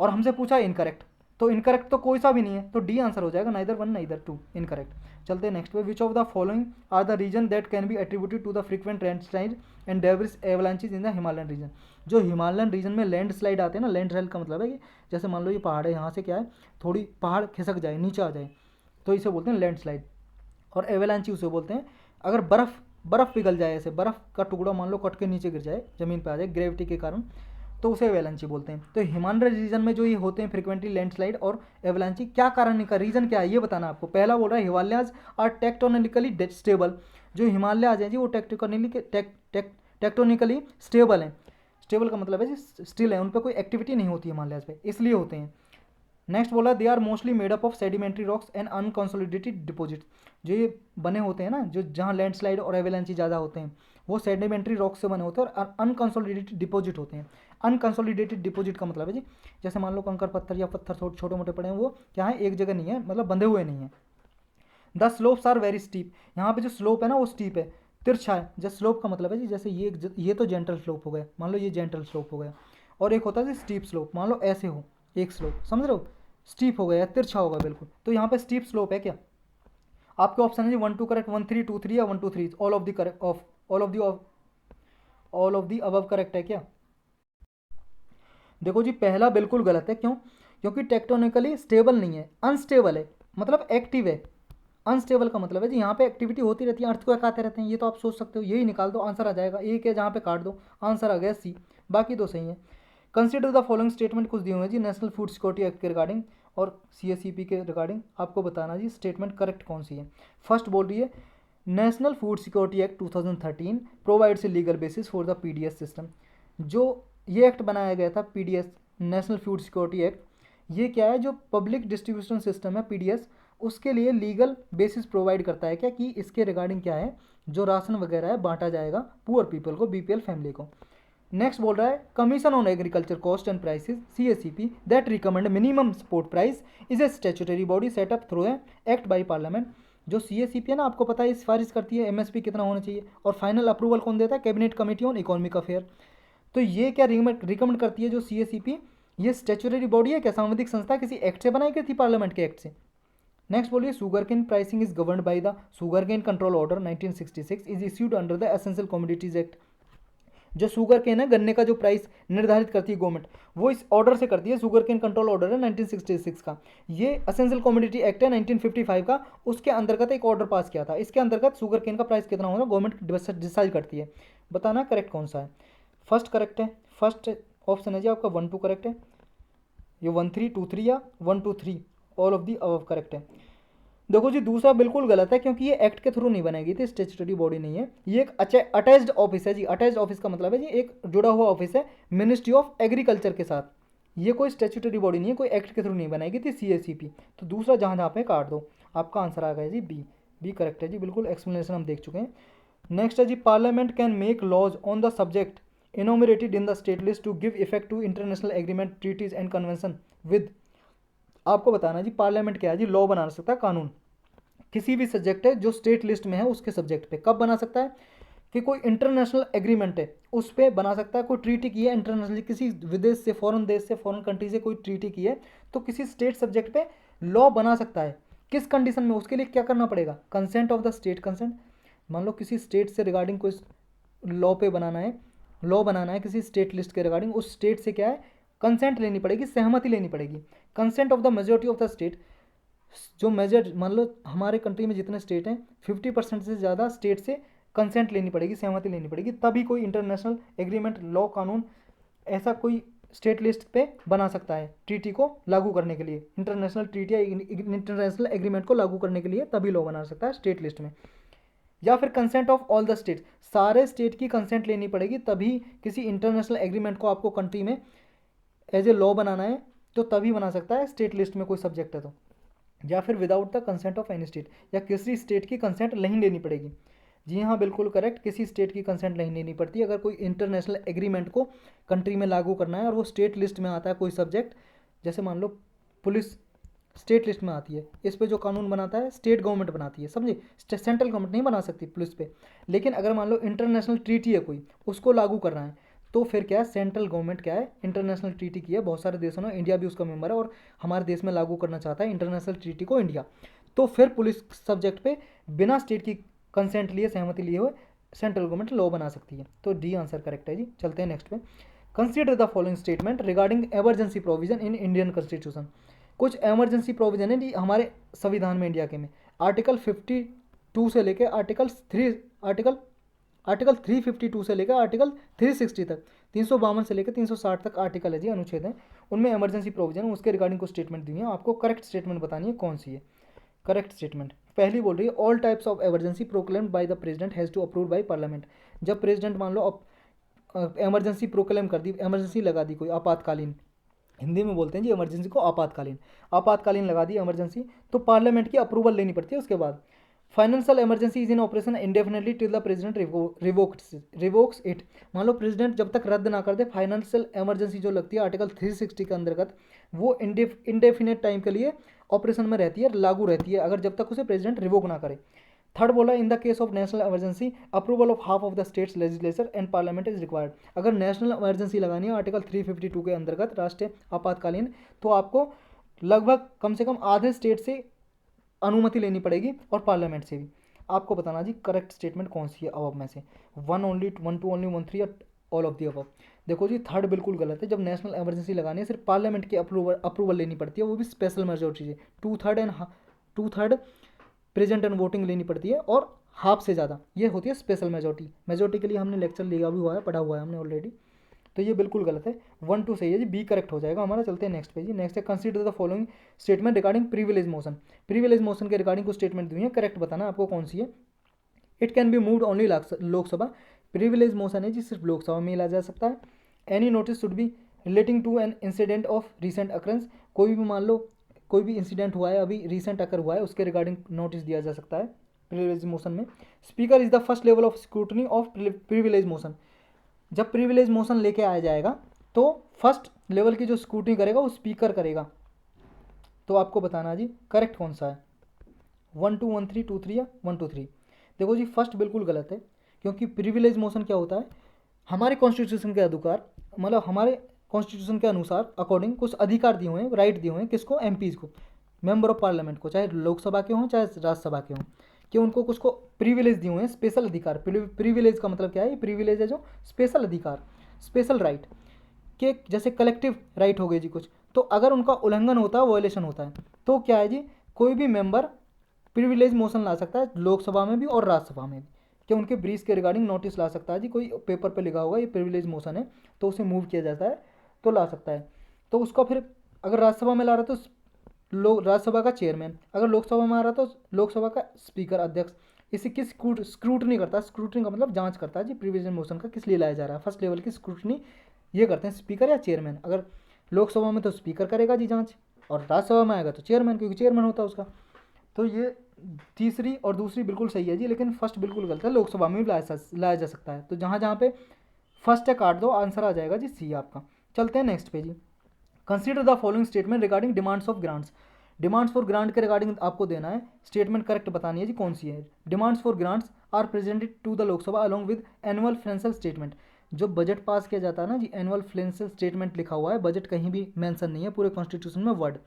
और हमसे पूछा इनकरेक्ट, तो इनकरेक्ट तो कोई सा भी नहीं है, तो डी आंसर हो जाएगा, नाइदर 1 नाइदर 2 इनकरेक्ट। चलते हैं नेक्स्ट पे। Which of the following are the reason that can be attributed to the frequent landslide and debris avalanches in the Himalayan region. जो हिमालयन रीजन में लैंडस्लाइड आते हैं ना, लैंडस्लाइड का मतलब है कि जैसे मान लो ये पहाड़ है, यहाँ से क्या है थोड़ी पहाड़ खिसक जाए नीचे आ जाए, तो इसे बोलते हैं लैंडस्लाइड। और एवलांची उसे बोलते हैं अगर बर्फ़ पिघल जाए, ऐसे बर्फ़ का टुकड़ा मान लो कट के नीचे गिर जाए, ज़मीन पे आ जाए ग्रेविटी के कारण, तो उसे एवलांची बोलते हैं। तो हिमालय रीजन में जो ये होते हैं फ्रिक्वेंटली लैंडस्लाइड और एवलांची, क्या कारण का रीजन क्या है ये बताना आपको। पहला बोल रहा है हिमालयाज आर टेक्टोनिकली स्टेबल। जो हिमालयाज हैं जी वो टेक्टोनिकली स्टेबल हैं। स्टेबल का मतलब है जी स्टिल है, उन पर कोई एक्टिविटी नहीं होती हिमालयाज पे, इसलिए होते हैं। नेक्स्ट बोला they are mostly made up of sedimentary rocks and unconsolidated deposit. जो ये बने होते हैं ना, जो जहाँ लैंडस्लाइड और एवेलेंची ज़्यादा होते हैं, वो सेडिमेंट्री रॉक से बने होते हैं और अनकंसोलिडेटेड डिपॉजिट होते हैं। अनकंसोलिडेटेड डिपॉजिट का मतलब है जी जैसे मान लो कंकर पत्थर या पत्थर छोटे मोटे पड़े हैं, वो क्या है एक जगह नहीं है, मतलब बंधे हुए नहीं है। The slopes are very steep. यहाँ पे जो स्लोप है ना वो स्टीप है, तिरछा है। जैसे स्लोप का मतलब है जी जैसे ये तो जेंटल स्लोप हो गया, मान लो ये जेंटल स्लोप हो गया, और एक होता है स्टीप स्लोप, मान लो ऐसे हो एक स्लोप, समझ रहे हो, स्टीप हो गया, तिरछा होगा बिल्कुल, तो यहाँ पे स्टीप स्लोप है क्या? आपके ऑप्शन है जी 1 2 करेक्ट, 1 3 2 3 या 1 2 3 all of the correct of all of the above correct है क्या? देखो जी पहला बिल्कुल गलत है, क्यों? क्योंकि टेक्टोनिकली स्टेबल नहीं है, अनस्टेबल है, मतलब एक्टिव है। अनस्टेबल का मतलब है जी यहाँ पे एक्टिविटी होती रहती है, अर्थक्वेक आते रहते हैं, ये तो आप सोच सकते हो, यही निकाल दो आंसर आ जाएगा। एक है जहाँ पे काट दो, आंसर आ गया सी, बाकी तो सही है। कंसिडर द फॉलोइंग स्टेटमेंट कुछ दिए हुए हैं जी नेशनल फूड सिक्योरिटी एक्ट के रिगार्डिंग और CSCP के रिगार्डिंग, आपको बताना जी स्टेटमेंट करेक्ट कौन सी है। फर्स्ट बोल रही है national food security act 2013 provides a legal basis for the PDS system. जो ये एक्ट बनाया गया था PDS, national food security act, ये क्या है जो पब्लिक डिस्ट्रीब्यूशन सिस्टम है PDS, उसके लिए लीगल बेसिस प्रोवाइड करता है क्या कि इसके रिगार्डिंग क्या है जो राशन वगैरह है बांटा जाएगा पुअर पीपल को, BPL फैमिली को। नेक्स्ट बोल रहा है commission on agriculture cost and prices CSCP that recommend minimum support price is a statutory body set up through act by parliament. जो CSCP है ना, आपको पता है सिफारिश करती है MSP कितना होना चाहिए, और फाइनल अप्रूवल कौन देता है? Cabinet committee on economic affair. तो ये क्या रिकमेंड करती है जो CSCP, ये स्टैच्यूटरी बॉडी है क्या, संवैधानिक संस्था, किसी एक्ट से बनाई गई थी, पार्लियामेंट के एक्ट से। नेक्स्ट बोलिए, sugarcane pricing is governed by the sugarcane control order 1966 is issued under the essential commodities act. जो शुगर केन है, गन्ने का जो प्राइस निर्धारित करती है गवर्नमेंट, वो इस ऑर्डर से करती है, शुगर केन कंट्रोल ऑर्डर है 1966 का। ये एसेंशियल कमोडिटी एक्ट है 1955 का, उसके अंतर्गत एक ऑर्डर पास किया था। इसके अंतर्गत शुगर केन का प्राइस कितना होगा गवर्नमेंट डिसाइड करती है। बताना करेक्ट कौन सा है। फर्स्ट करेक्ट है, फर्स्ट ऑप्शन है जी आपका 1 2 करेक्ट है। ये 1 3 2 3 या 1 2 3 all of the above correct है। देखो जी दूसरा बिल्कुल गलत है, क्योंकि ये एक्ट के थ्रू नहीं बनाई थी, स्टैट्यूटरी बॉडी नहीं है, ये एक अटैच्ड ऑफिस है जी। अटैच्ड ऑफिस का मतलब है जी एक जुड़ा हुआ ऑफिस है मिनिस्ट्री ऑफ एग्रीकल्चर के साथ। ये कोई स्टैट्यूटरी बॉडी नहीं है, कोई एक्ट के थ्रू नहीं बनाई थी, CACP। तो दूसरा जहाँ जहाँ पे काट दो, आपका आंसर आ गया जी बी करेक्ट है जी, बिल्कुल एक्सप्लेनेशन हम देख चुके हैं। नेक्स्ट है जी, parliament can make laws on the subject enumerated in the state list to give effect to international agreement, treaties and convention with। आपको बताना जी पार्लियामेंट क्या है जी, लॉ बना सकता है, कानून, किसी भी सब्जेक्ट है जो स्टेट लिस्ट में है उसके सब्जेक्ट पे। कब बना सकता है कि कोई इंटरनेशनल एग्रीमेंट है उस पर बना सकता है, कोई ट्रीटी की है इंटरनेशनल, किसी विदेश से, फॉरेन देश से, फॉरेन कंट्री से कोई ट्रीटी की है, तो किसी स्टेट सब्जेक्ट पे लॉ बना सकता है। किस कंडीशन में, उसके लिए क्या करना पड़ेगा, consent of the state. Consent, मान लो किसी स्टेट से रिगार्डिंग कोई लॉ पे बनाना है, लॉ बनाना है किसी स्टेट लिस्ट के रिगार्डिंग, उस स्टेट से क्या है कंसेंट लेनी पड़ेगी, सहमति लेनी पड़ेगी। Consent of the majority of the state, जो मेजर मान लो हमारे कंट्री में जितने स्टेट हैं 50% से ज़्यादा स्टेट से कंसेंट लेनी पड़ेगी, सहमति लेनी पड़ेगी, तभी कोई इंटरनेशनल एग्रीमेंट, लॉ, कानून ऐसा कोई स्टेट लिस्ट पे बना सकता है ट्रीटी को लागू करने के लिए। इंटरनेशनल ट्रीटी या इंटरनेशनल एग्रीमेंट को लागू करने के लिए तभी लॉ बना सकता है स्टेट लिस्ट में। या फिर consent of all the state, सारे स्टेट की कंसेंट लेनी पड़ेगी, तभी किसी इंटरनेशनल एग्रीमेंट को आपको कंट्री में एज ए लॉ बनाना है तो तभी बना सकता है स्टेट लिस्ट में कोई सब्जेक्ट है तो। या फिर without the consent of any state, या किसी स्टेट की कंसेंट नहीं लेनी पड़ेगी। जी हाँ बिल्कुल करेक्ट, किसी स्टेट की कंसेंट नहीं लेनी पड़ती अगर कोई इंटरनेशनल एग्रीमेंट को कंट्री में लागू करना है और वो स्टेट लिस्ट में आता है कोई सब्जेक्ट, जैसे मान लो पुलिस स्टेट लिस्ट में आती है, इस पे जो कानून बनाता है स्टेट गवर्नमेंट बनाती है, समझे, सेंट्रल गवर्नमेंट नहीं बना सकती पुलिस पे। लेकिन अगर मान लो इंटरनेशनल ट्रीटी है कोई, उसको लागू करना है, तो फिर क्या है, सेंट्रल गवर्नमेंट क्या है, इंटरनेशनल ट्रीटी की है बहुत सारे देशों ने, इंडिया भी उसका मेंबर है, और हमारे देश में लागू करना चाहता है इंटरनेशनल ट्रीटी को इंडिया, तो फिर पुलिस सब्जेक्ट पे बिना स्टेट की कंसेंट लिए, सहमति लिए हुए सेंट्रल गवर्नमेंट लॉ बना सकती है। तो डी आंसर करेक्ट है जी। चलते हैं नेक्स्ट पे। Consider the following statement regarding emergency provision in Indian constitution. कुछ एमरजेंसी प्रोविजन है जी हमारे संविधान में, इंडिया के में, आर्टिकल 52 से लेकर आर्टिकल 352 से लेकर आर्टिकल 360 तक, 352 से लेकर 360 तक आर्टिकल है जी, अनुच्छेद है, उनमें एमरजेंसी प्रोविजन उसके रिगार्डिंग को स्टेटमेंट दी है। आपको करेक्ट स्टेटमेंट बतानी है कौन सी है। करेक्ट स्टेटमेंट पहली बोल रही है, all types of emergency proclaimed by the president has to approve by parliament. जब प्रेसिडेंट मान लो एमरजेंसी प्रोक्लेम कर दी, एमरजेंसी लगा दी कोई आपातकालीन, हिंदी में बोलते हैं जी इमरजेंसी को आपातकालीन लगा दी इमरजेंसी, तो पार्लियामेंट की अप्रूवल लेनी पड़ती है उसके बाद। Financial emergency is in operation indefinitely till the president revokes it. मान लो प्रेसिडेंट जब तक रद्द ना कर दे, फाइनेंशियल इमरजेंसी जो लगती है आर्टिकल 360 के अंतर्गत, वो इंडेफिनेट टाइम के लिए ऑपरेशन में रहती है, लागू रहती है, अगर जब तक उसे प्रेसिडेंट रिवोक ना करे। थर्ड बोला, in the case of national emergency approval of half of the states legislature and parliament is required. अगर नेशनल इमरजेंसी लगानी है आर्टिकल 352 के अंतर्गत, राष्ट्रीय आपातकालीन, तो आपको लगभग कम से कम आधे स्टेट से अनुमति लेनी पड़ेगी और पार्लियामेंट से भी। आपको बताना जी करेक्ट स्टेटमेंट कौन सी है अबव में से, 1 ओनली, 1 2 ओनली, 1 3 या ऑल ऑफ दी अबव। देखो जी थर्ड बिल्कुल गलत है, जब नेशनल इमरजेंसी लगानी है सिर्फ पार्लियामेंट की अप्रूवल लेनी पड़ती है, वो भी स्पेशल मेजोरिटी से, 2/3 प्रेजेंट एंड वोटिंग लेनी पड़ती है, और हाफ से ज़्यादा ये होती है स्पेशल मेजोरिटी के लिए हमने लेक्चर लिया भी हुआ है, पढ़ा हुआ है हमने ऑलरेडी। तो ये बिल्कुल गलत है, 1 2 सही है जी, बी करेक्ट हो जाएगा हमारा। चलते हैं नेक्स्ट पे जी। नेक्स्ट है, consider the following statement regarding privilege motion. Privilege motion के रिगार्डिंग कुछ स्टेटमेंट दी है, करेक्ट बताना आपको कौन सी है। It can be moved only Lok Sabha, privilege motion है जी सिर्फ लोकसभा में ला जा सकता है। Any notice should be relating to an incident of recent occurrence, कोई भी मान लो कोई भी इंसिडेंट हुआ है, अभी रिसेंट अकर हुआ है, उसके रिगार्डिंग नोटिस दिया जा सकता है प्रिविलेज मोशन में। Speaker is the first level of scrutiny of privilege motion. जब प्रिविलेज मोशन लेके आया जाएगा तो फर्स्ट लेवल की जो स्क्रूटनी करेगा वो स्पीकर करेगा। तो आपको बताना जी करेक्ट कौन सा है, 1 2 1 3 2 3 या 1 2 3। देखो जी फर्स्ट बिल्कुल गलत है, क्योंकि प्रिविलेज मोशन क्या होता है, हमारे कॉन्स्टिट्यूशन के अधिकार, मतलब हमारे कॉन्स्टिट्यूशन के अनुसार अकॉर्डिंग कुछ अधिकार दिए हुए हैं, राइट दिए हुए हैं किसको, एमपीज़ को, मेंबर ऑफ पार्लियामेंट को, चाहे लोकसभा के हों चाहे राज्यसभा के हों, कि उनको कुछ को प्रिविलेज दिए हुए हैं, स्पेशल अधिकार। प्रिविलेज का मतलब क्या है, ये प्रिविलेज है जो स्पेशल अधिकार, स्पेशल राइट के, जैसे कलेक्टिव राइट हो गए जी कुछ, तो अगर उनका उल्लंघन होता है, वॉयलेशन होता है, तो क्या है जी, कोई भी मेंबर प्रिविलेज मोशन ला सकता है लोकसभा में भी और राज्यसभा में भी, कि उनके ब्रीच के रिगार्डिंग नोटिस ला सकता है जी, कोई पेपर पे लिखा होगा ये प्रिविलेज मोशन है तो उसे मूव किया जाता है तो ला सकता है। तो उसका फिर अगर राज्यसभा में ला रहा है तो राज्यसभा का चेयरमैन, अगर लोकसभा में आ रहा तो लोकसभा का स्पीकर, अध्यक्ष, इसी की स्क्रूटनी करता है। स्क्रूटनी का मतलब जांच करता है जी प्रिविलेज मोशन का किस लिए लाया जा रहा है, फर्स्ट लेवल की स्क्रूटनी ये करते हैं स्पीकर या चेयरमैन। अगर लोकसभा में तो स्पीकर करेगा जी जांच, और राज्यसभा में आएगा तो चेयरमैन, क्योंकि चेयरमैन होता है उसका। तो ये तीसरी और दूसरी बिल्कुल सही है जी, लेकिन फर्स्ट बिल्कुल गलत है, लोकसभा में भी लाया जा सकता है। तो जहाँ जहाँ पे फर्स्ट है काट दो, आंसर आ जाएगा जी सी आपका। चलते हैं नेक्स्ट पे जी। Consider the following statement regarding demands of grants. Demands for grant के रिगार्डिंग आपको देना है स्टेटमेंट, करेक्ट बतानी है जी कौन सी है। Demands for grants are presented to the Lok Sabha along with annual financial statement. जो बजट पास किया जाता है ना जी, एनुअल फाइनेंशियल स्टेटमेंट लिखा हुआ है, बजट कहीं भी मेंशन नहीं है पूरे कॉन्स्टिट्यूशन में वर्ड,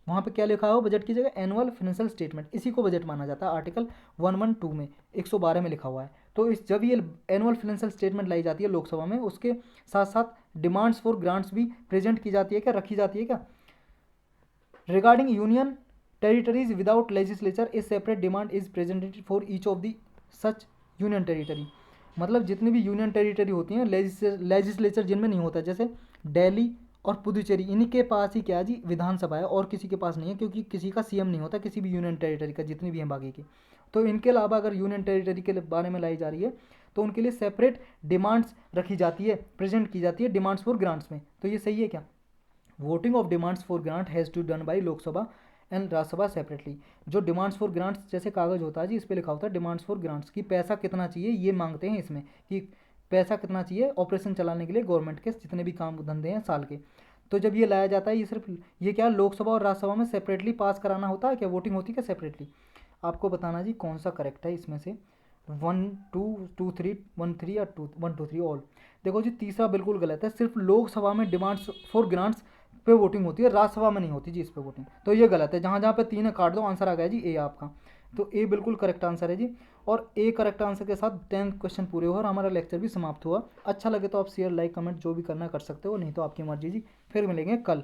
वहाँ पे क्या लिखा हो बजट की जगह एनुअल फाइनेंशियल स्टेटमेंट, इसी को बजट माना जाता है। आर्टिकल 112 में 112 में लिखा हुआ है। तो इस जब ये एनुअल फाइनेंशियल स्टेटमेंट लाई जाती है लोकसभा में, उसके साथ साथ डिमांड्स फॉर ग्रांट्स भी प्रेजेंट की जाती है क्या, रखी जाती है क्या। Regarding union territories without legislature A separate demand is presented for each of the such union territory. मतलब जितनी भी यूनियन टेरिटरी होती हैं, लेजिस्लेचर जिनमें नहीं होता, जैसे दिल्ली और पुदुचेरी, इन्हीं के पास ही क्या जी विधानसभा है, और किसी के पास नहीं है, क्योंकि किसी का सीएम नहीं होता किसी भी यूनियन टेरिटरी का, जितनी भी हैं बाकी की। तो इनके अलावा अगर यूनियन टेरिटरी के बारे में लाई जा रही है तो उनके लिए सेपरेट डिमांड्स रखी जाती है, प्रेजेंट की जाती है डिमांड्स फॉर ग्रांट्स में। तो ये सही है क्या। Voting of demands for grant has to done by Lok Sabha and Rajya Sabha separately. जो डिमांड्स फॉर ग्रांट्स जैसे कागज होता है जी, इस पर लिखा होता है डिमांड्स फॉर ग्रांट्स की पैसा कितना चाहिए, ये मांगते हैं इसमें कि पैसा कितना चाहिए ऑपरेशन चलाने के लिए, गवर्नमेंट के जितने भी काम धंधे हैं साल के। तो जब ये लाया जाता है, ये सिर्फ ये क्या लोकसभा और राज्यसभा में सेपरेटली पास कराना होता है क्या, वोटिंग होती है क्या सेपरेटली। आपको बताना जी कौन सा करेक्ट है इसमें से, 1 2 2 3 1 3 या 1 2 3 ऑल। देखो जी तीसरा बिल्कुल गलत है, सिर्फ लोकसभा में डिमांड्स फॉर ग्रांट्स पे वोटिंग होती है, राज्यसभा में नहीं होती जी इस पे वोटिंग, तो ये गलत है। जहाँ जहाँ पे 3 है काट दो, आंसर आ गया जी ए आपका। तो ए बिल्कुल करेक्ट आंसर है जी। और ए करेक्ट आंसर के साथ 10 क्वेश्चन पूरे हुए और हमारा लेक्चर भी समाप्त हुआ। अच्छा लगे तो आप शेयर लाइक कमेंट जो भी करना कर सकते हो, नहीं तो आपकी मर्जी जी। फिर मिलेंगे कल।